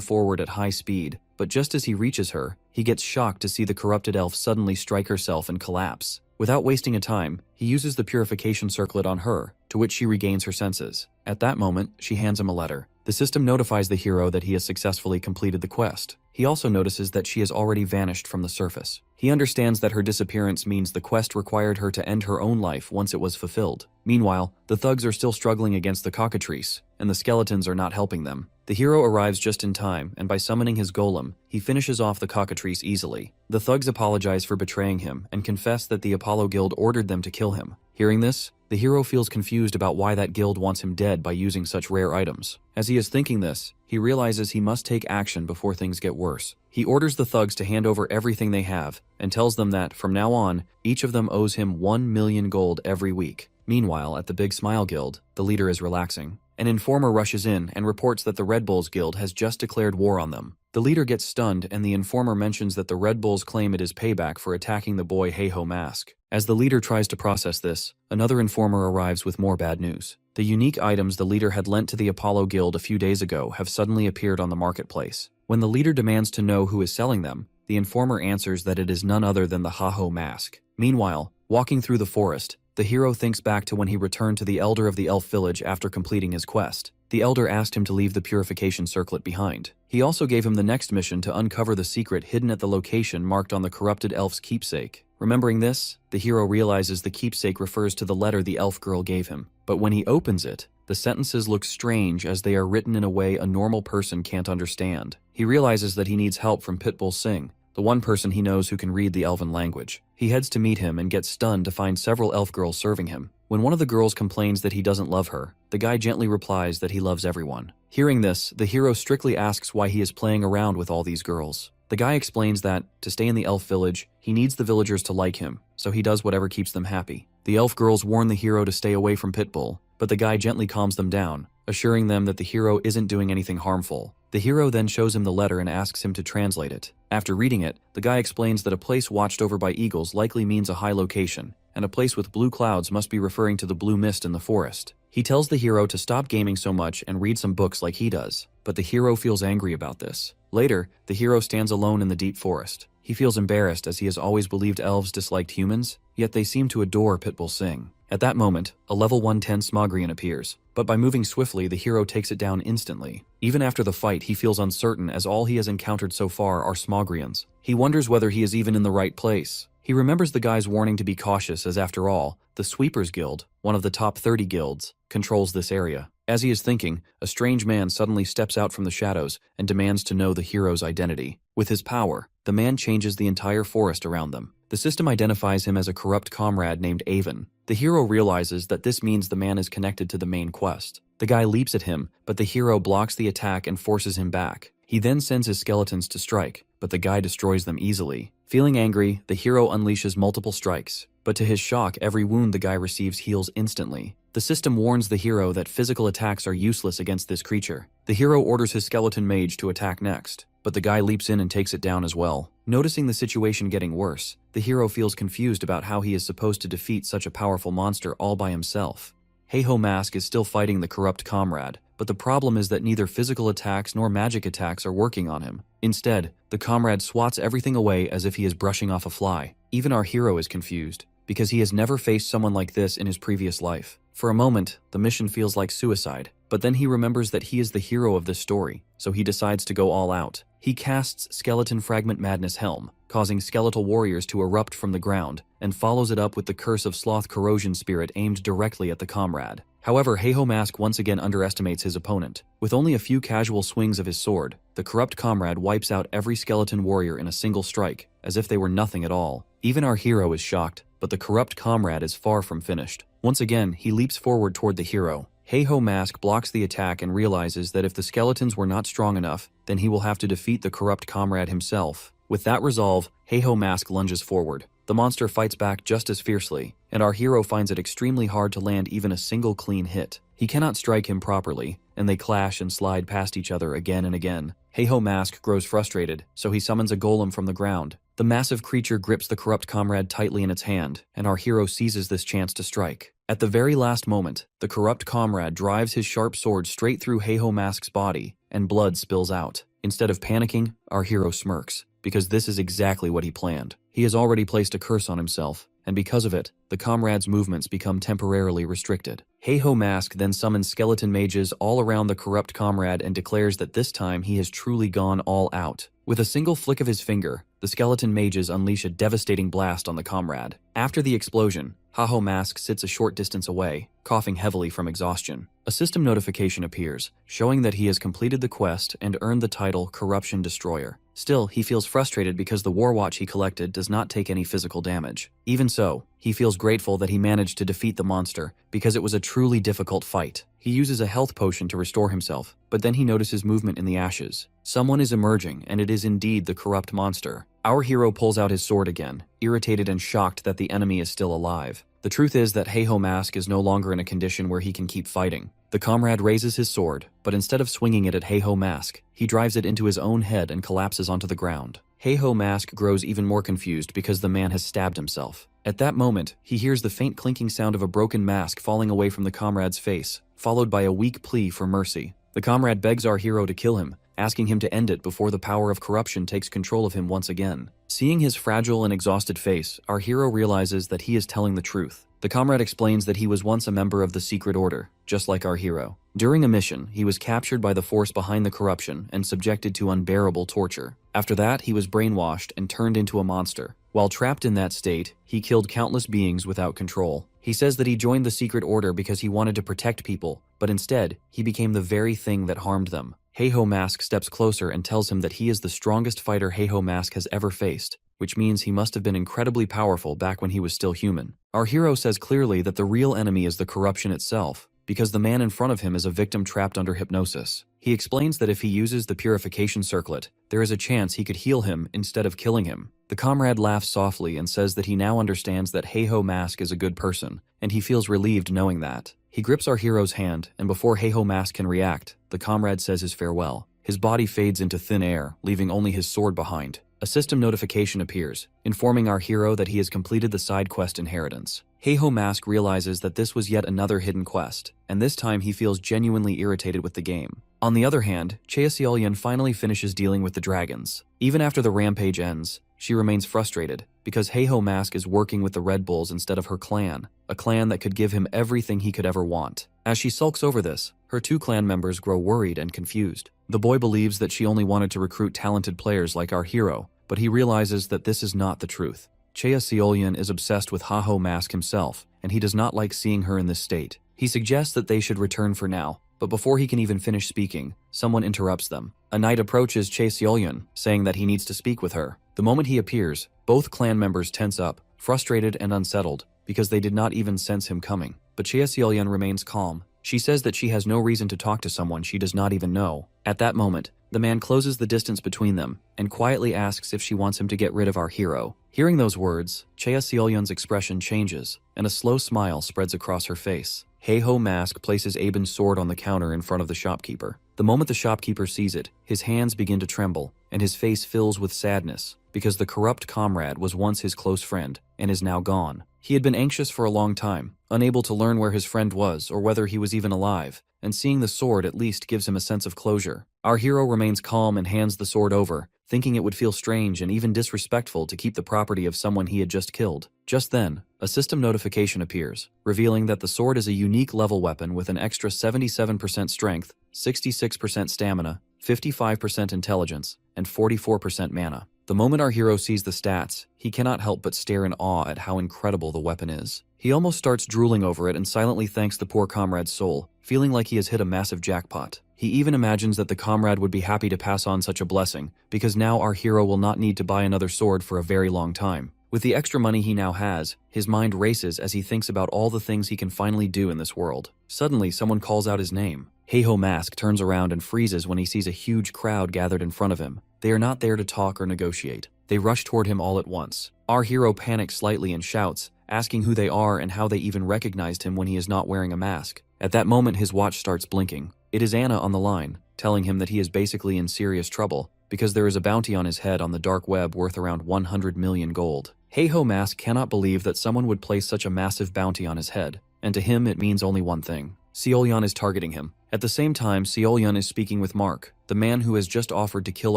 forward at high speed, but just as he reaches her, he gets shocked to see the corrupted elf suddenly strike herself and collapse. Without wasting a time, he uses the purification circlet on her, to which she regains her senses. At that moment, she hands him a letter. The system notifies the hero that he has successfully completed the quest. He also notices that she has already vanished from the surface. He understands that her disappearance means the quest required her to end her own life once it was fulfilled. Meanwhile, the thugs are still struggling against the cockatrice, and the skeletons are not helping them. The hero arrives just in time, and by summoning his golem, he finishes off the cockatrice easily. The thugs apologize for betraying him and confess that the Apollo Guild ordered them to kill him. Hearing this, the hero feels confused about why that guild wants him dead by using such rare items. As he is thinking this, he realizes he must take action before things get worse. He orders the thugs to hand over everything they have, and tells them that, from now on, each of them owes him 1 million gold every week. Meanwhile, at the Big Smile Guild, the leader is relaxing. An informer rushes in and reports that the Red Bulls Guild has just declared war on them. The leader gets stunned and the informer mentions that the Red Bulls claim it is payback for attacking the boy Heiho mask. As the leader tries to process this, another informer arrives with more bad news. The unique items the leader had lent to the Apollo Guild a few days ago have suddenly appeared on the marketplace. When the leader demands to know who is selling them, the informer answers that it is none other than the Heiho mask. Meanwhile, walking through the forest, the hero thinks back to when he returned to the elder of the elf village after completing his quest. The elder asked him to leave the purification circlet behind. He also gave him the next mission to uncover the secret hidden at the location marked on the corrupted elf's keepsake. Remembering this, the hero realizes the keepsake refers to the letter the elf girl gave him. But when he opens it, the sentences look strange as they are written in a way a normal person can't understand. He realizes that he needs help from Pitbull Singh, the one person he knows who can read the elven language. He heads to meet him and gets stunned to find several elf girls serving him. When one of the girls complains that he doesn't love her, the guy gently replies that he loves everyone. Hearing this, the hero strictly asks why he is playing around with all these girls. The guy explains that, to stay in the elf village, he needs the villagers to like him, so he does whatever keeps them happy. The elf girls warn the hero to stay away from Pitbull, but the guy gently calms them down, assuring them that the hero isn't doing anything harmful. The hero then shows him the letter and asks him to translate it. After reading it, the guy explains that a place watched over by eagles likely means a high location, and a place with blue clouds must be referring to the blue mist in the forest. He tells the hero to stop gaming so much and read some books like he does, but the hero feels angry about this. Later, the hero stands alone in the deep forest. He feels embarrassed as he has always believed elves disliked humans, yet they seem to adore Pitbull Singh. At that moment, a level 110 Smogrian appears, but by moving swiftly, the hero takes it down instantly. Even after the fight, he feels uncertain as all he has encountered so far are Smogrians. He wonders whether he is even in the right place. He remembers the guy's warning to be cautious as, after all, the Sweepers Guild, one of the top 30 guilds, controls this area. As he is thinking, a strange man suddenly steps out from the shadows and demands to know the hero's identity. With his power, the man changes the entire forest around them. The system identifies him as a corrupt comrade named Avon. The hero realizes that this means the man is connected to the main quest. The guy leaps at him, but the hero blocks the attack and forces him back. He then sends his skeletons to strike, but the guy destroys them easily. Feeling angry, the hero unleashes multiple strikes, but to his shock, every wound the guy receives heals instantly. The system warns the hero that physical attacks are useless against this creature. The hero orders his skeleton mage to attack next, but the guy leaps in and takes it down as well. Noticing the situation getting worse, the hero feels confused about how he is supposed to defeat such a powerful monster all by himself. Heiho Mask is still fighting the corrupt comrade, but the problem is that neither physical attacks nor magic attacks are working on him. Instead, the comrade swats everything away as if he is brushing off a fly. Even our hero is confused, because he has never faced someone like this in his previous life. For a moment, the mission feels like suicide, but then he remembers that he is the hero of this story, so he decides to go all out. He casts Skeleton Fragment Madness Helm, causing skeletal warriors to erupt from the ground, and follows it up with the Curse of Sloth Corrosion Spirit aimed directly at the comrade. However, Heiho Mask once again underestimates his opponent. With only a few casual swings of his sword, the corrupt comrade wipes out every skeleton warrior in a single strike, as if they were nothing at all. Even our hero is shocked, but the corrupt comrade is far from finished. Once again, he leaps forward toward the hero. Heiho Mask blocks the attack and realizes that if the skeletons were not strong enough, then he will have to defeat the corrupt comrade himself. With that resolve, Heiho Mask lunges forward. The monster fights back just as fiercely, and our hero finds it extremely hard to land even a single clean hit. He cannot strike him properly, and they clash and slide past each other again and again. Heiho Mask grows frustrated, so he summons a golem from the ground. The massive creature grips the corrupt comrade tightly in its hand, and our hero seizes this chance to strike. At the very last moment, the corrupt comrade drives his sharp sword straight through Heiho Mask's body, and blood spills out. Instead of panicking, our hero smirks, because this is exactly what he planned. He has already placed a curse on himself, and because of it, the comrade's movements become temporarily restricted. Heiho Mask then summons skeleton mages all around the corrupt comrade and declares that this time he has truly gone all out. With a single flick of his finger, the skeleton mages unleash a devastating blast on the comrade. After the explosion, Heiho Mask sits a short distance away, coughing heavily from exhaustion. A system notification appears, showing that he has completed the quest and earned the title Corruption Destroyer. Still, he feels frustrated because the war watch he collected does not take any physical damage. Even so, he feels grateful that he managed to defeat the monster, because it was a truly difficult fight. He uses a health potion to restore himself, but then he notices movement in the ashes. Someone is emerging, and it is indeed the corrupt monster. Our hero pulls out his sword again, irritated and shocked that the enemy is still alive. The truth is that Heiho Mask is no longer in a condition where he can keep fighting. The comrade raises his sword, but instead of swinging it at Heiho Mask, he drives it into his own head and collapses onto the ground. Heiho Mask grows even more confused because the man has stabbed himself. At that moment, he hears the faint clinking sound of a broken mask falling away from the comrade's face, followed by a weak plea for mercy. The comrade begs our hero to kill him, asking him to end it before the power of corruption takes control of him once again. Seeing his fragile and exhausted face, our hero realizes that he is telling the truth. The comrade explains that he was once a member of the Secret Order, just like our hero. During a mission, he was captured by the force behind the corruption and subjected to unbearable torture. After that, he was brainwashed and turned into a monster. While trapped in that state, he killed countless beings without control. He says that he joined the Secret Order because he wanted to protect people, but instead, he became the very thing that harmed them. Heiho Mask steps closer and tells him that he is the strongest fighter Heiho Mask has ever faced, which means he must have been incredibly powerful back when he was still human. Our hero says clearly that the real enemy is the corruption itself, because the man in front of him is a victim trapped under hypnosis. He explains that if he uses the purification circlet, there is a chance he could heal him instead of killing him. The comrade laughs softly and says that he now understands that Heiho Mask is a good person, and he feels relieved knowing that. He grips our hero's hand, and before Heiho Mask can react, the comrade says his farewell. His body fades into thin air, leaving only his sword behind. A system notification appears, informing our hero that he has completed the side quest Inheritance. Heiho Mask realizes that this was yet another hidden quest, and this time he feels genuinely irritated with the game. On the other hand, Cheaseolian finally finishes dealing with the dragons. Even after the rampage ends, she remains frustrated, because Heiho Mask is working with the Red Bulls instead of her clan, a clan that could give him everything he could ever want. As she sulks over this, her two clan members grow worried and confused. The boy believes that she only wanted to recruit talented players like our hero, but he realizes that this is not the truth. Cheaseolian is obsessed with Heiho Mask himself, and he does not like seeing her in this state. He suggests that they should return for now, but before he can even finish speaking, someone interrupts them. A knight approaches Cheaseolian, saying that he needs to speak with her. The The moment he appears, both clan members tense up, frustrated and unsettled, because they did not even sense him coming. But Cheaseolyeon remains calm. She says that she has no reason to talk to someone she does not even know. At that moment, the man closes the distance between them and quietly asks if she wants him to get rid of our hero. Hearing those words, Cheaseolyeon's expression changes, and a slow smile spreads across her face. Heiho Mask places Aben's sword on the counter in front of the shopkeeper. The moment the shopkeeper sees it, his hands begin to tremble, and his face fills with sadness, because the corrupt comrade was once his close friend, and is now gone. He had been anxious for a long time, unable to learn where his friend was or whether he was even alive, and seeing the sword at least gives him a sense of closure. Our hero remains calm and hands the sword over, thinking it would feel strange and even disrespectful to keep the property of someone he had just killed. Just then, a system notification appears, revealing that the sword is a unique level weapon with an extra 77% strength, 66% stamina, 55% intelligence, and 44% mana. The moment our hero sees the stats, he cannot help but stare in awe at how incredible the weapon is. He almost starts drooling over it and silently thanks the poor comrade's soul, feeling like he has hit a massive jackpot. He even imagines that the comrade would be happy to pass on such a blessing, because now our hero will not need to buy another sword for a very long time. With the extra money he now has, his mind races as he thinks about all the things he can finally do in this world. Suddenly, someone calls out his name. Heiho Mask turns around and freezes when he sees a huge crowd gathered in front of him. They are not there to talk or negotiate. They rush toward him all at once. Our hero panics slightly and shouts, asking who they are and how they even recognized him when he is not wearing a mask. At that moment, his watch starts blinking. It is Anna on the line, telling him that he is basically in serious trouble, because there is a bounty on his head on the dark web worth around 100 million gold. Heiho Mask cannot believe that someone would place such a massive bounty on his head, and to him it means only one thing. Seolyeon is targeting him. At the same time, Seolyeon is speaking with Mark, the man who has just offered to kill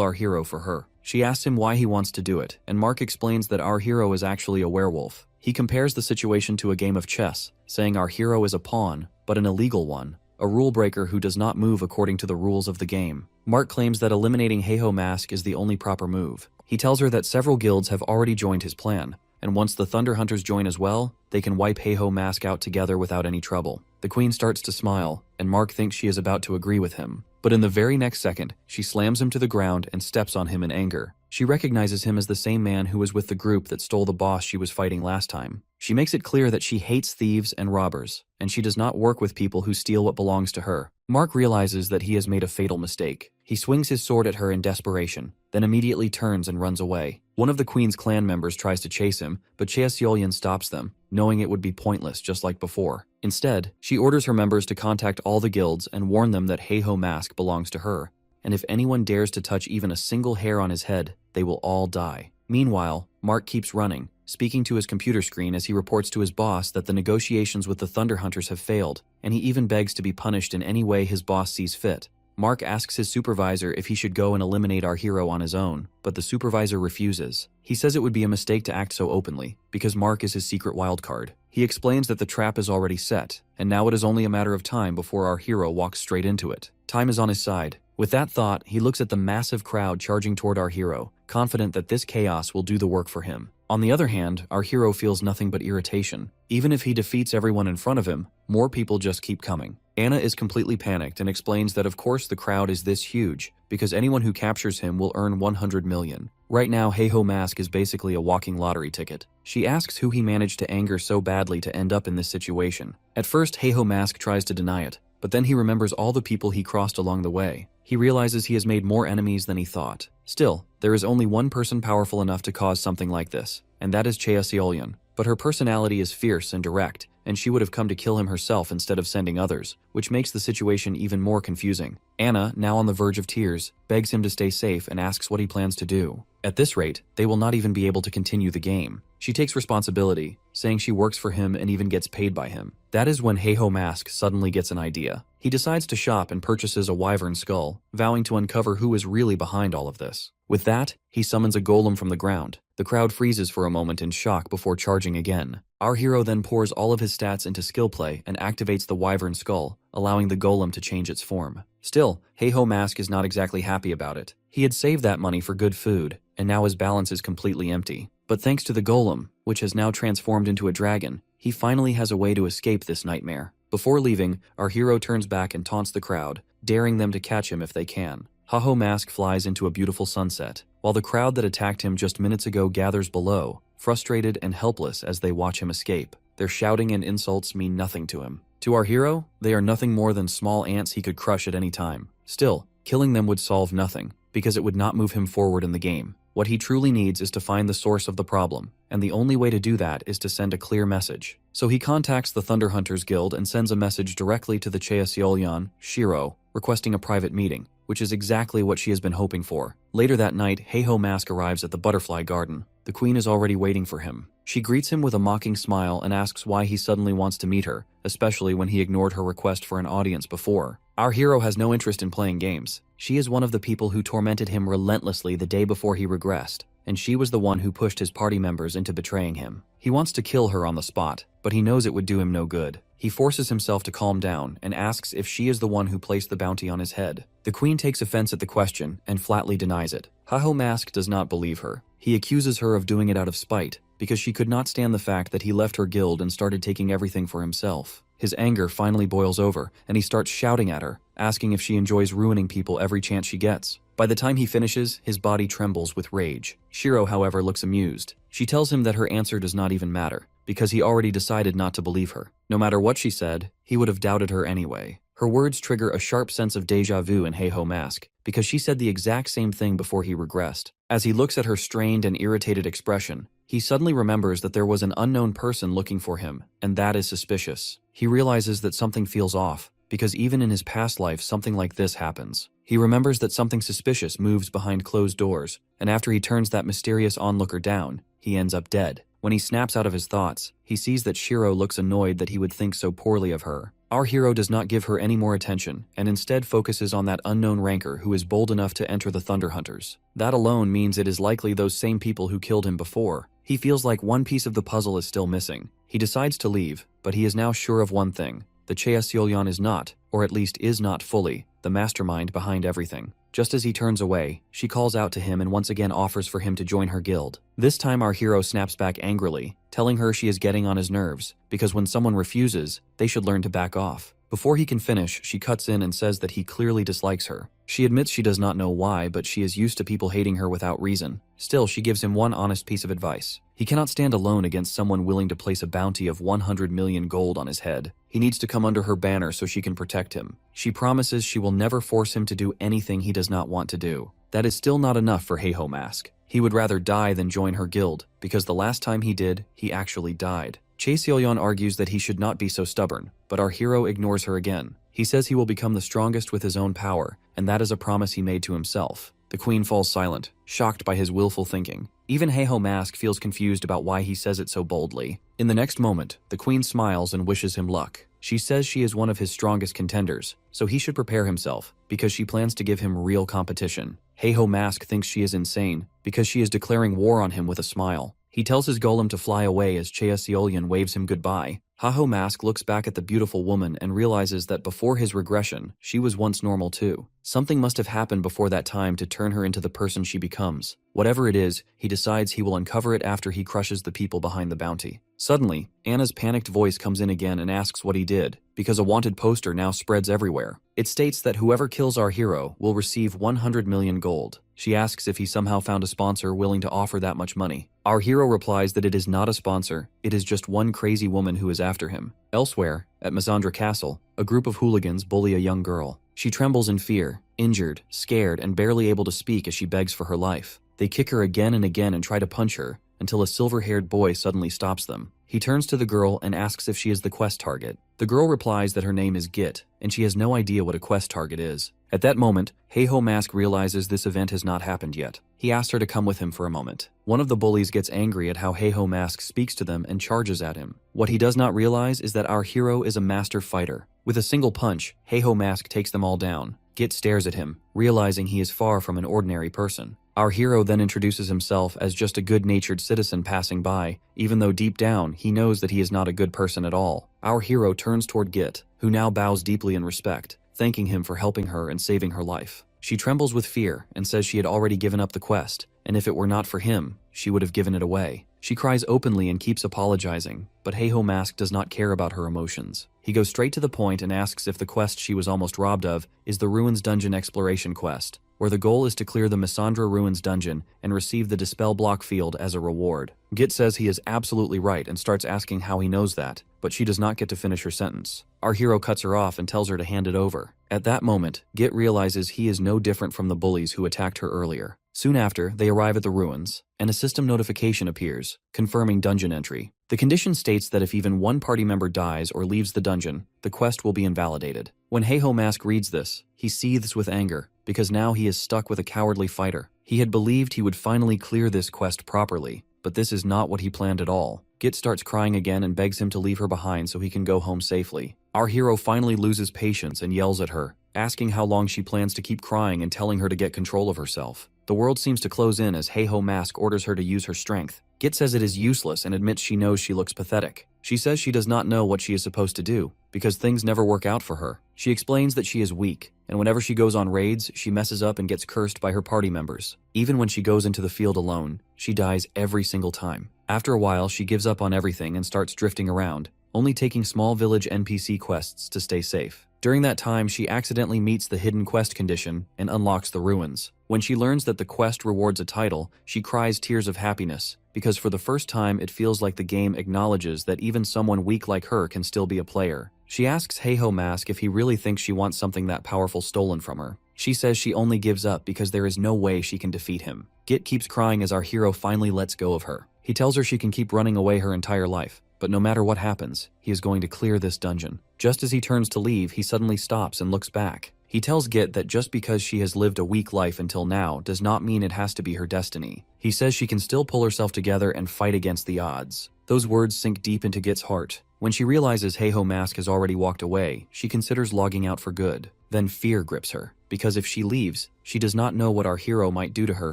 our hero for her. She asks him why he wants to do it, and Mark explains that our hero is actually a werewolf. He compares the situation to a game of chess, saying our hero is a pawn, but an illegal one, a rule breaker who does not move according to the rules of the game. Mark claims that eliminating Heiho Mask is the only proper move. He tells her that several guilds have already joined his plan, and once the Thunder Hunters join as well, they can wipe Heiho Mask out together without any trouble. The queen starts to smile, and Mark thinks she is about to agree with him. But in the very next second, she slams him to the ground and steps on him in anger. She recognizes him as the same man who was with the group that stole the boss she was fighting last time. She makes it clear that she hates thieves and robbers, and she does not work with people who steal what belongs to her. Mark realizes that he has made a fatal mistake. He swings his sword at her in desperation, then immediately turns and runs away. One of the queen's clan members tries to chase him, but Cheaseolyeon stops them, knowing it would be pointless just like before. Instead, she orders her members to contact all the guilds and warn them that Heiho Mask belongs to her, and if anyone dares to touch even a single hair on his head, they will all die. Meanwhile, Mark keeps running, speaking to his computer screen as he reports to his boss that the negotiations with the Thunder Hunters have failed, and he even begs to be punished in any way his boss sees fit. Mark asks his supervisor if he should go and eliminate our hero on his own, but the supervisor refuses. He says it would be a mistake to act so openly, because Mark is his secret wildcard. He explains that the trap is already set, and now it is only a matter of time before our hero walks straight into it. Time is on his side. With that thought, he looks at the massive crowd charging toward our hero, confident that this chaos will do the work for him. On the other hand, our hero feels nothing but irritation. Even if he defeats everyone in front of him, more people just keep coming. Anna is completely panicked and explains that of course the crowd is this huge, because anyone who captures him will earn 100 million. Right now, Heiho Mask is basically a walking lottery ticket. She asks who he managed to anger so badly to end up in this situation. At first, Heiho Mask tries to deny it, but then he remembers all the people he crossed along the way. He realizes he has made more enemies than he thought. Still, there is only one person powerful enough to cause something like this, and that is Cheaseolyeon. But her personality is fierce and direct, and she would have come to kill him herself instead of sending others, which makes the situation even more confusing. Anna, now on the verge of tears, begs him to stay safe and asks what he plans to do. At this rate, they will not even be able to continue the game. She takes responsibility, saying she works for him and even gets paid by him. That is when Heiho Mask suddenly gets an idea. He decides to shop and purchases a wyvern skull, vowing to uncover who is really behind all of this. With that, he summons a golem from the ground. The crowd freezes for a moment in shock before charging again. Our hero then pours all of his stats into skill play and activates the wyvern skull, allowing the golem to change its form. Still, Heiho Mask is not exactly happy about it. He had saved that money for good food, and now his balance is completely empty. But thanks to the golem, which has now transformed into a dragon, he finally has a way to escape this nightmare. Before leaving, our hero turns back and taunts the crowd, daring them to catch him if they can. Heiho Mask flies into a beautiful sunset, while the crowd that attacked him just minutes ago gathers below, frustrated and helpless as they watch him escape. Their shouting and insults mean nothing to him. To our hero, they are nothing more than small ants he could crush at any time. Still, killing them would solve nothing, because it would not move him forward in the game. What he truly needs is to find the source of the problem, and the only way to do that is to send a clear message. So he contacts the Thunder Hunters Guild and sends a message directly to the Cheaseolyan, Shiro, requesting a private meeting, which is exactly what she has been hoping for. Later that night, Heiho Mask arrives at the Butterfly Garden. The queen is already waiting for him. She greets him with a mocking smile and asks why he suddenly wants to meet her, especially when he ignored her request for an audience before. Our hero has no interest in playing games. She is one of the people who tormented him relentlessly the day before he regressed, and she was the one who pushed his party members into betraying him. He wants to kill her on the spot, but he knows it would do him no good. He forces himself to calm down and asks if she is the one who placed the bounty on his head. The queen takes offense at the question and flatly denies it. Heiho Mask does not believe her. He accuses her of doing it out of spite, because she could not stand the fact that he left her guild and started taking everything for himself. His anger finally boils over, and he starts shouting at her, asking if she enjoys ruining people every chance she gets. By the time he finishes, his body trembles with rage. Shiro, however, looks amused. She tells him that her answer does not even matter, because he already decided not to believe her. No matter what she said, he would have doubted her anyway. Her words trigger a sharp sense of déjà vu in Heiho Mask, because she said the exact same thing before he regressed. As he looks at her strained and irritated expression, he suddenly remembers that there was an unknown person looking for him, and that is suspicious. He realizes that something feels off, because even in his past life something like this happens. He remembers that something suspicious moves behind closed doors, and after he turns that mysterious onlooker down, he ends up dead. When he snaps out of his thoughts, he sees that Shiro looks annoyed that he would think so poorly of her. Our hero does not give her any more attention, and instead focuses on that unknown ranker who is bold enough to enter the Thunder Hunters. That alone means it is likely those same people who killed him before. He feels like one piece of the puzzle is still missing. He decides to leave, but he is now sure of one thing. The Cheaseolyan is not, or at least is not fully, the mastermind behind everything. Just as he turns away, she calls out to him and once again offers for him to join her guild. This time our hero snaps back angrily, telling her she is getting on his nerves, because when someone refuses, they should learn to back off. Before he can finish, she cuts in and says that he clearly dislikes her. She admits she does not know why, but she is used to people hating her without reason. Still, she gives him one honest piece of advice. He cannot stand alone against someone willing to place a bounty of 100 million gold on his head. He needs to come under her banner so she can protect him. She promises she will never force him to do anything he does not want to do. That is still not enough for Heiho Mask. He would rather die than join her guild, because the last time he did, he actually died. Cheaseolyan argues that he should not be so stubborn, but our hero ignores her again. He says he will become the strongest with his own power, and that is a promise he made to himself. The queen falls silent, shocked by his willful thinking. Even Heiho Mask feels confused about why he says it so boldly. In the next moment, the queen smiles and wishes him luck. She says she is one of his strongest contenders, so he should prepare himself, because she plans to give him real competition. Heiho Mask thinks she is insane, because she is declaring war on him with a smile. He tells his golem to fly away as Cheaseolyan waves him goodbye. Heiho Mask looks back at the beautiful woman and realizes that before his regression, she was once normal too. Something must have happened before that time to turn her into the person she becomes. Whatever it is, he decides he will uncover it after he crushes the people behind the bounty. Suddenly, Anna's panicked voice comes in again and asks what he did, because a wanted poster now spreads everywhere. It states that whoever kills our hero will receive 100 million gold. She asks if he somehow found a sponsor willing to offer that much money. Our hero replies that it is not a sponsor, it is just one crazy woman who is after him. Elsewhere, at Mazandra Castle, a group of hooligans bully a young girl. She trembles in fear, injured, scared, and barely able to speak as she begs for her life. They kick her again and again and try to punch her, until a silver-haired boy suddenly stops them. He turns to the girl and asks if she is the quest target. The girl replies that her name is Git, and she has no idea what a quest target is. At that moment, Heiho Mask realizes this event has not happened yet. He asks her to come with him for a moment. One of the bullies gets angry at how Heiho Mask speaks to them and charges at him. What he does not realize is that our hero is a master fighter. With a single punch, Heiho Mask takes them all down. Git stares at him, realizing he is far from an ordinary person. Our hero then introduces himself as just a good-natured citizen passing by, even though deep down he knows that he is not a good person at all. Our hero turns toward Git, who now bows deeply in respect, thanking him for helping her and saving her life. She trembles with fear and says she had already given up the quest, and if it were not for him, she would have given it away. She cries openly and keeps apologizing, but Heiho Mask does not care about her emotions. He goes straight to the point and asks if the quest she was almost robbed of is the Ruins Dungeon Exploration quest. where the goal is to clear the Misandra Ruins dungeon and receive the Dispel Block field as a reward. Git says he is absolutely right and starts asking how he knows that, but she does not get to finish her sentence. Our hero cuts her off and tells her to hand it over. At that moment, Git realizes he is no different from the bullies who attacked her earlier. Soon after, they arrive at the ruins, and a system notification appears, confirming dungeon entry. The condition states that if even one party member dies or leaves the dungeon, the quest will be invalidated. When Heiho Mask reads this, he seethes with anger, because now he is stuck with a cowardly fighter. He had believed he would finally clear this quest properly, but this is not what he planned at all. Git starts crying again and begs him to leave her behind so he can go home safely. Our hero finally loses patience and yells at her, asking how long she plans to keep crying and telling her to get control of herself. The world seems to close in as Heiho Mask orders her to use her strength. Git says it is useless and admits she knows she looks pathetic. She says she does not know what she is supposed to do, because things never work out for her. She explains that she is weak, and whenever she goes on raids, she messes up and gets cursed by her party members. Even when she goes into the field alone, she dies every single time. After a while, she gives up on everything and starts drifting around, only taking small village NPC quests to stay safe. During that time, she accidentally meets the hidden quest condition and unlocks the ruins. When she learns that the quest rewards a title, she cries tears of happiness, because for the first time it feels like the game acknowledges that even someone weak like her can still be a player. She asks Heiho Mask if he really thinks she wants something that powerful stolen from her. She says she only gives up because there is no way she can defeat him. Git keeps crying as our hero finally lets go of her. He tells her she can keep running away her entire life, but no matter what happens, he is going to clear this dungeon. Just as he turns to leave, he suddenly stops and looks back. He tells Git that just because she has lived a weak life until now does not mean it has to be her destiny. He says she can still pull herself together and fight against the odds. Those words sink deep into Git's heart. When she realizes Heiho Mask has already walked away, she considers logging out for good. Then fear grips her, because if she leaves, she does not know what our hero might do to her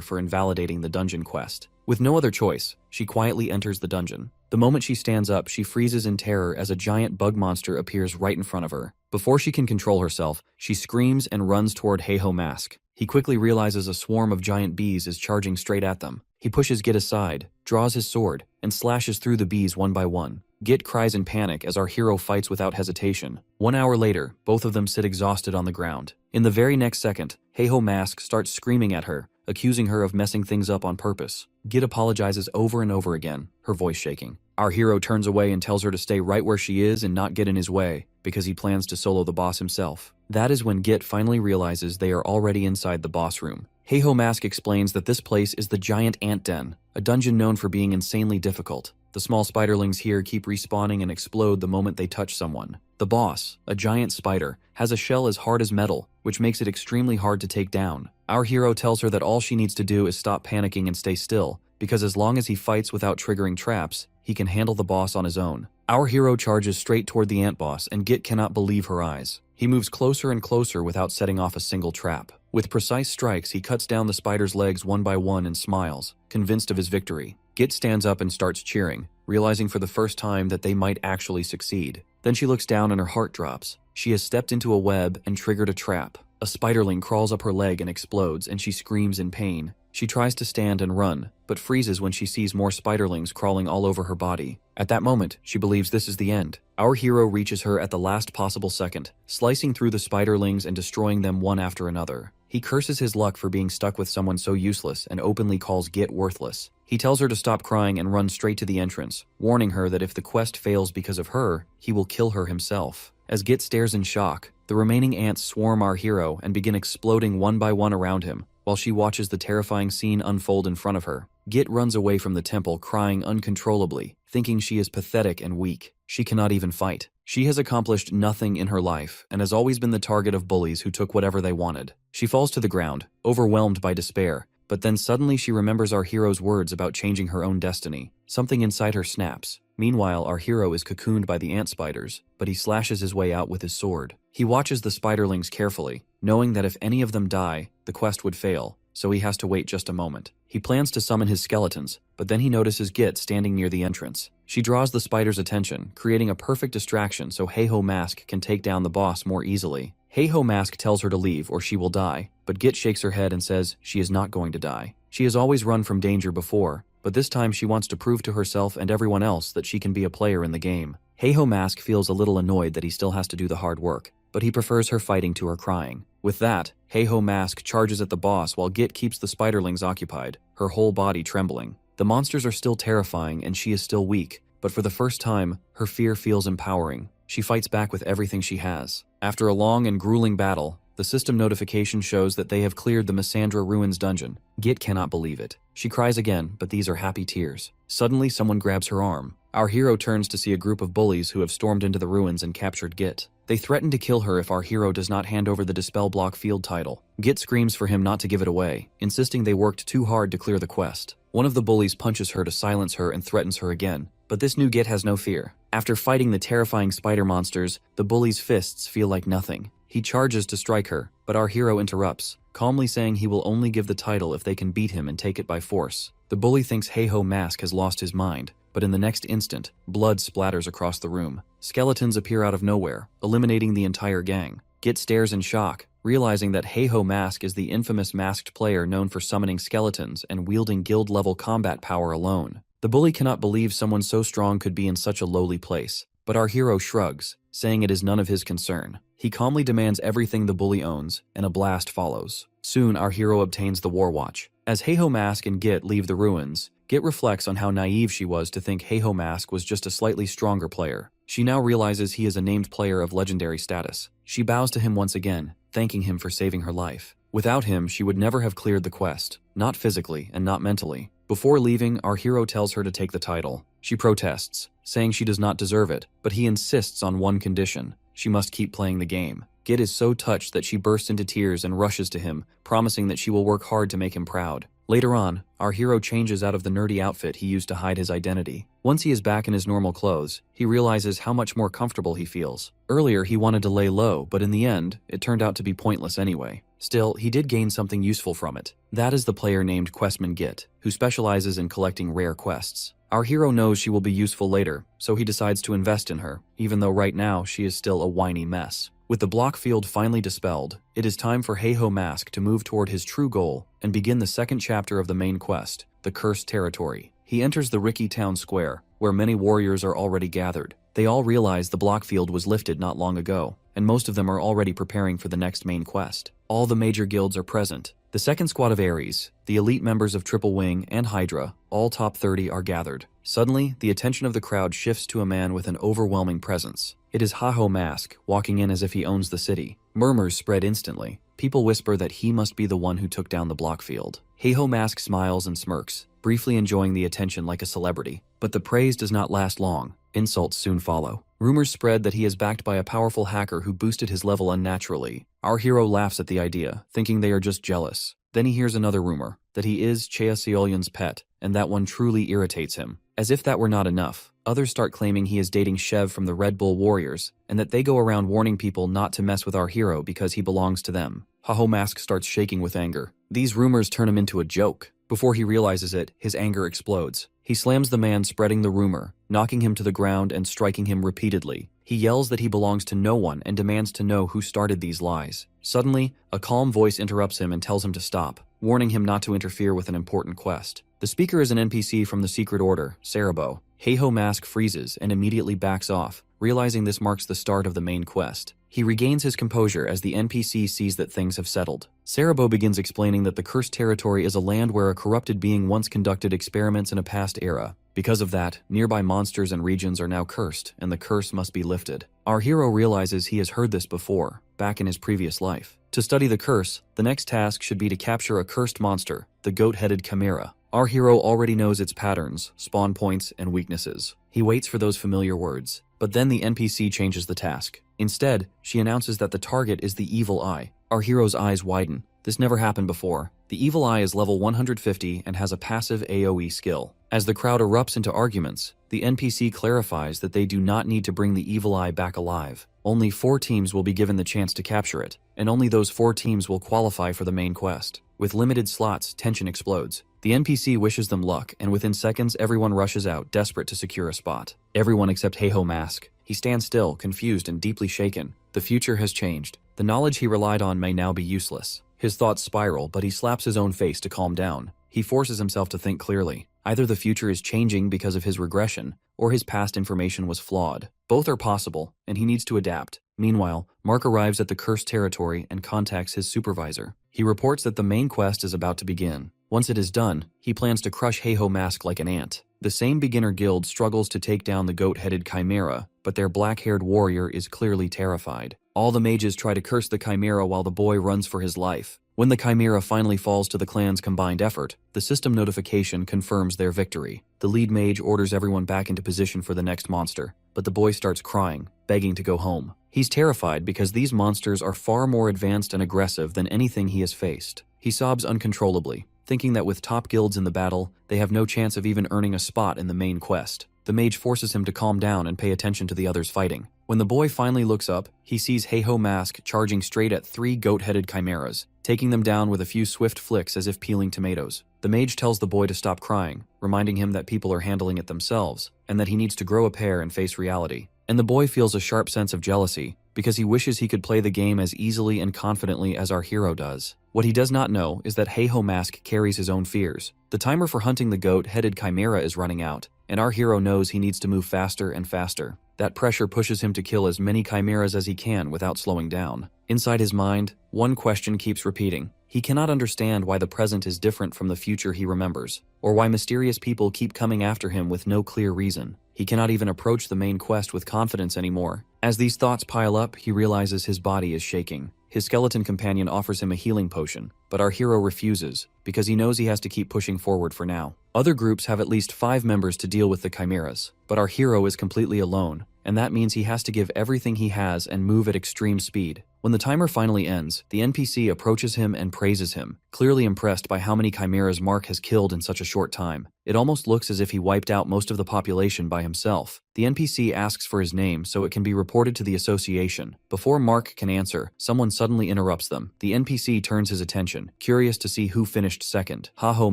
for invalidating the dungeon quest. With no other choice, she quietly enters the dungeon. The moment she stands up, she freezes in terror as a giant bug monster appears right in front of her. Before she can control herself, she screams and runs toward Heiho Mask. He quickly realizes a swarm of giant bees is charging straight at them. He pushes Git aside, draws his sword, and slashes through the bees one by one. Git cries in panic as our hero fights without hesitation. 1 hour later, both of them sit exhausted on the ground. In the very next second, Heiho Mask starts screaming at her, accusing her of messing things up on purpose. Git apologizes over and over again, her voice shaking. Our hero turns away and tells her to stay right where she is and not get in his way, because he plans to solo the boss himself. That is when Git finally realizes they are already inside the boss room. Heiho Mask explains that this place is the Giant Ant Den, a dungeon known for being insanely difficult. The small spiderlings here keep respawning and explode the moment they touch someone. The boss, a giant spider, has a shell as hard as metal, which makes it extremely hard to take down. Our hero tells her that all she needs to do is stop panicking and stay still, because as long as he fights without triggering traps, he can handle the boss on his own. Our hero charges straight toward the ant boss, and Git cannot believe her eyes. He moves closer and closer without setting off a single trap. With precise strikes, he cuts down the spider's legs one by one and smiles, convinced of his victory. Git stands up and starts cheering, realizing for the first time that they might actually succeed. Then she looks down and her heart drops. She has stepped into a web and triggered a trap. A spiderling crawls up her leg and explodes, and she screams in pain. She tries to stand and run, but freezes when she sees more spiderlings crawling all over her body. At that moment, she believes this is the end. Our hero reaches her at the last possible second, slicing through the spiderlings and destroying them one after another. He curses his luck for being stuck with someone so useless and openly calls Git worthless. He tells her to stop crying and run straight to the entrance, warning her that if the quest fails because of her, he will kill her himself. As Git stares in shock, the remaining ants swarm our hero and begin exploding one by one around him, while she watches the terrifying scene unfold in front of her. Git runs away from the temple crying uncontrollably, thinking she is pathetic and weak. She cannot even fight. She has accomplished nothing in her life and has always been the target of bullies who took whatever they wanted. She falls to the ground, overwhelmed by despair, but then suddenly she remembers our hero's words about changing her own destiny. Something inside her snaps. Meanwhile, our hero is cocooned by the ant spiders, but he slashes his way out with his sword. He watches the spiderlings carefully, knowing that if any of them die, the quest would fail, so he has to wait just a moment. He plans to summon his skeletons, but then he notices Git standing near the entrance. She draws the spider's attention, creating a perfect distraction so Heiho Mask can take down the boss more easily. Heiho Mask tells her to leave or she will die, but Git shakes her head and says she is not going to die. She has always run from danger before, but this time she wants to prove to herself and everyone else that she can be a player in the game. Heiho Mask feels a little annoyed that he still has to do the hard work, but he prefers her fighting to her crying. With that, Heiho Mask charges at the boss while Git keeps the spiderlings occupied, her whole body trembling. The monsters are still terrifying and she is still weak, but for the first time, her fear feels empowering. She fights back with everything she has. After a long and grueling battle, the system notification shows that they have cleared the Missandra Ruins dungeon. Git cannot believe it. She cries again, but these are happy tears. Suddenly, someone grabs her arm. Our hero turns to see a group of bullies who have stormed into the ruins and captured Git. They threaten to kill her if our hero does not hand over the Dispel Block field title. Git screams for him not to give it away, insisting they worked too hard to clear the quest. One of the bullies punches her to silence her and threatens her again, but this new Git has no fear. After fighting the terrifying spider monsters, the bully's fists feel like nothing. He charges to strike her, but our hero interrupts, calmly saying he will only give the title if they can beat him and take it by force. The bully thinks Heiho Mask has lost his mind, but in the next instant, blood splatters across the room. Skeletons appear out of nowhere, eliminating the entire gang. Git stares in shock, realizing that Heiho Mask is the infamous masked player known for summoning skeletons and wielding guild-level combat power alone. The bully cannot believe someone so strong could be in such a lowly place, but our hero shrugs, saying it is none of his concern. He calmly demands everything the bully owns, and a blast follows. Soon, our hero obtains the War Watch. As Heiho Mask and Git leave the ruins, Git reflects on how naive she was to think Heiho Mask was just a slightly stronger player. She now realizes he is a named player of legendary status. She bows to him once again, thanking him for saving her life. Without him, she would never have cleared the quest, not physically and not mentally. Before leaving, our hero tells her to take the title. She protests, saying she does not deserve it, but he insists on one condition: she must keep playing the game. Git is so touched that she bursts into tears and rushes to him, promising that she will work hard to make him proud. Later on, our hero changes out of the nerdy outfit he used to hide his identity. Once he is back in his normal clothes, he realizes how much more comfortable he feels. Earlier, he wanted to lay low, but in the end, it turned out to be pointless anyway. Still, he did gain something useful from it. That is the player named Questman Git, who specializes in collecting rare quests. Our hero knows she will be useful later, so he decides to invest in her, even though right now she is still a whiny mess. With the block field finally dispelled, it is time for Heiho Mask to move toward his true goal and begin the second chapter of the main quest, the Cursed Territory. He enters the Ricky Town Square, where many warriors are already gathered. They all realize the block field was lifted not long ago, and most of them are already preparing for the next main quest. All the major guilds are present. The second squad of Ares, the elite members of Triple Wing and Hydra, all top 30 are gathered. Suddenly, the attention of the crowd shifts to a man with an overwhelming presence. It is Heiho Mask, walking in as if he owns the city. Murmurs spread instantly. People whisper that he must be the one who took down the block field. Heiho Mask smiles and smirks, briefly enjoying the attention like a celebrity. But the praise does not last long. Insults soon follow. Rumors spread that he is backed by a powerful hacker who boosted his level unnaturally. Our hero laughs at the idea, thinking they are just jealous. Then he hears another rumor, that he is Chea Seolyan's pet, and that one truly irritates him. As if that were not enough, others start claiming he is dating Shev from the Red Bull Warriors, and that they go around warning people not to mess with our hero because he belongs to them. Heiho Mask starts shaking with anger. These rumors turn him into a joke. Before he realizes it, his anger explodes. He slams the man spreading the rumor, knocking him to the ground and striking him repeatedly. He yells that he belongs to no one and demands to know who started these lies. Suddenly, a calm voice interrupts him and tells him to stop, warning him not to interfere with an important quest. The speaker is an NPC from the Secret Order, Cerebro. Heiho Mask freezes and immediately backs off, realizing this marks the start of the main quest. He regains his composure as the NPC sees that things have settled. Cerebro begins explaining that the Cursed Territory is a land where a corrupted being once conducted experiments in a past era. Because of that, nearby monsters and regions are now cursed, and the curse must be lifted. Our hero realizes he has heard this before, back in his previous life. To study the curse, the next task should be to capture a cursed monster, the goat-headed chimera. Our hero already knows its patterns, spawn points, and weaknesses. He waits for those familiar words, but then the NPC changes the task. Instead, she announces that the target is the Evil Eye. Our hero's eyes widen. This never happened before. The Evil Eye is level 150 and has a passive AoE skill. As the crowd erupts into arguments, the NPC clarifies that they do not need to bring the Evil Eye back alive. Only 4 teams will be given the chance to capture it, and only those 4 teams will qualify for the main quest. With limited slots, tension explodes. The NPC wishes them luck, and within seconds everyone rushes out, desperate to secure a spot. Everyone except Heiho Mask. He stands still, confused and deeply shaken. The future has changed. The knowledge he relied on may now be useless. His thoughts spiral, but he slaps his own face to calm down. He forces himself to think clearly. Either the future is changing because of his regression, or his past information was flawed. Both are possible, and he needs to adapt. Meanwhile, Mark arrives at the cursed territory and contacts his supervisor. He reports that the main quest is about to begin. Once it is done, he plans to crush Heiho Mask like an ant. The same beginner guild struggles to take down the goat-headed chimera, but their black-haired warrior is clearly terrified. All the mages try to curse the chimera while the boy runs for his life. When the chimera finally falls to the clan's combined effort, the system notification confirms their victory. The lead mage orders everyone back into position for the next monster, but the boy starts crying, begging to go home. He's terrified because these monsters are far more advanced and aggressive than anything he has faced. He sobs uncontrollably, thinking that with top guilds in the battle, they have no chance of even earning a spot in the main quest. The mage forces him to calm down and pay attention to the others fighting. When the boy finally looks up, he sees Heiho Mask charging straight at 3 goat-headed chimeras, taking them down with a few swift flicks as if peeling tomatoes. The mage tells the boy to stop crying, reminding him that people are handling it themselves, and that he needs to grow a pair and face reality. And the boy feels a sharp sense of jealousy, because he wishes he could play the game as easily and confidently as our hero does. What he does not know is that Heiho Mask carries his own fears. The timer for hunting the goat-headed chimera is running out, and our hero knows he needs to move faster and faster. That pressure pushes him to kill as many chimeras as he can without slowing down. Inside his mind, one question keeps repeating. He cannot understand why the present is different from the future he remembers, or why mysterious people keep coming after him with no clear reason. He cannot even approach the main quest with confidence anymore. As these thoughts pile up, he realizes his body is shaking. His skeleton companion offers him a healing potion, but our hero refuses, because he knows he has to keep pushing forward for now. Other groups have at least 5 members to deal with the chimeras, but our hero is completely alone, and that means he has to give everything he has and move at extreme speed. When the timer finally ends, the NPC approaches him and praises him, clearly impressed by how many chimeras Mark has killed in such a short time. It almost looks as if he wiped out most of the population by himself. The NPC asks for his name so it can be reported to the association. Before Mark can answer, someone suddenly interrupts them. The NPC turns his attention, curious to see who finished second. Heiho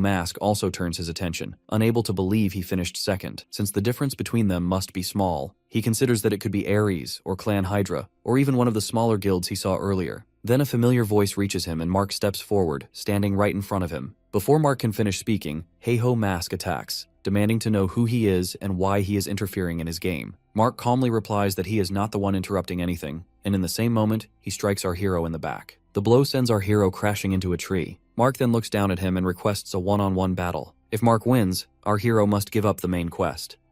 Mask also turns his attention, unable to believe he finished second, since the difference between them must be small. He considers that it could be Ares, or Clan Hydra, or even one of the smaller guilds he saw earlier. Then a familiar voice reaches him and Mark steps forward, standing right in front of him. Before Mark can finish speaking, Heiho Mask attacks, demanding to know who he is and why he is interfering in his game. Mark calmly replies that he is not the one interrupting anything, and in the same moment, he strikes our hero in the back. The blow sends our hero crashing into a tree. Mark then looks down at him and requests a one-on-one battle. If Mark wins, our hero must give up the main quest.